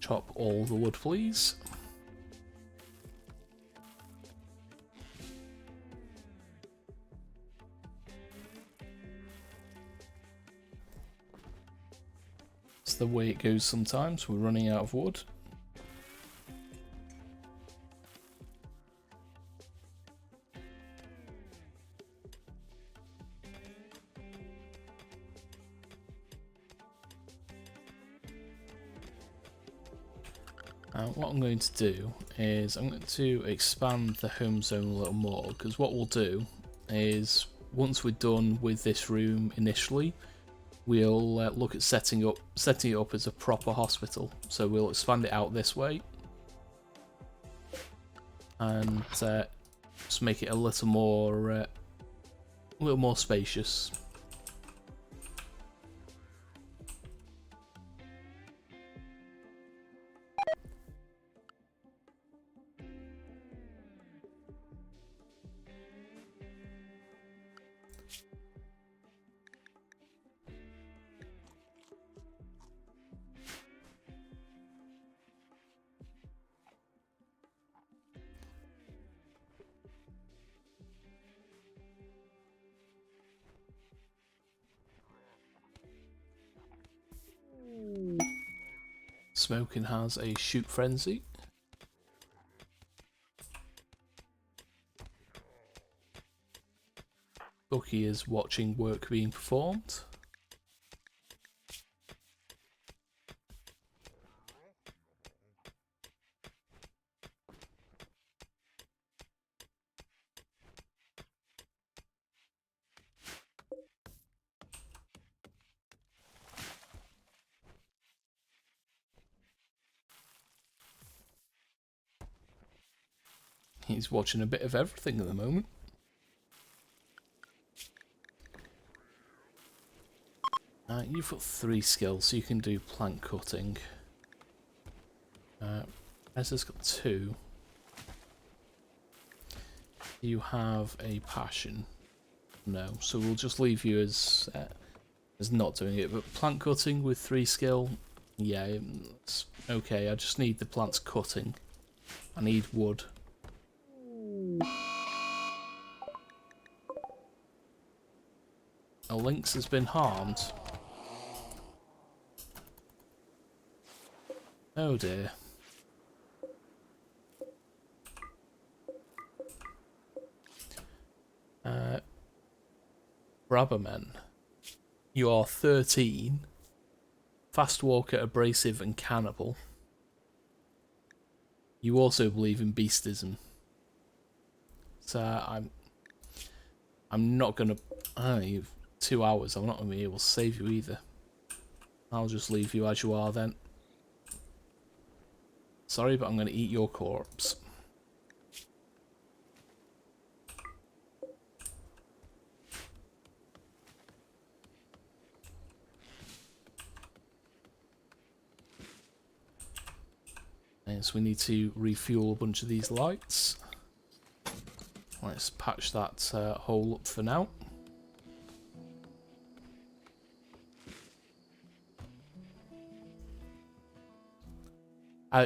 Chop all the wood, please. It's the way it goes sometimes. We're running out of wood. What I'm going to do is I'm going to expand the home zone a little more, because what we'll do is once we're done with this room initially, we'll look at setting it up as a proper hospital. So we'll expand it out this way and just make it a little more spacious. Smoking has a shoot frenzy. Bucky is watching work being performed. He's watching a bit of everything at the moment. You've got 3 skills, so you can do plant cutting. Ezra's got 2. You have a passion. No, so we'll just leave you as not doing it. But plant cutting with 3 skill, yeah, it's okay. I just need the plants cutting. I need wood. A lynx has been harmed. Oh dear. Braberman, you are 13, fast walker, abrasive and cannibal. You also believe in beastism. So I'm not gonna. You've 2 hours. I'm not gonna be able to save you either. I'll just leave you as you are then. Sorry, but I'm gonna eat your corpse. And so we need to refuel a bunch of these lights. Let's patch that hole up for now.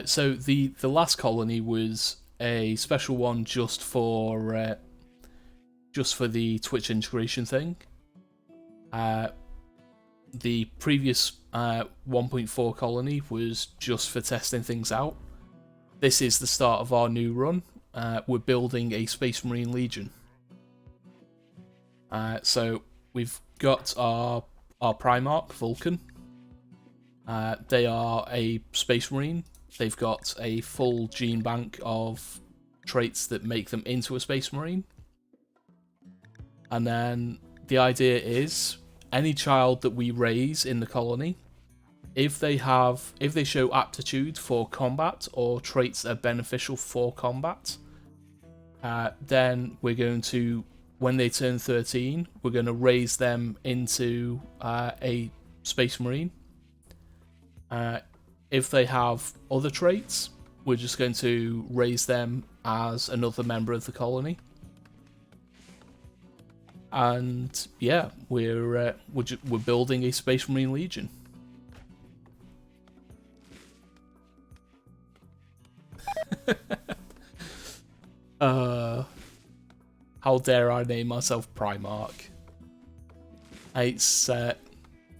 So the last colony was a special one just for the Twitch integration thing. The previous 1.4 colony was just for testing things out. This is the start of our new run. We're building a Space Marine Legion. So we've got our our Primarch, Vulkan. They are a Space Marine. They've got a full gene bank of traits that make them into a Space Marine. And then the idea is any child that we raise in the colony, if they show aptitude for combat or traits that are beneficial for combat, then we're going to, when they turn 13, we're going to raise them into a Space Marine. If they have other traits, we're just going to raise them as another member of the colony. And yeah, we're building a Space Marine Legion. How dare I name myself Primarch? It's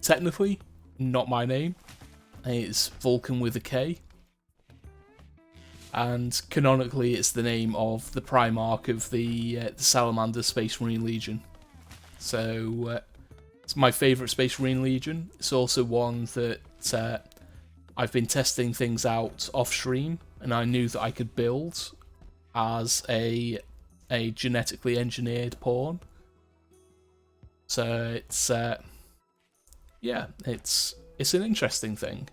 technically not my name. It's Vulkan with a K. And canonically, it's the name of the Primarch of the Salamanders Space Marine Legion. So it's my favourite Space Marine Legion. It's also one that I've been testing things out off stream, and I knew that I could build as a genetically engineered pawn. So it's yeah, it's an interesting thing.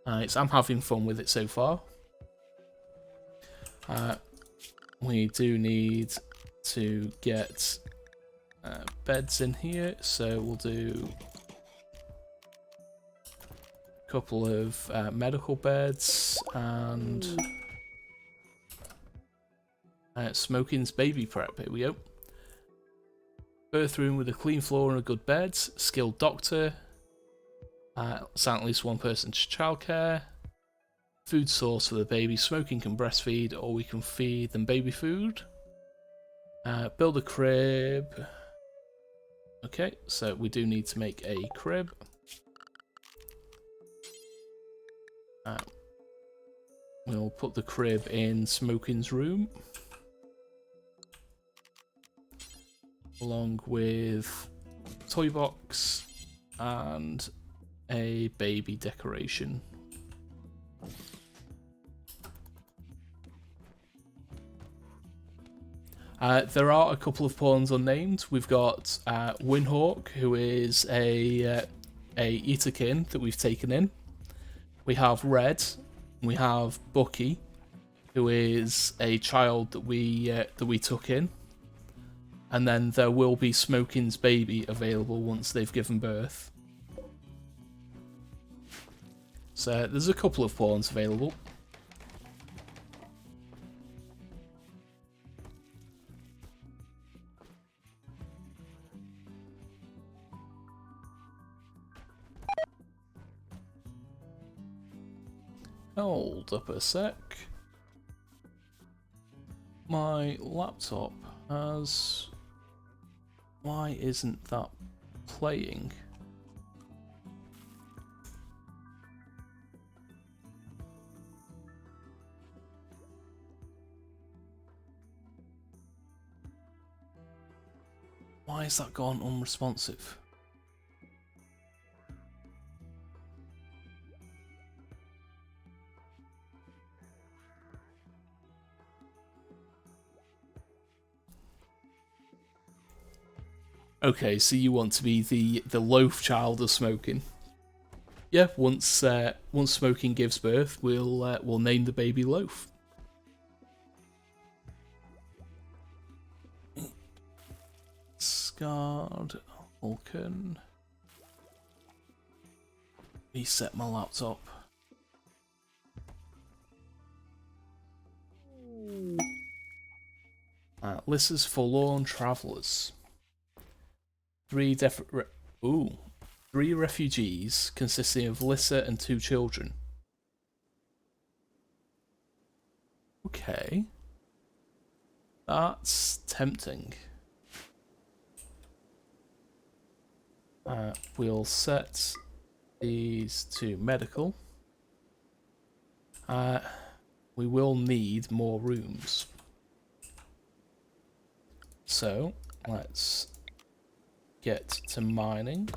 I'm having fun with it so far. We do need to get beds in here, so we'll do a couple of medical beds and Smoking's baby prep. Here we go. Birth room with a clean floor and a good bed. Skilled doctor. Assign at least one person to childcare. Food source for the baby. Smoking can breastfeed, or we can feed them baby food. Build a crib. Okay, so we do need to make a crib. We'll put the crib in Smoking's room, along with toy box and a baby decoration. There are a couple of pawns unnamed. We've got Windhawk, who is a Eaterkin that we've taken in. We have Red. We have Bucky, who is a child that we took in. And then there will be Smoking's baby available once they've given birth. So there's a couple of pawns available. Hold up a sec. My laptop has... Why isn't that playing? Why has that gone unresponsive? Okay, so you want to be the loaf child of Smoking. Yeah, once Smoking gives birth, we'll name the baby Loaf. Scarred Vulkan. Reset my laptop. Lissa's Forlorn Travellers. Three refugees consisting of Lissa and 2 children. Okay. That's tempting. We'll set these to medical. We will need more rooms. So, let's get to mining.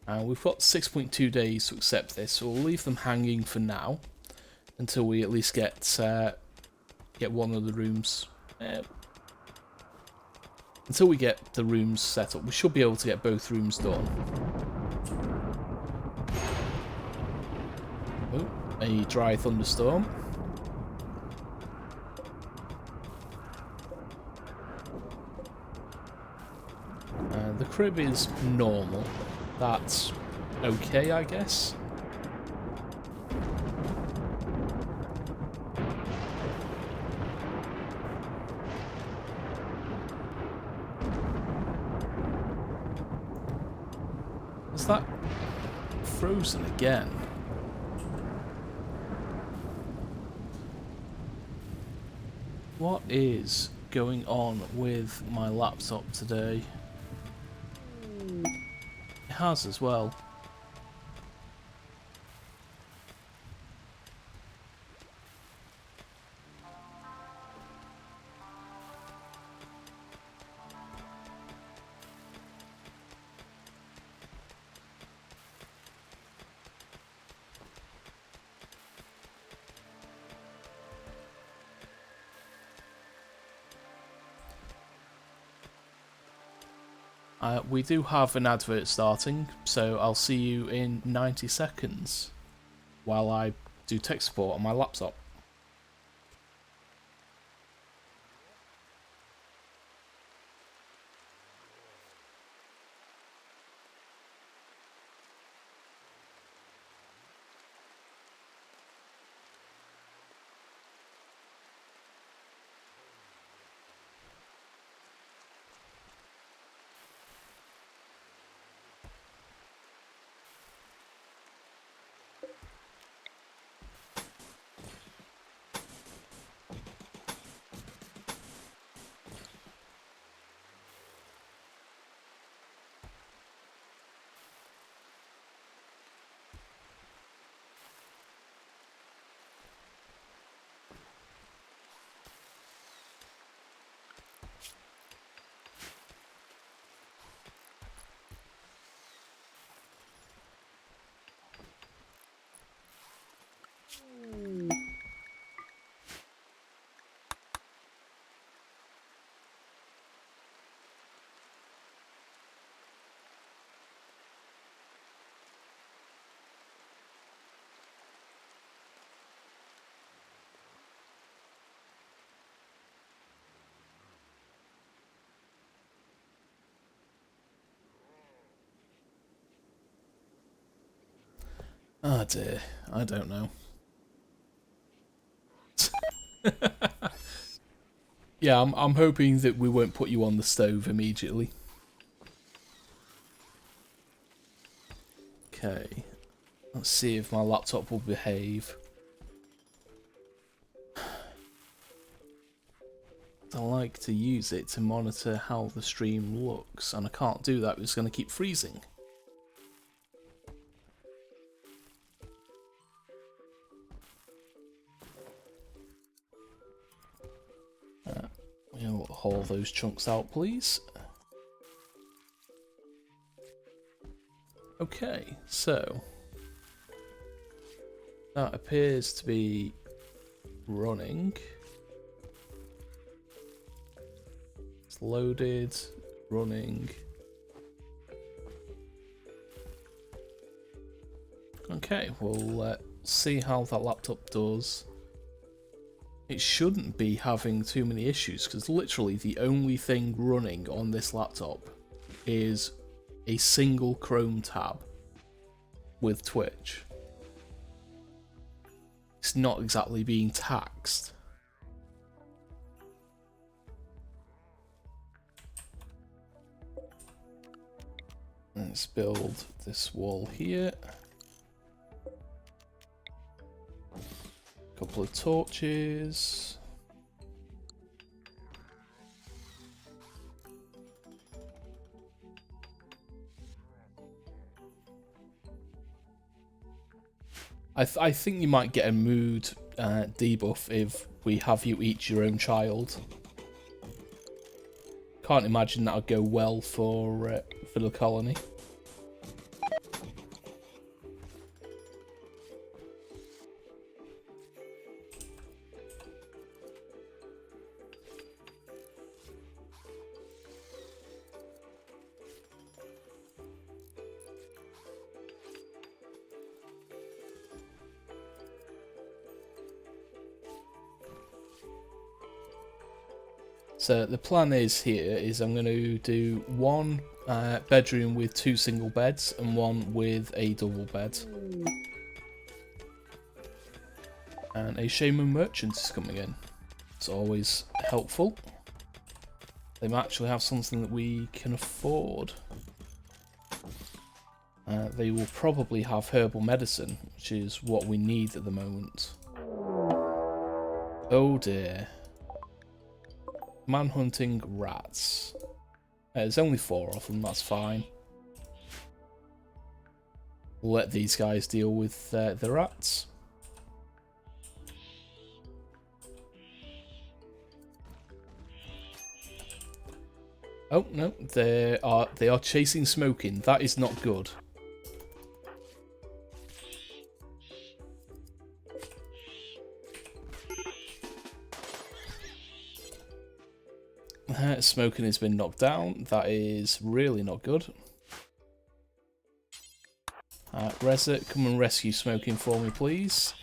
And we've got 6.2 days to accept this, so we'll leave them hanging for now until we at least get one of the rooms. Until we get the rooms set up, we should be able to get both rooms done. Oh, a dry thunderstorm. The crib is normal. That's okay, I guess. Is that frozen again? What is going on with my laptop today? It has as well. We do have an advert starting, so I'll see you in 90 seconds while I do tech support on my laptop. Ah dear, I don't know. Yeah, I'm hoping that we won't put you on the stove immediately. Okay, let's see if my laptop will behave. I like to use it to monitor how the stream looks, and I can't do that, it's going to keep freezing. We'll haul those chunks out, please. Okay, so that appears to be running. It's loaded, running. Okay, we'll see how that laptop does. It shouldn't be having too many issues because literally the only thing running on this laptop is a single Chrome tab with Twitch. It's not exactly being taxed. Let's build this wall here. Couple of torches. I think you might get a mood debuff if we have you eat your own child. can't imagine that'll go well for the colony. So the plan is I'm going to do one bedroom with 2 single beds and one with a double bed. And a shaman merchant is coming in. It's always helpful. They might actually have something that we can afford. They will probably have herbal medicine, which is what we need at the moment. Oh dear. Man-hunting rats. There's only 4 of them, that's fine. We'll let these guys deal with the rats. Oh no, they are chasing smoking. That is not good. Smoking has been knocked down. That is really not good. Reza, come and rescue Smoking for me, please.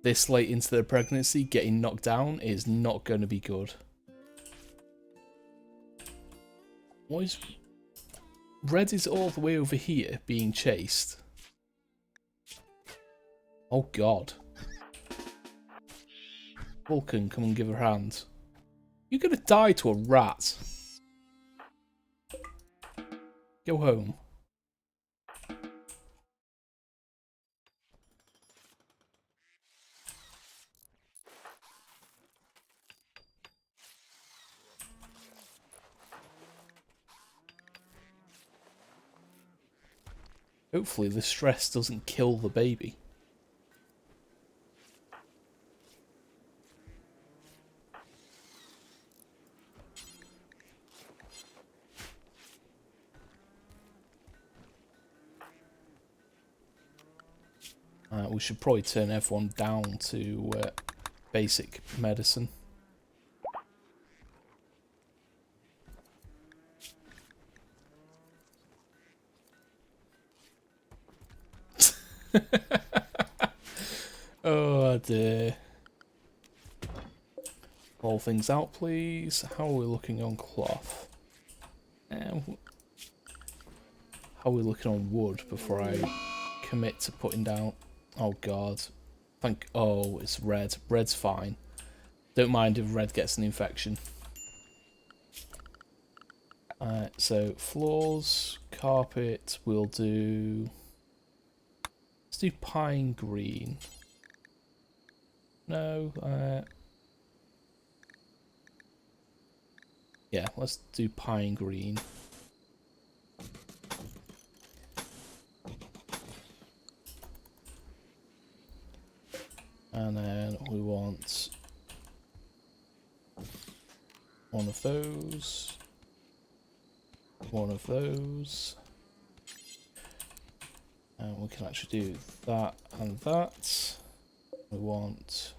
This late into the pregnancy, getting knocked down is not going to be good. What is... Red is all the way over here being chased. Oh god. Vulkan, come and give her a hand. You're gonna die to a rat. Go home. Hopefully the stress doesn't kill the baby. We should probably turn everyone down to basic medicine. Oh dear. All things out, please. How are we looking on cloth? How are we looking on wood before I commit to putting down? Oh god. Oh, it's red. Red's fine. Don't mind if red gets an infection. So floors, carpet, we'll do... Let's do pine green. No, yeah, let's do pine green. And then we want one of those, one of those. And we can actually do that and that. We want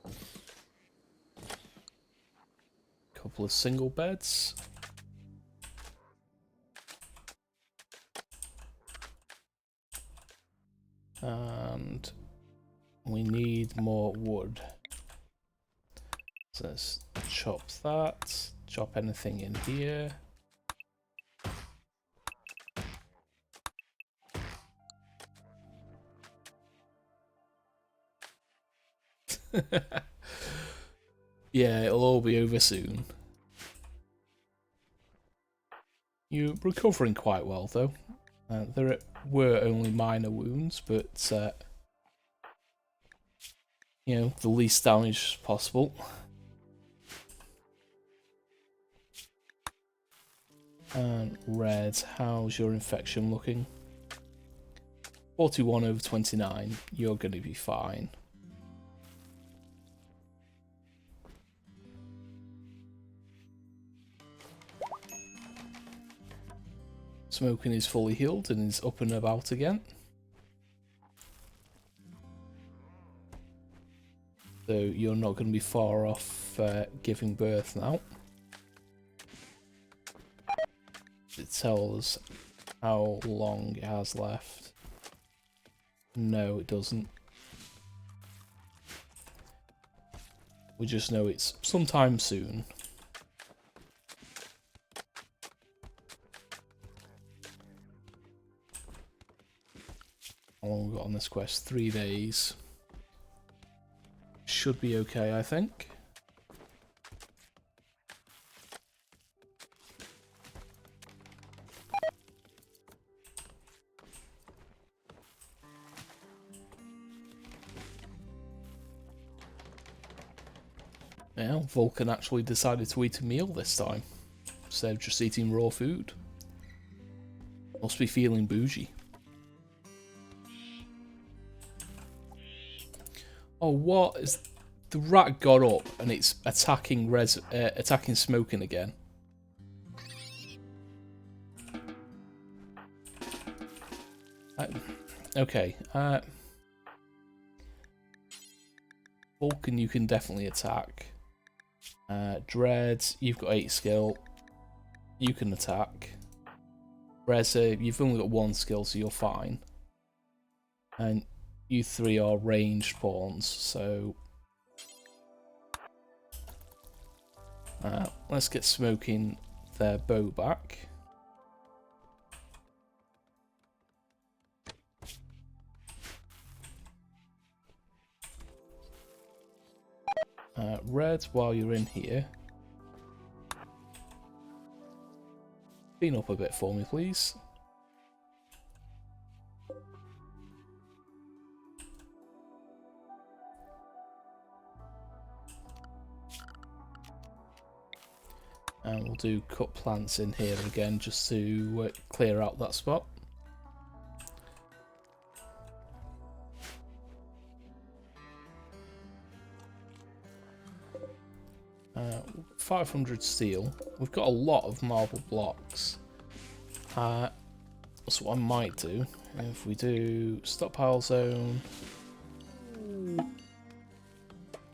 a couple of single beds. And we need more wood. So let's chop that, chop anything in here. Yeah, it'll all be over soon. You're recovering quite well though. There were only minor wounds, but the least damage possible. And red, how's your infection looking? 41 over 29, you're going to be fine. Smoking is fully healed and is up and about again. So you're not going to be far off giving birth now. It tells how long it has left. No, it doesn't. We just know it's sometime soon. How long have we got on this quest? 3 days. Should be okay, I think. Yeah, Vulkan actually decided to eat a meal this time, instead of just eating raw food. Must be feeling bougie. Oh, what is... The rat got up and it's attacking attacking Smoking again. Okay. Vulkan, you can definitely attack. Dread, you've got 8 skill. You can attack. Reza, you've only got 1 skill, so you're fine. And you 3 are ranged pawns, so... let's get Smoking their bow back. Red, while you're in here, clean up a bit for me, please. And we'll do cut plants in here again just to clear out that spot. 500 steel. We've got a lot of marble blocks. That's what I might do. If we do stockpile zone,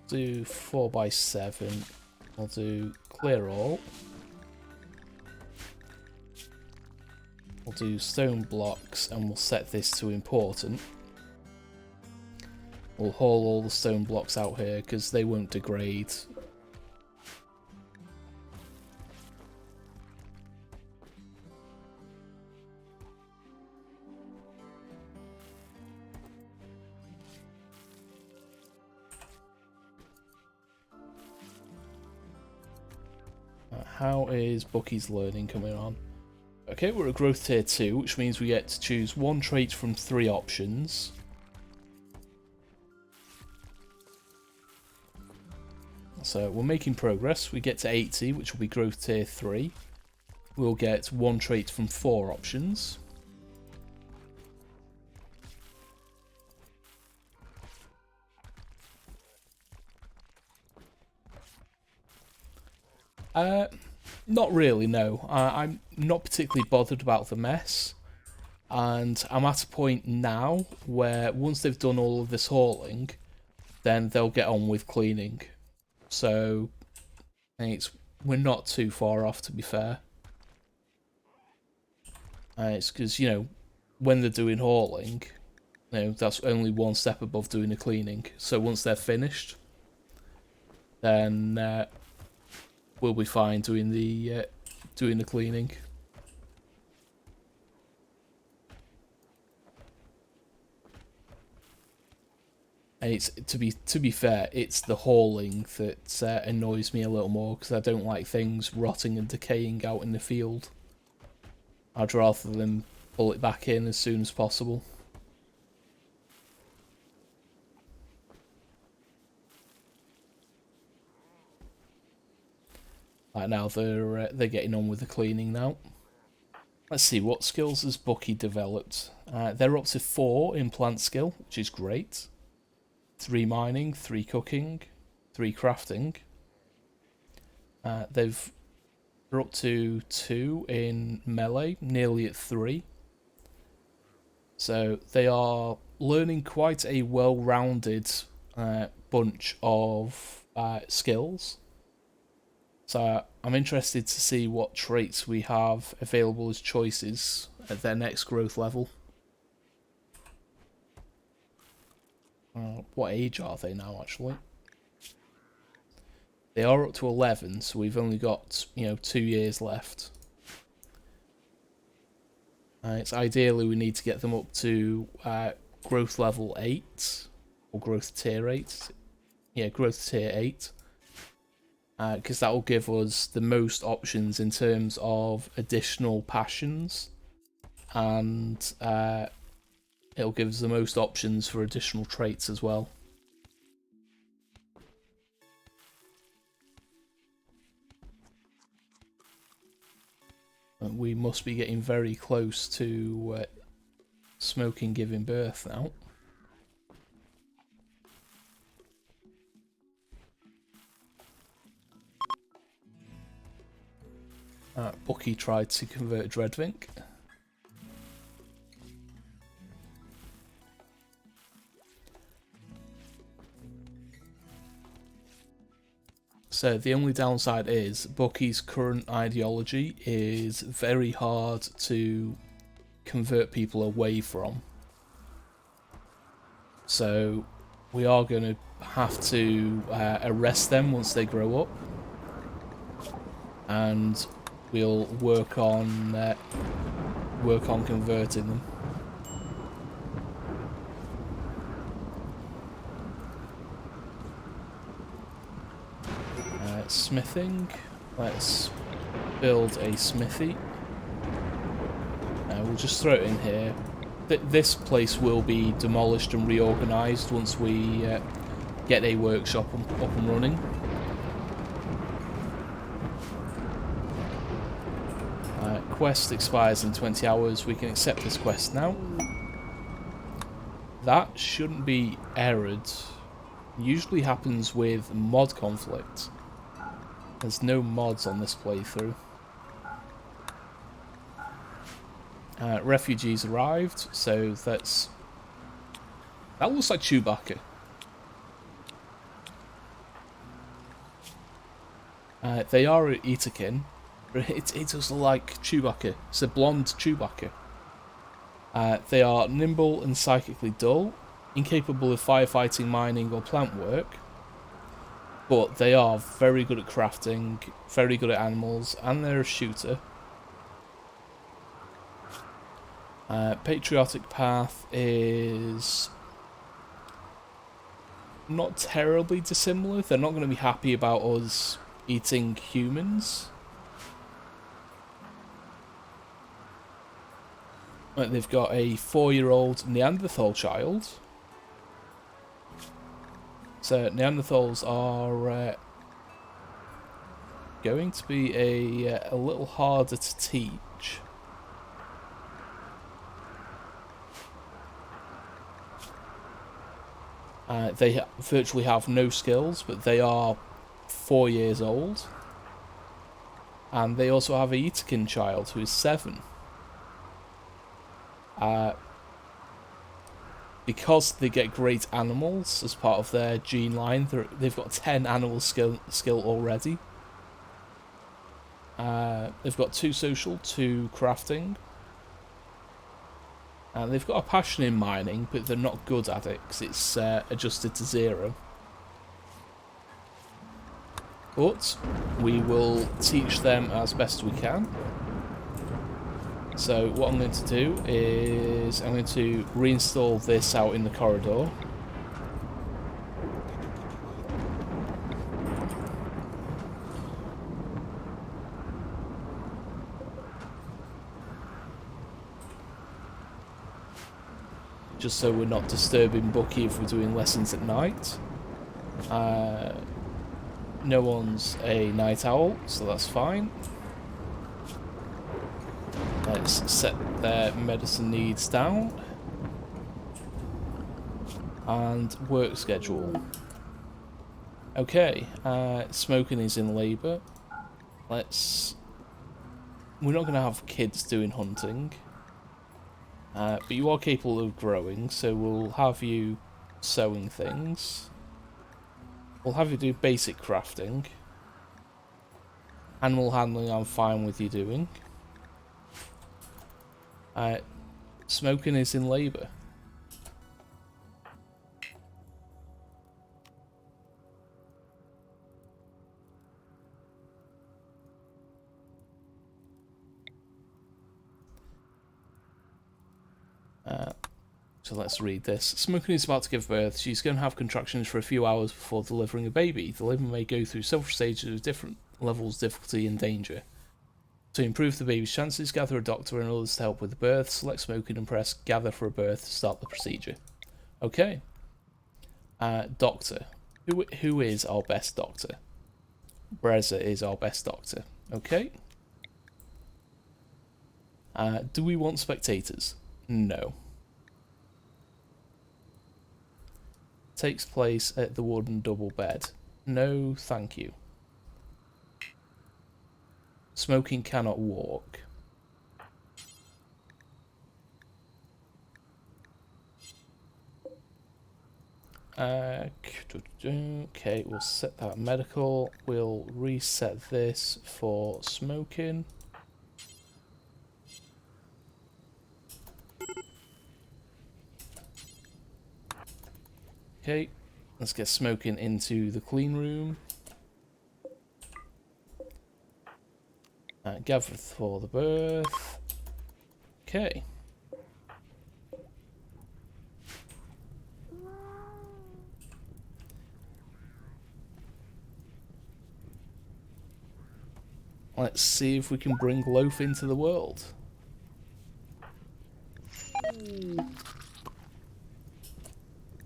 do 4x7. We'll do clear all. We'll do stone blocks and we'll set this to important. We'll haul all the stone blocks out here because they won't degrade. How is Bucky's learning coming on? Okay, we're at growth tier 2, which means we get to choose 1 trait from 3 options. So we're making progress. We get to 80, which will be growth tier 3. We'll get 1 trait from 4 options. Not really, no. I'm not particularly bothered about the mess. And I'm at a point now where once they've done all of this hauling, then they'll get on with cleaning. So we're not too far off, to be fair. It's because, when they're doing hauling, that's only 1 step above doing the cleaning. So once they're finished, then we'll be fine doing the cleaning. And it's to be fair, it's the hauling that annoys me a little more because I don't like things rotting and decaying out in the field. I'd rather them pull it back in as soon as possible. Now they're getting on with the cleaning now. Let's see, what skills has Bucky developed? They're up to 4 in plant skill, which is great. 3 mining, 3 cooking, 3 crafting. They're up to 2 in melee, nearly at 3. So they are learning quite a well-rounded bunch of skills. So I'm interested to see what traits we have available as choices at their next growth level. What age are they now, actually? They are up to 11, so we've only got, 2 years left. It's ideally we need to get them up to growth level 8, or growth tier 8. Yeah, growth tier 8. Because that will give us the most options in terms of additional passions, and it'll give us the most options for additional traits as well. And we must be getting very close to smoking giving birth now. Bucky tried to convert Dreadvink. So the only downside is Bucky's current ideology is very hard to convert people away from. So we are going to have to arrest them once they grow up, and we'll work on converting them. Smithing. Let's build a smithy. We'll just throw it in here. This place will be demolished and reorganised once we get a workshop up and running. Quest expires in 20 hours. We can accept this quest now. That shouldn't be errored. Usually happens with mod conflict. There's no mods on this playthrough. Refugees arrived, so that looks like Chewbacca. They are Eterkin, but it does look like Chewbacca. It's a blonde Chewbacca. They are nimble and psychically dull, incapable of firefighting, mining, or plant work. But they are very good at crafting, very good at animals, and they're a shooter. Patriotic path is not terribly dissimilar. They're not going to be happy about us eating humans. They've got a 4-year-old Neanderthal child. So Neanderthals are going to be a little harder to teach. They virtually have no skills, but they are 4 years old. And they also have a Eterkin child who is 7. Because they get great animals as part of their gene line, they've got 10 animal skill already. They've got 2 social, 2 crafting. And they've got a passion in mining, but they're not good at it because it's adjusted to 0. But we will teach them as best we can. So what I'm going to do is I'm going to reinstall this out in the corridor. Just so we're not disturbing Bucky if we're doing lessons at night. No one's a night owl, so that's fine. Let's set their medicine needs down. And work schedule. Okay, smoking is in labour. We're not going to have kids doing hunting. But you are capable of growing, so we'll have you sewing things. We'll have you do basic crafting. Animal handling I'm fine with you doing. Smoking is in labour. So let's read this. Smoking is about to give birth. She's going to have contractions for a few hours before delivering a baby. The labour may go through several stages of different levels of difficulty and danger. To improve the baby's chances, gather a doctor and others to help with the birth. Select smoking and press gather for a birth to start the procedure. Okay. Doctor. Who is our best doctor? Breza is our best doctor. Okay. Do we want spectators? No. Takes place at the wooden double bed. No, thank you. Smoking cannot walk. Okay, we'll set that medical. We'll reset this for smoking. Okay, let's get smoking into the clean room. Gather for the birth. Okay. Let's see if we can bring Loaf into the world.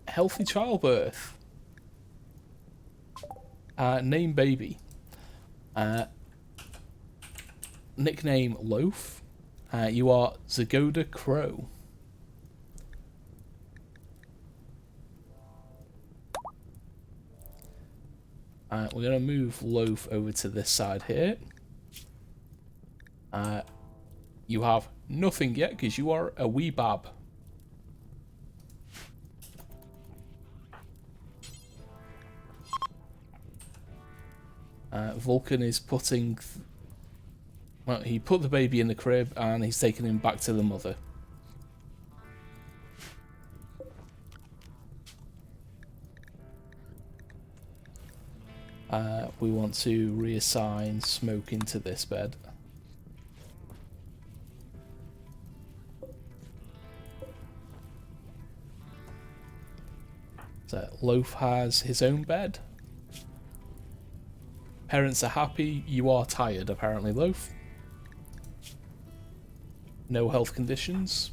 Healthy childbirth. Name baby. Nickname Loaf. You are Zagoda Crow. We're going to move Loaf over to this side here. You have nothing yet because you are a wee bab. Vulkan is putting... Well, he put the baby in the crib and he's taking him back to the mother. We want to reassign smoking to this bed. So Loaf has his own bed. Parents are happy. You are tired, apparently, Loaf. No health conditions.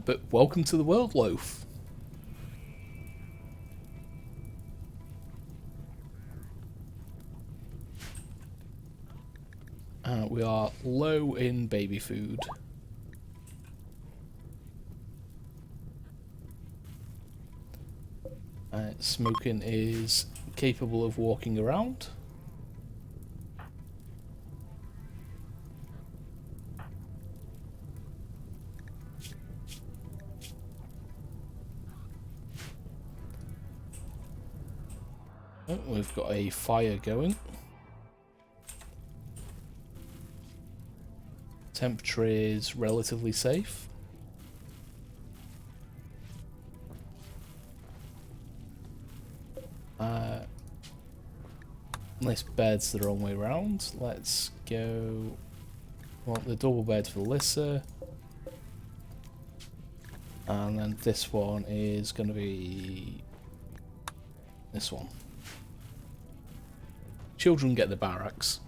But welcome to the world, Loaf. We are low in baby food. Smoking is capable of walking around. Oh, we've got a fire going. Temperature is relatively safe. Nice beds the wrong way around. Let's go. Want the double bed for Lissa. And then this one is going to be this one. Children get the barracks.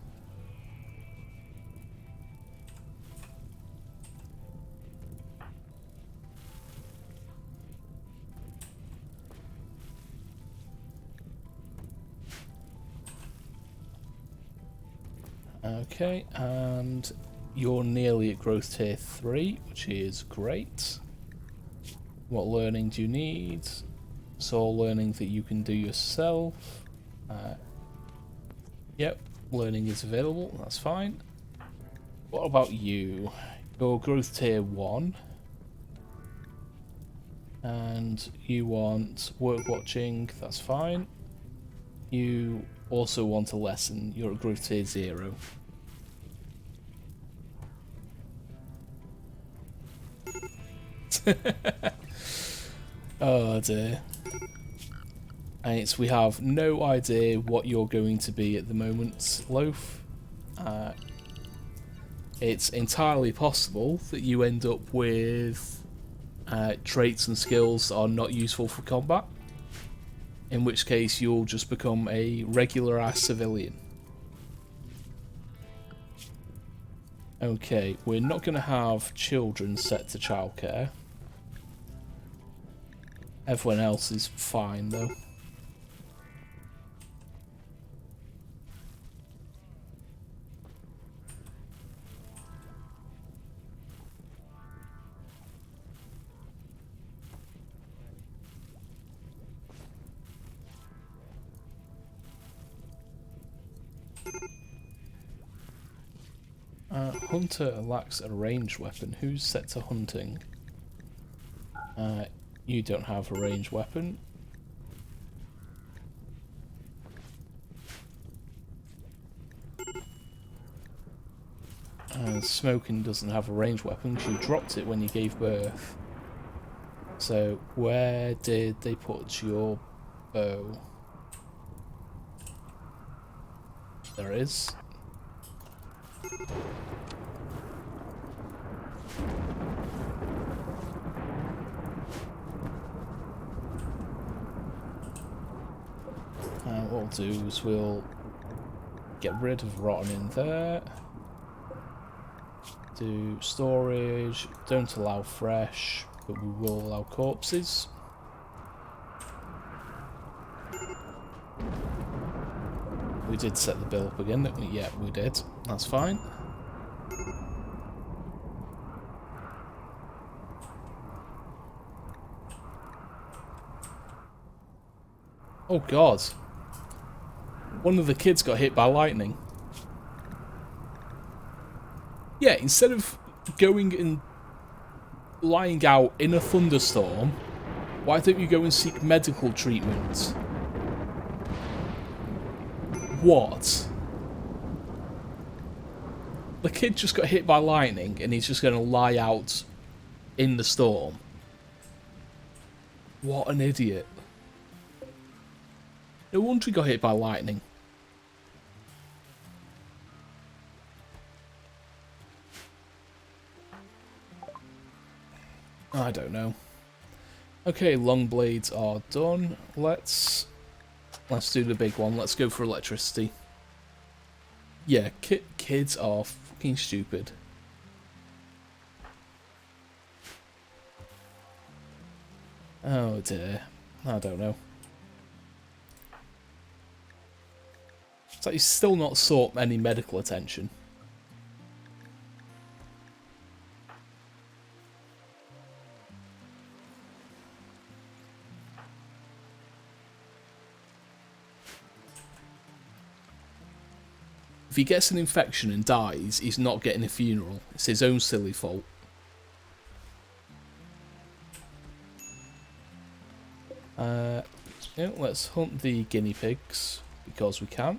Okay, and you're nearly at growth tier 3, which is great. What learning do you need? It's all learning that you can do yourself. Yep, learning is available, that's fine. What about you? Your growth tier 1. And you want work watching, that's fine. You also want a lesson, you're at growth tier 0. Oh dear. And we have no idea what you're going to be at the moment, Loaf. It's entirely possible that you end up with traits and skills that are not useful for combat, in which case you'll just become a regular ass civilian. Okay, we're not going to have children set to childcare. Everyone else is fine though. Hunter lacks a ranged weapon. Who's set to hunting? You don't have a ranged weapon. Smoking doesn't have a ranged weapon. She dropped it when you gave birth. So where did they put your bow? There it is. What we'll do is we'll get rid of rotten in there. Do storage, don't allow fresh, but we will allow corpses. We did set the bill up again, didn't we? Yeah, we did. That's fine. Oh god. One of the kids got hit by lightning. Yeah, instead of going and lying out in a thunderstorm, why don't you go and seek medical treatment? What? The kid just got hit by lightning and he's just going to lie out in the storm. What an idiot. No wonder he got hit by lightning. I don't know. Okay, long blades are done. Let's do the big one. Let's go for electricity. Yeah, kids are fucking stupid. Oh dear. I don't know. It's like he's still not sought any medical attention. If he gets an infection and dies, he's not getting a funeral. It's his own silly fault. Yeah, let's hunt the guinea pigs, because we can.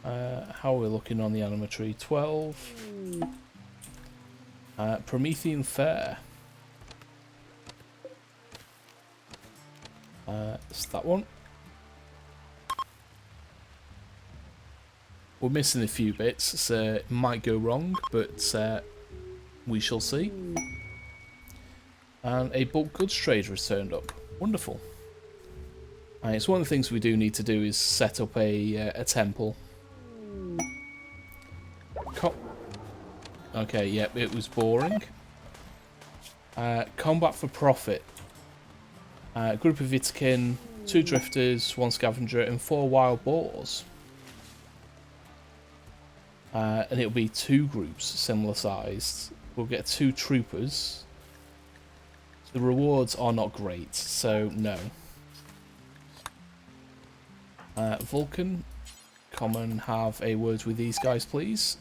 How are we looking on the animatry? 12. Promethean Fair. It's that one. We're missing a few bits, so it might go wrong, but we shall see. And a bulk goods trader has turned up. Wonderful. It's one of the things we do need to do is set up a temple. Okay, yep, it was boring. Combat for profit. Group of Vitikin, 2 drifters, 1 scavenger, and 4 wild boars. and it'll be 2 groups similar sized. We'll get 2 troopers. The rewards are not great, so no. Vulkan, come and have a word with these guys, please.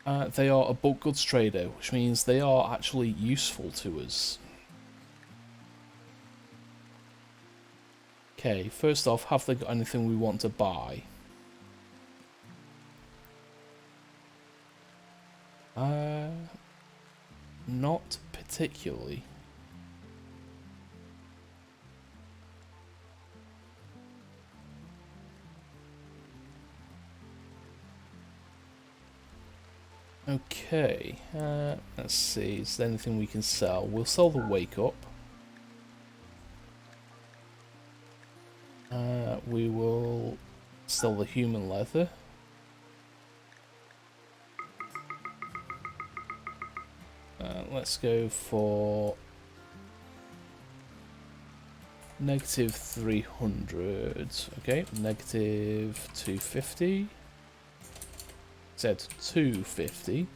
They are a bulk goods trader, which means they are actually useful to us. Okay, first off, have they got anything we want to buy? Not particularly. Okay, let's see, is there anything we can sell? We'll sell the wake up. We will sell the human leather. Let's go for negative 300. Okay, negative 250. Said 250.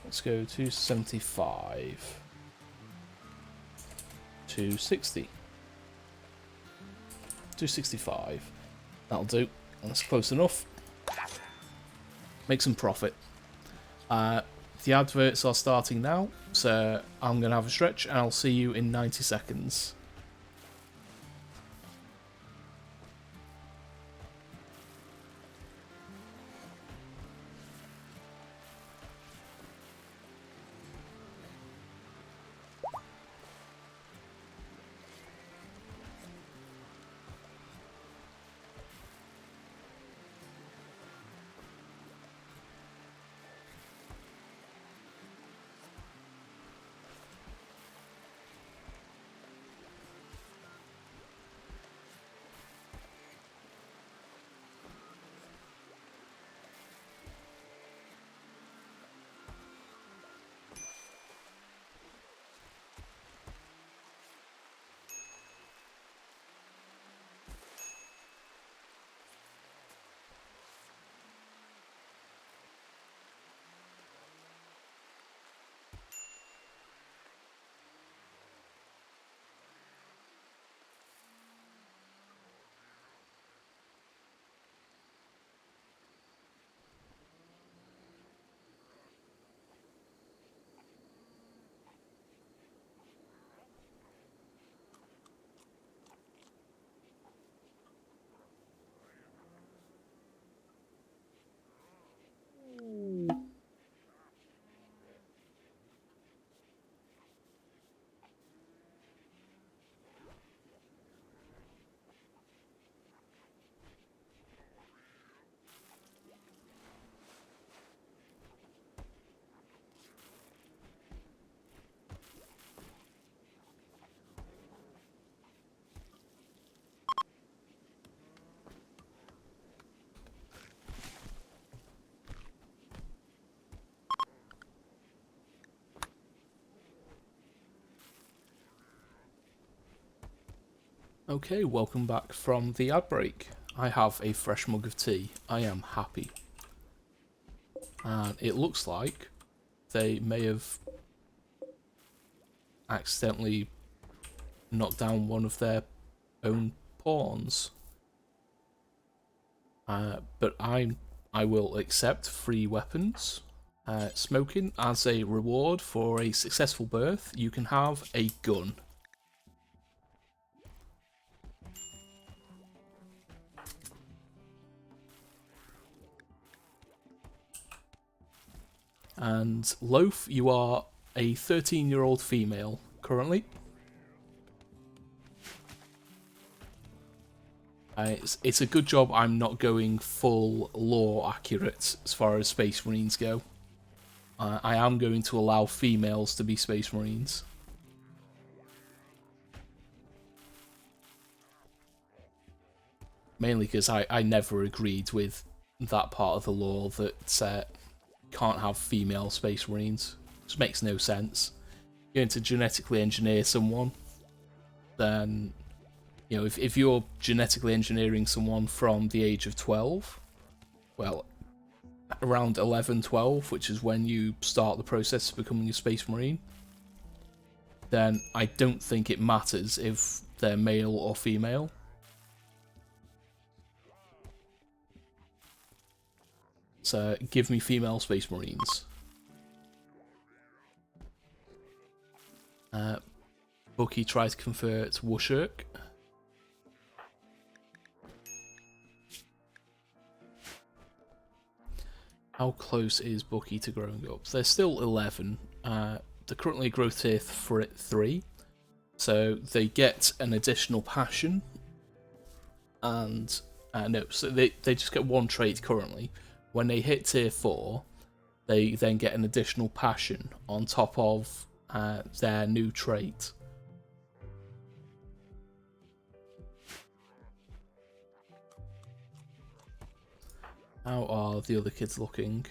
Let's go 275. 260. 265. That'll do. That's close enough. Make some profit. The adverts are starting now, so I'm going to have a stretch and I'll see you in 90 seconds. Okay, welcome back from the ad break. I have a fresh mug of tea. I am happy. And it looks like they may have accidentally knocked down one of their own pawns. But I will accept free weapons. Smoking, as a reward for a successful birth, you can have a gun. And Loaf, you are a 13-year-old female currently. It's a good job I'm not going full lore accurate as far as Space Marines go. I am going to allow females to be Space Marines. Mainly because I never agreed with that part of the lore that can't have female Space Marines. It just makes no sense. You're going to genetically engineer someone, then You know, if you're genetically engineering someone from the age of 12, well, around 11, 12, which is when you start the process of becoming a Space Marine, then I don't think it matters if they're male or female. So give me female Space Marines. Bucky tries to convert Wushirk. How close is Bucky to growing up? They're still 11. They're currently growth tier 3, so they get an additional passion. And no, so they just get one trait currently. When they hit tier 4, they then get an additional passion on top of their new trait. How are the other kids looking?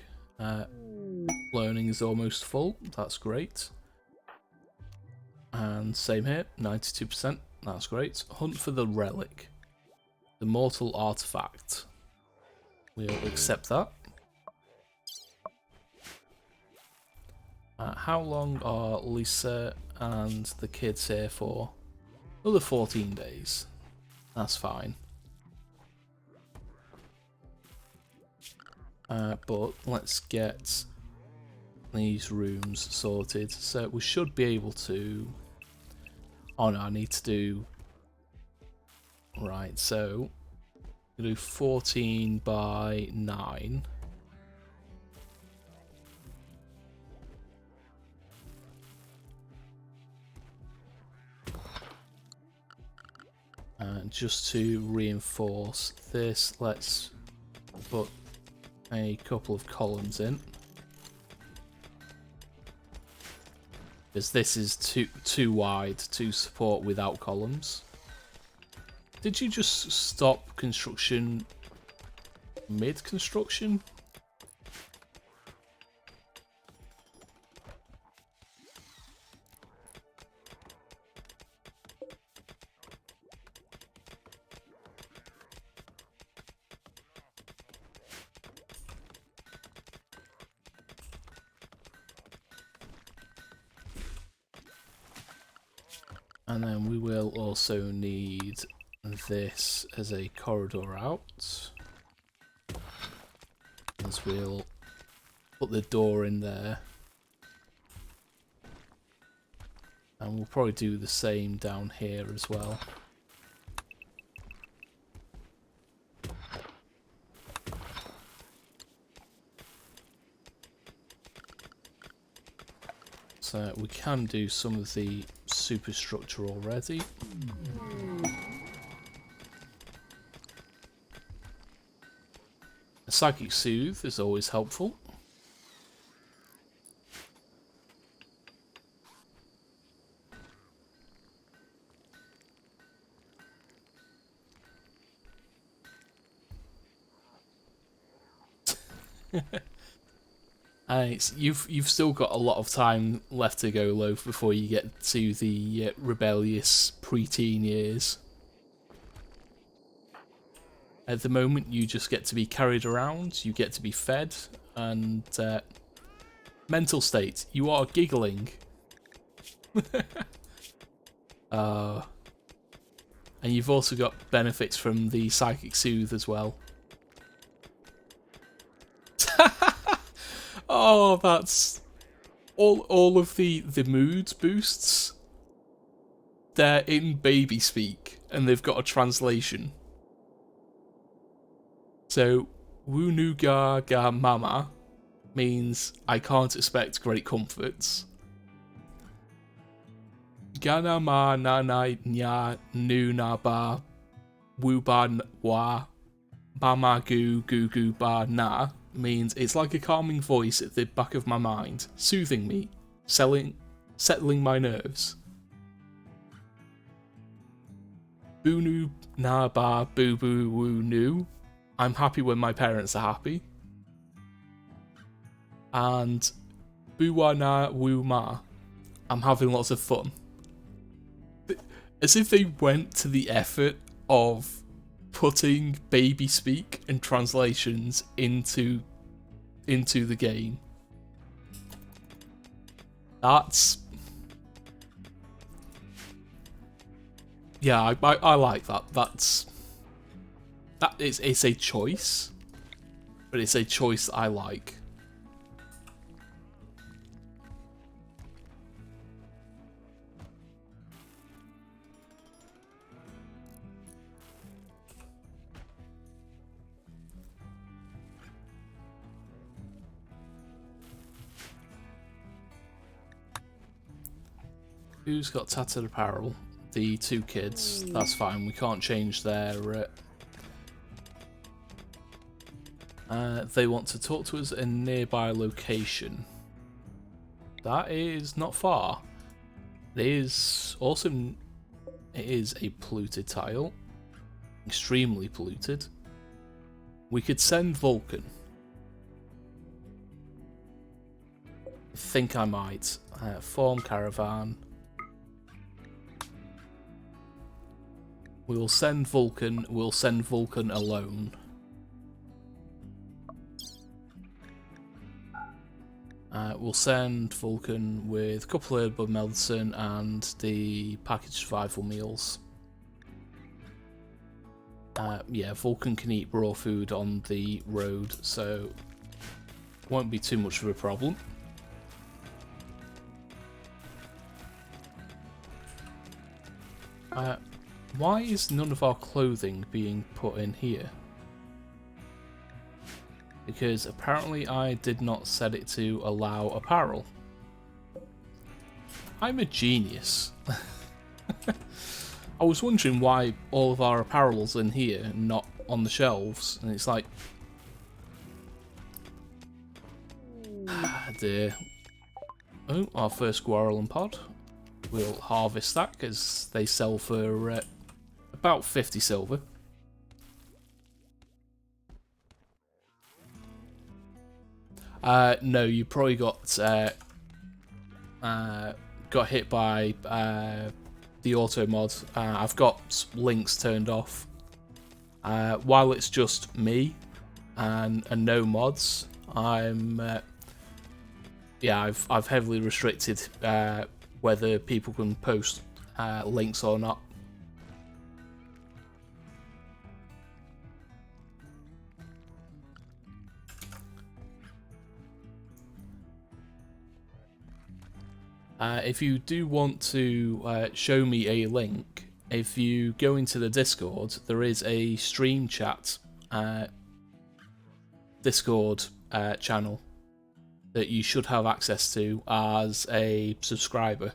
Learning is almost full, that's great. And same here, 92%, that's great. Hunt for the relic. The mortal artifact. We'll accept that. How long are Lisa and the kids here for? Another 14 days. That's fine. But let's get these rooms sorted. So we should be able to... Oh no, I need to do... Right, so... we'll do 14 by 9. And just to reinforce this, let's put a couple of columns in, because this is too wide to support without columns. Did you just stop construction mid-construction? And then we will also need this as a corridor out, as we'll put the door in there. And we'll probably do the same down here as well. So we can do some of the superstructure already. A psychic soothe is always helpful. You've still got a lot of time left to go, Loaf, before you get to the rebellious preteen years. At the moment, you just get to be carried around, you get to be fed, and mental state, you are giggling. And you've also got benefits from the psychic soothe as well. Oh, that's all of the mood boosts. They're in baby speak, and they've got a translation. So, Wunuga ga mama means I can't expect great comforts. Gana ma na na nya nu na ba wu ba wa ba ma gu gu gu ba na means it's like a calming voice at the back of my mind, soothing me, settling my nerves. Bunu na ba boo boo woo nu, I'm happy when my parents are happy. And buwa na woo ma, I'm having lots of fun. As if they went to the effort of putting baby speak and translations into the game. That's... yeah, I like that. It's a choice, but it's a choice I like. Who's got tattered apparel? The two kids. That's fine. We can't change their... they want to talk to us in a nearby location. That is not far. It is also... it is a polluted tile. Extremely polluted. We could send Vulkan. I think I might. Form caravan. We'll send Vulkan. We'll send Vulkan alone. We'll send Vulkan with a couple of herbal medicine and the packaged survival meals. Yeah, Vulkan can eat raw food on the road, so won't be too much of a problem. Why is none of our clothing being put in here? Because apparently I did not set it to allow apparel. I'm a genius. I was wondering why all of our apparel's in here and not on the shelves, and it's like... ah, dear. Oh, our first Guaralon pod. We'll harvest that because they sell for about 50 silver. No, you probably got hit by the auto mod. I've got links turned off. While it's just me and no mods, I'm yeah, I've heavily restricted whether people can post links or not. If you do want to show me a link, if you go into the Discord, there is a stream chat Discord channel that you should have access to as a subscriber.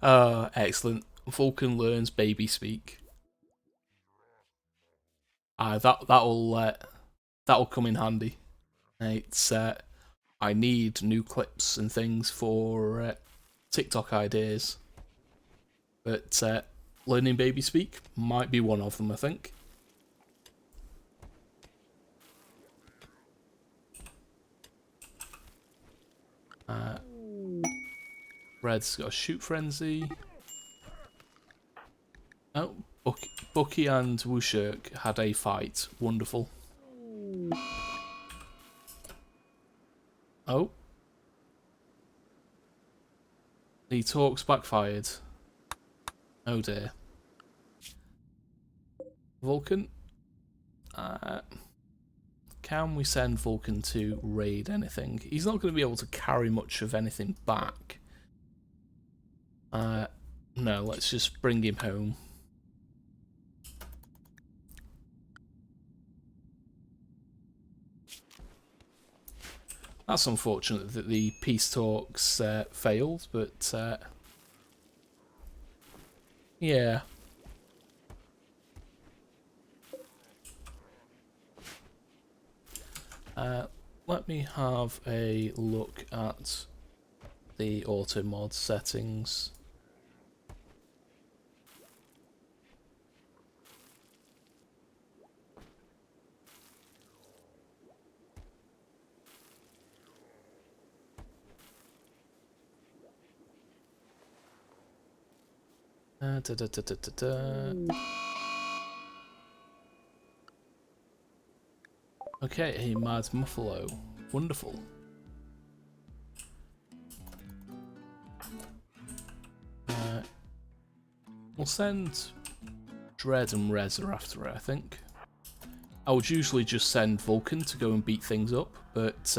Excellent. Vulkan learns baby speak. That'll come in handy. It's I need new clips and things for TikTok ideas, but learning baby speak might be one of them, I think. Red's got a shoot frenzy. Oh, Bucky and Wushirk had a fight. Wonderful. Oh. The talks backfired. Oh dear. Vulkan. Can we send Vulkan to raid anything? He's not going to be able to carry much of anything back. No, let's just bring him home. That's unfortunate that the peace talks failed, but yeah. Let me have a look at the auto mod settings. Da, da, da, da, da, da. Okay, a mad muffalo. Wonderful. We'll send Dread and Reza after it, I think. I would usually just send Vulkan to go and beat things up, but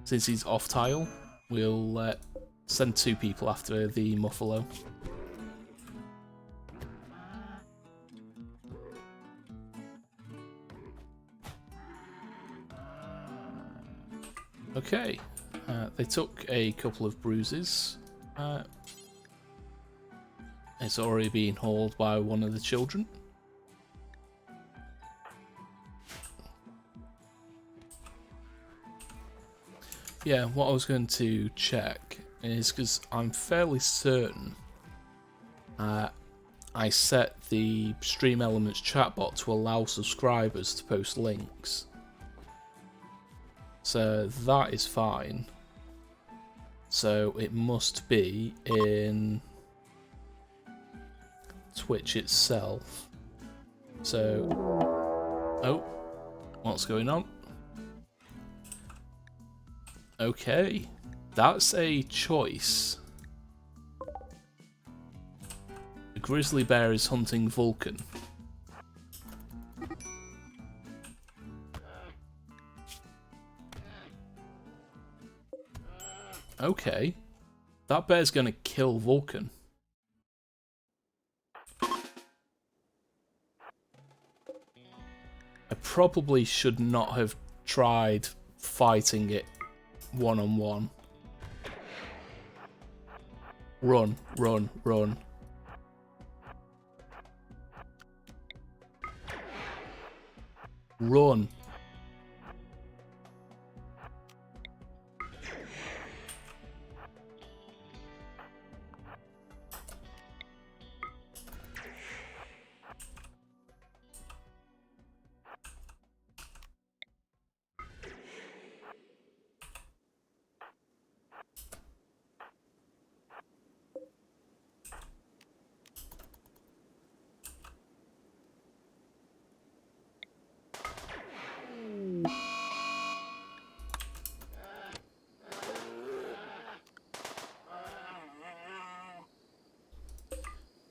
since he's off tile, we'll send 2 people after the muffalo. Okay, they took a couple of bruises. It's already been hauled by one of the children. Yeah, what I was going to check is because I'm fairly certain I set the Stream Elements chatbot to allow subscribers to post links. So that is fine. So it must be in Twitch itself. So, oh, what's going on? Okay, that's a choice. The grizzly bear is hunting Vulkan. Okay, that bear's gonna kill Vulkan. I probably should not have tried fighting it one-on-one. Run, run, run. Run.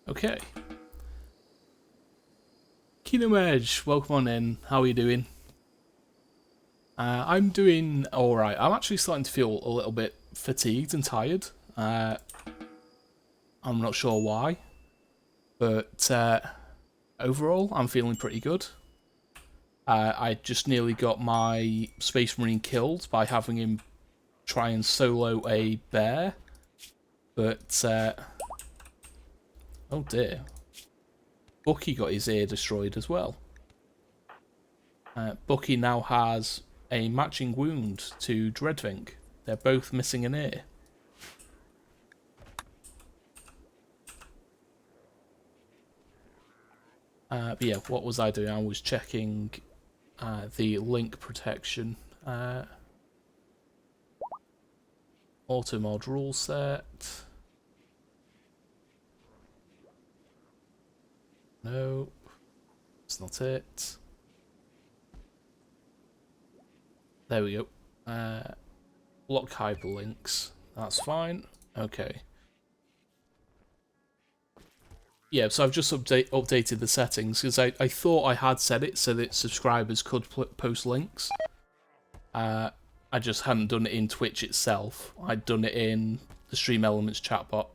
Okay. Kingdom Edge, welcome on in. How are you doing? I'm doing alright. I'm actually starting to feel a little bit fatigued and tired. I'm not sure why. But overall, I'm feeling pretty good. I just nearly got my Space Marine killed by having him try and solo a bear. But, oh dear. Bucky got his ear destroyed as well. Bucky now has a matching wound to Dreadvink. They're both missing an ear. But yeah, what was I doing? I was checking the link protection. Auto mod rule set. Nope, that's not it. There we go. Block hyperlinks. That's fine. Okay. Yeah, so I've just updated the settings because I thought I had set it so that subscribers could post links. I just hadn't done it in Twitch itself. I'd done it in the Stream Elements chatbot.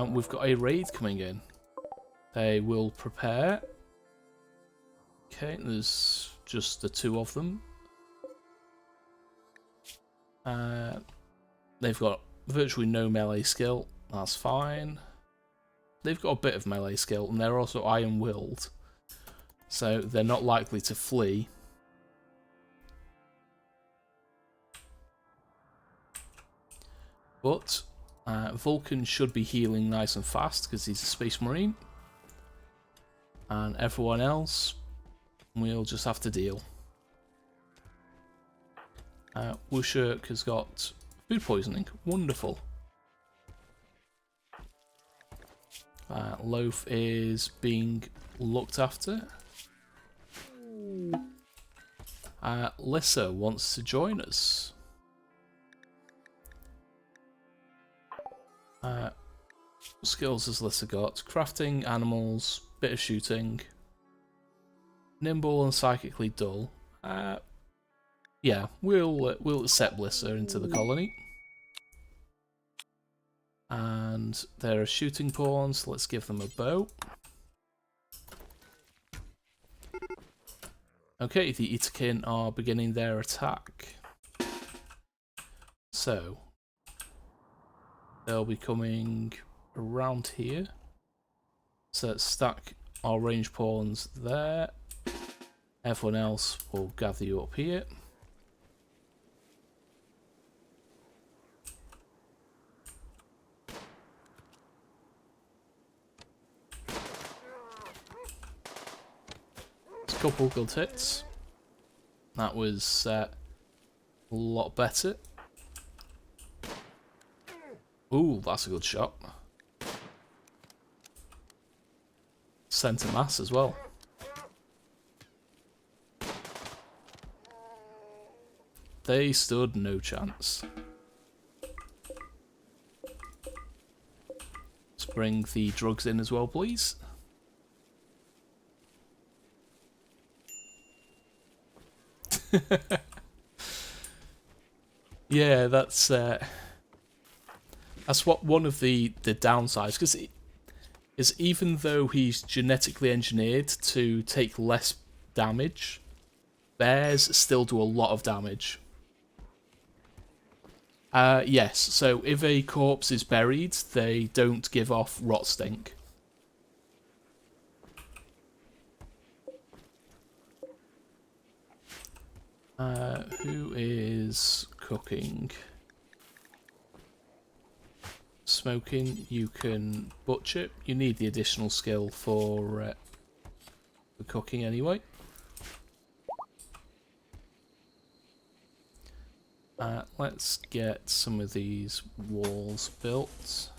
We've got a raid coming in. They will prepare. Okay, there's just the 2 of them. They've got virtually no melee skill. That's fine. They've got a bit of melee skill, and they're also iron-willed. So they're not likely to flee. But Vulkan should be healing nice and fast because he's a Space Marine. And everyone else, we'll just have to deal. Wushurk has got Food poisoning. Wonderful. Loaf is being looked after. Lissa wants to join us. What skills has Lissa got? Crafting, animals, bit of shooting. Nimble and psychically dull. Yeah, we'll accept Lissa into the colony. And there are shooting pawns. Let's give them a bow. Okay, the Itakin are beginning their attack. So they'll be coming around here. So let's stack our range pawns there. Everyone else will gather you up here. It's a couple good hits. That was a lot better. Ooh, that's a good shot. Centre mass as well. They stood no chance. Let's bring the drugs in as well, please. Yeah, that's what one of the downsides, because is even though he's genetically engineered to take less damage, bears still do a lot of damage. Yes, so if a corpse is buried, they don't give off rot stink. Who is cooking? Smoking, you can butcher. You need the additional skill for cooking anyway. Let's get some of these walls built.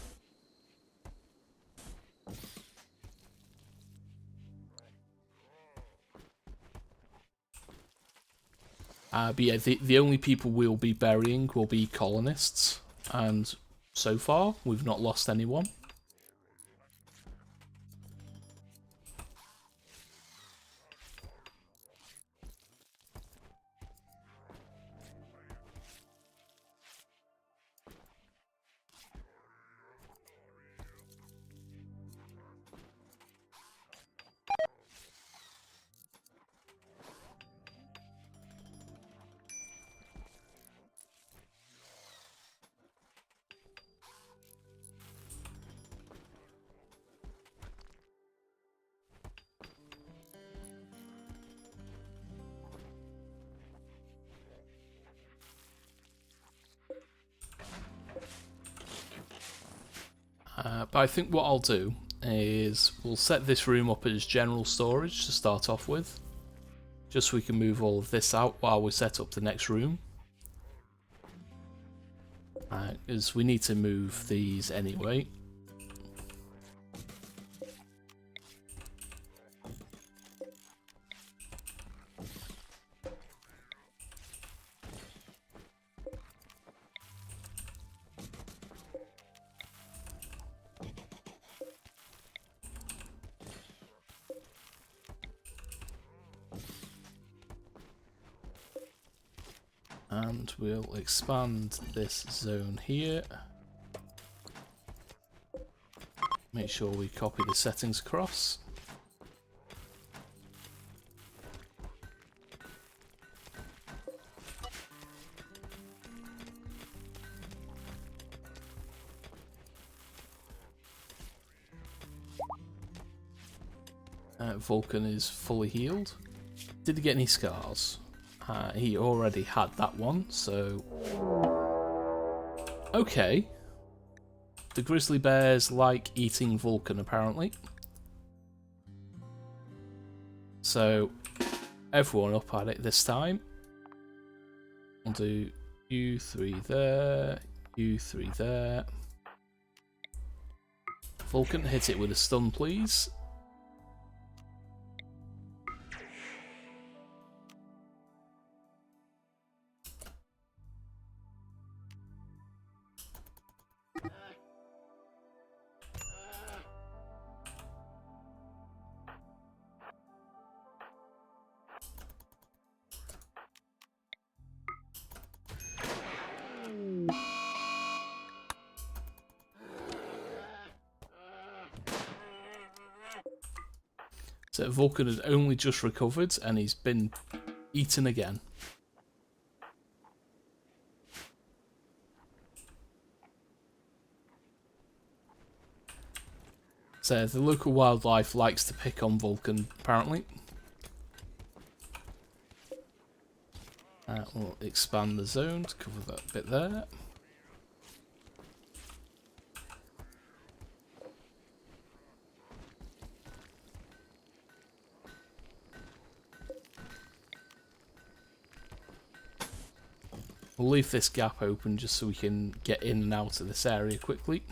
But yeah, the only people we'll be burying will be colonists, and so far we've not lost anyone. But I think what I'll do is we'll set this room up as general storage to start off with, just so we can move all of this out while we set up the next room. Because we need to move these anyway. And we'll expand this zone here. Make sure we copy the settings across. Vulkan is fully healed. Did he get any scars? He already had that one, so... Okay. The grizzly bears like eating Vulkan, apparently. So, everyone up at it this time. We'll do You three there. You three there. Vulkan, hit it with a stun, please. So Vulkan had only just recovered and he's been eaten again. So the local wildlife likes to pick on Vulkan, apparently. We'll expand the zone to cover that bit there. We'll leave this gap open just so we can get in and out of this area quickly.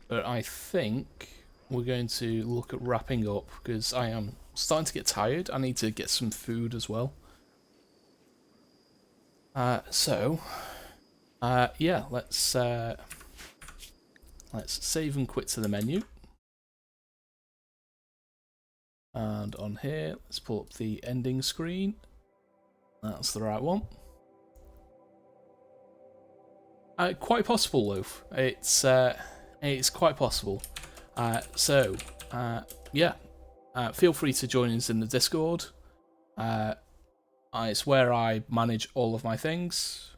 But I think we're going to look at wrapping up because I am starting to get tired. I need to get some food as well. Yeah, let's save and quit to the menu. And on here, let's pull up the ending screen. That's the right one. Quite possible, Loaf. It's quite possible. Yeah. Feel free to join us in the Discord. It's where I manage all of my things.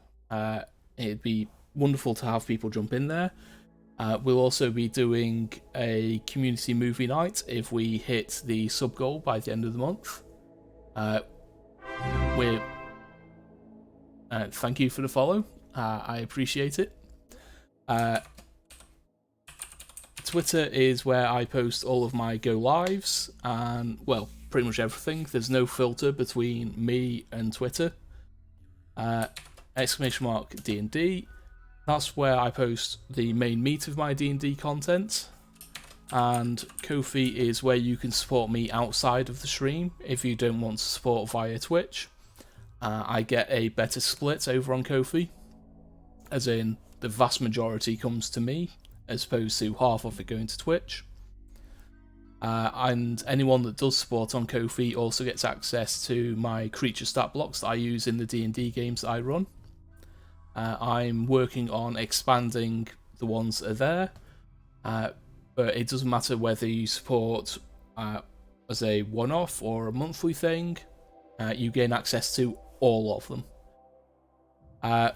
It'd be wonderful to have people jump in there. We'll also be doing a community movie night if we hit the sub goal by the end of the month. Thank you for the follow. I appreciate it. Twitter is where I post all of my go lives and, well, pretty much everything. There's no filter between me and Twitter. !D&D. That's where I post the main meat of my D&D content. And Ko-fi is where you can support me outside of the stream if you don't want to support via Twitch. I get a better split over on Ko-fi, as in the vast majority comes to me as opposed to half of it going to Twitch. And anyone that does support on Ko-fi also gets access to my creature stat blocks that I use in the D&D games that I run. I'm working on expanding the ones that are there, but it doesn't matter whether you support as a one-off or a monthly thing, you gain access to all of them.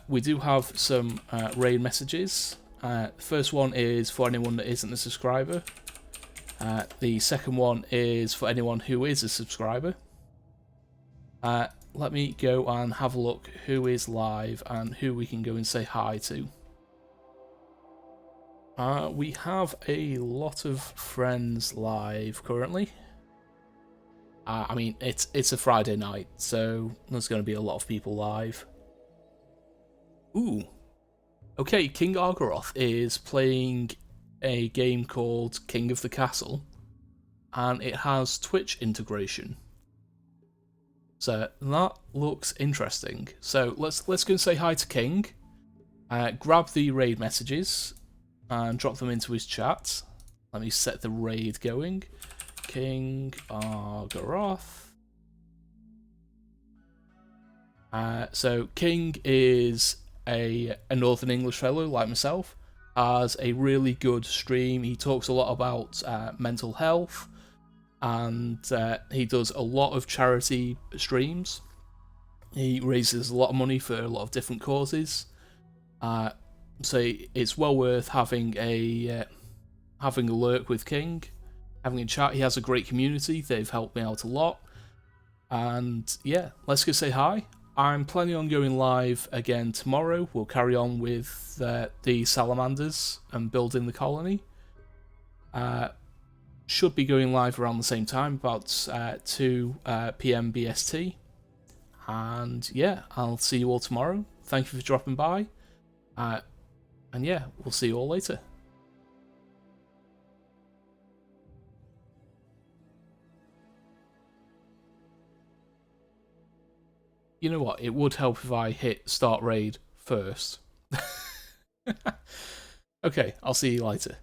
We do have some raid messages. The first one is for anyone that isn't a subscriber. The second one is for anyone who is a subscriber. Let me go and have a look who is live and who we can go and say hi to. We have a lot of friends live currently. I mean, it's a Friday night, so there's going to be a lot of people live. Ooh. Okay, King Argaroth is playing a game called King of the Castle, and it has Twitch integration. So that looks interesting. So let's go and say hi to King. Grab the raid messages and drop them into his chat. Let me set the raid going. King Argaroth. So King is a Northern English fellow like myself. Has a really good stream. He talks a lot about mental health. And he does a lot of charity streams. He raises a lot of money for a lot of different causes. So it's well worth having a lurk with King, having a chat. He has a great community. They've helped me out a lot. And yeah, let's go say hi. I'm planning on going live again tomorrow. We'll carry on with the Salamanders and building the colony. Should be going live around the same time, about 2 p.m. BST. And yeah, I'll see you all tomorrow. Thank you for dropping by. And yeah, we'll see you all later. You know what? It would help if I hit start raid first. Okay, I'll see you later.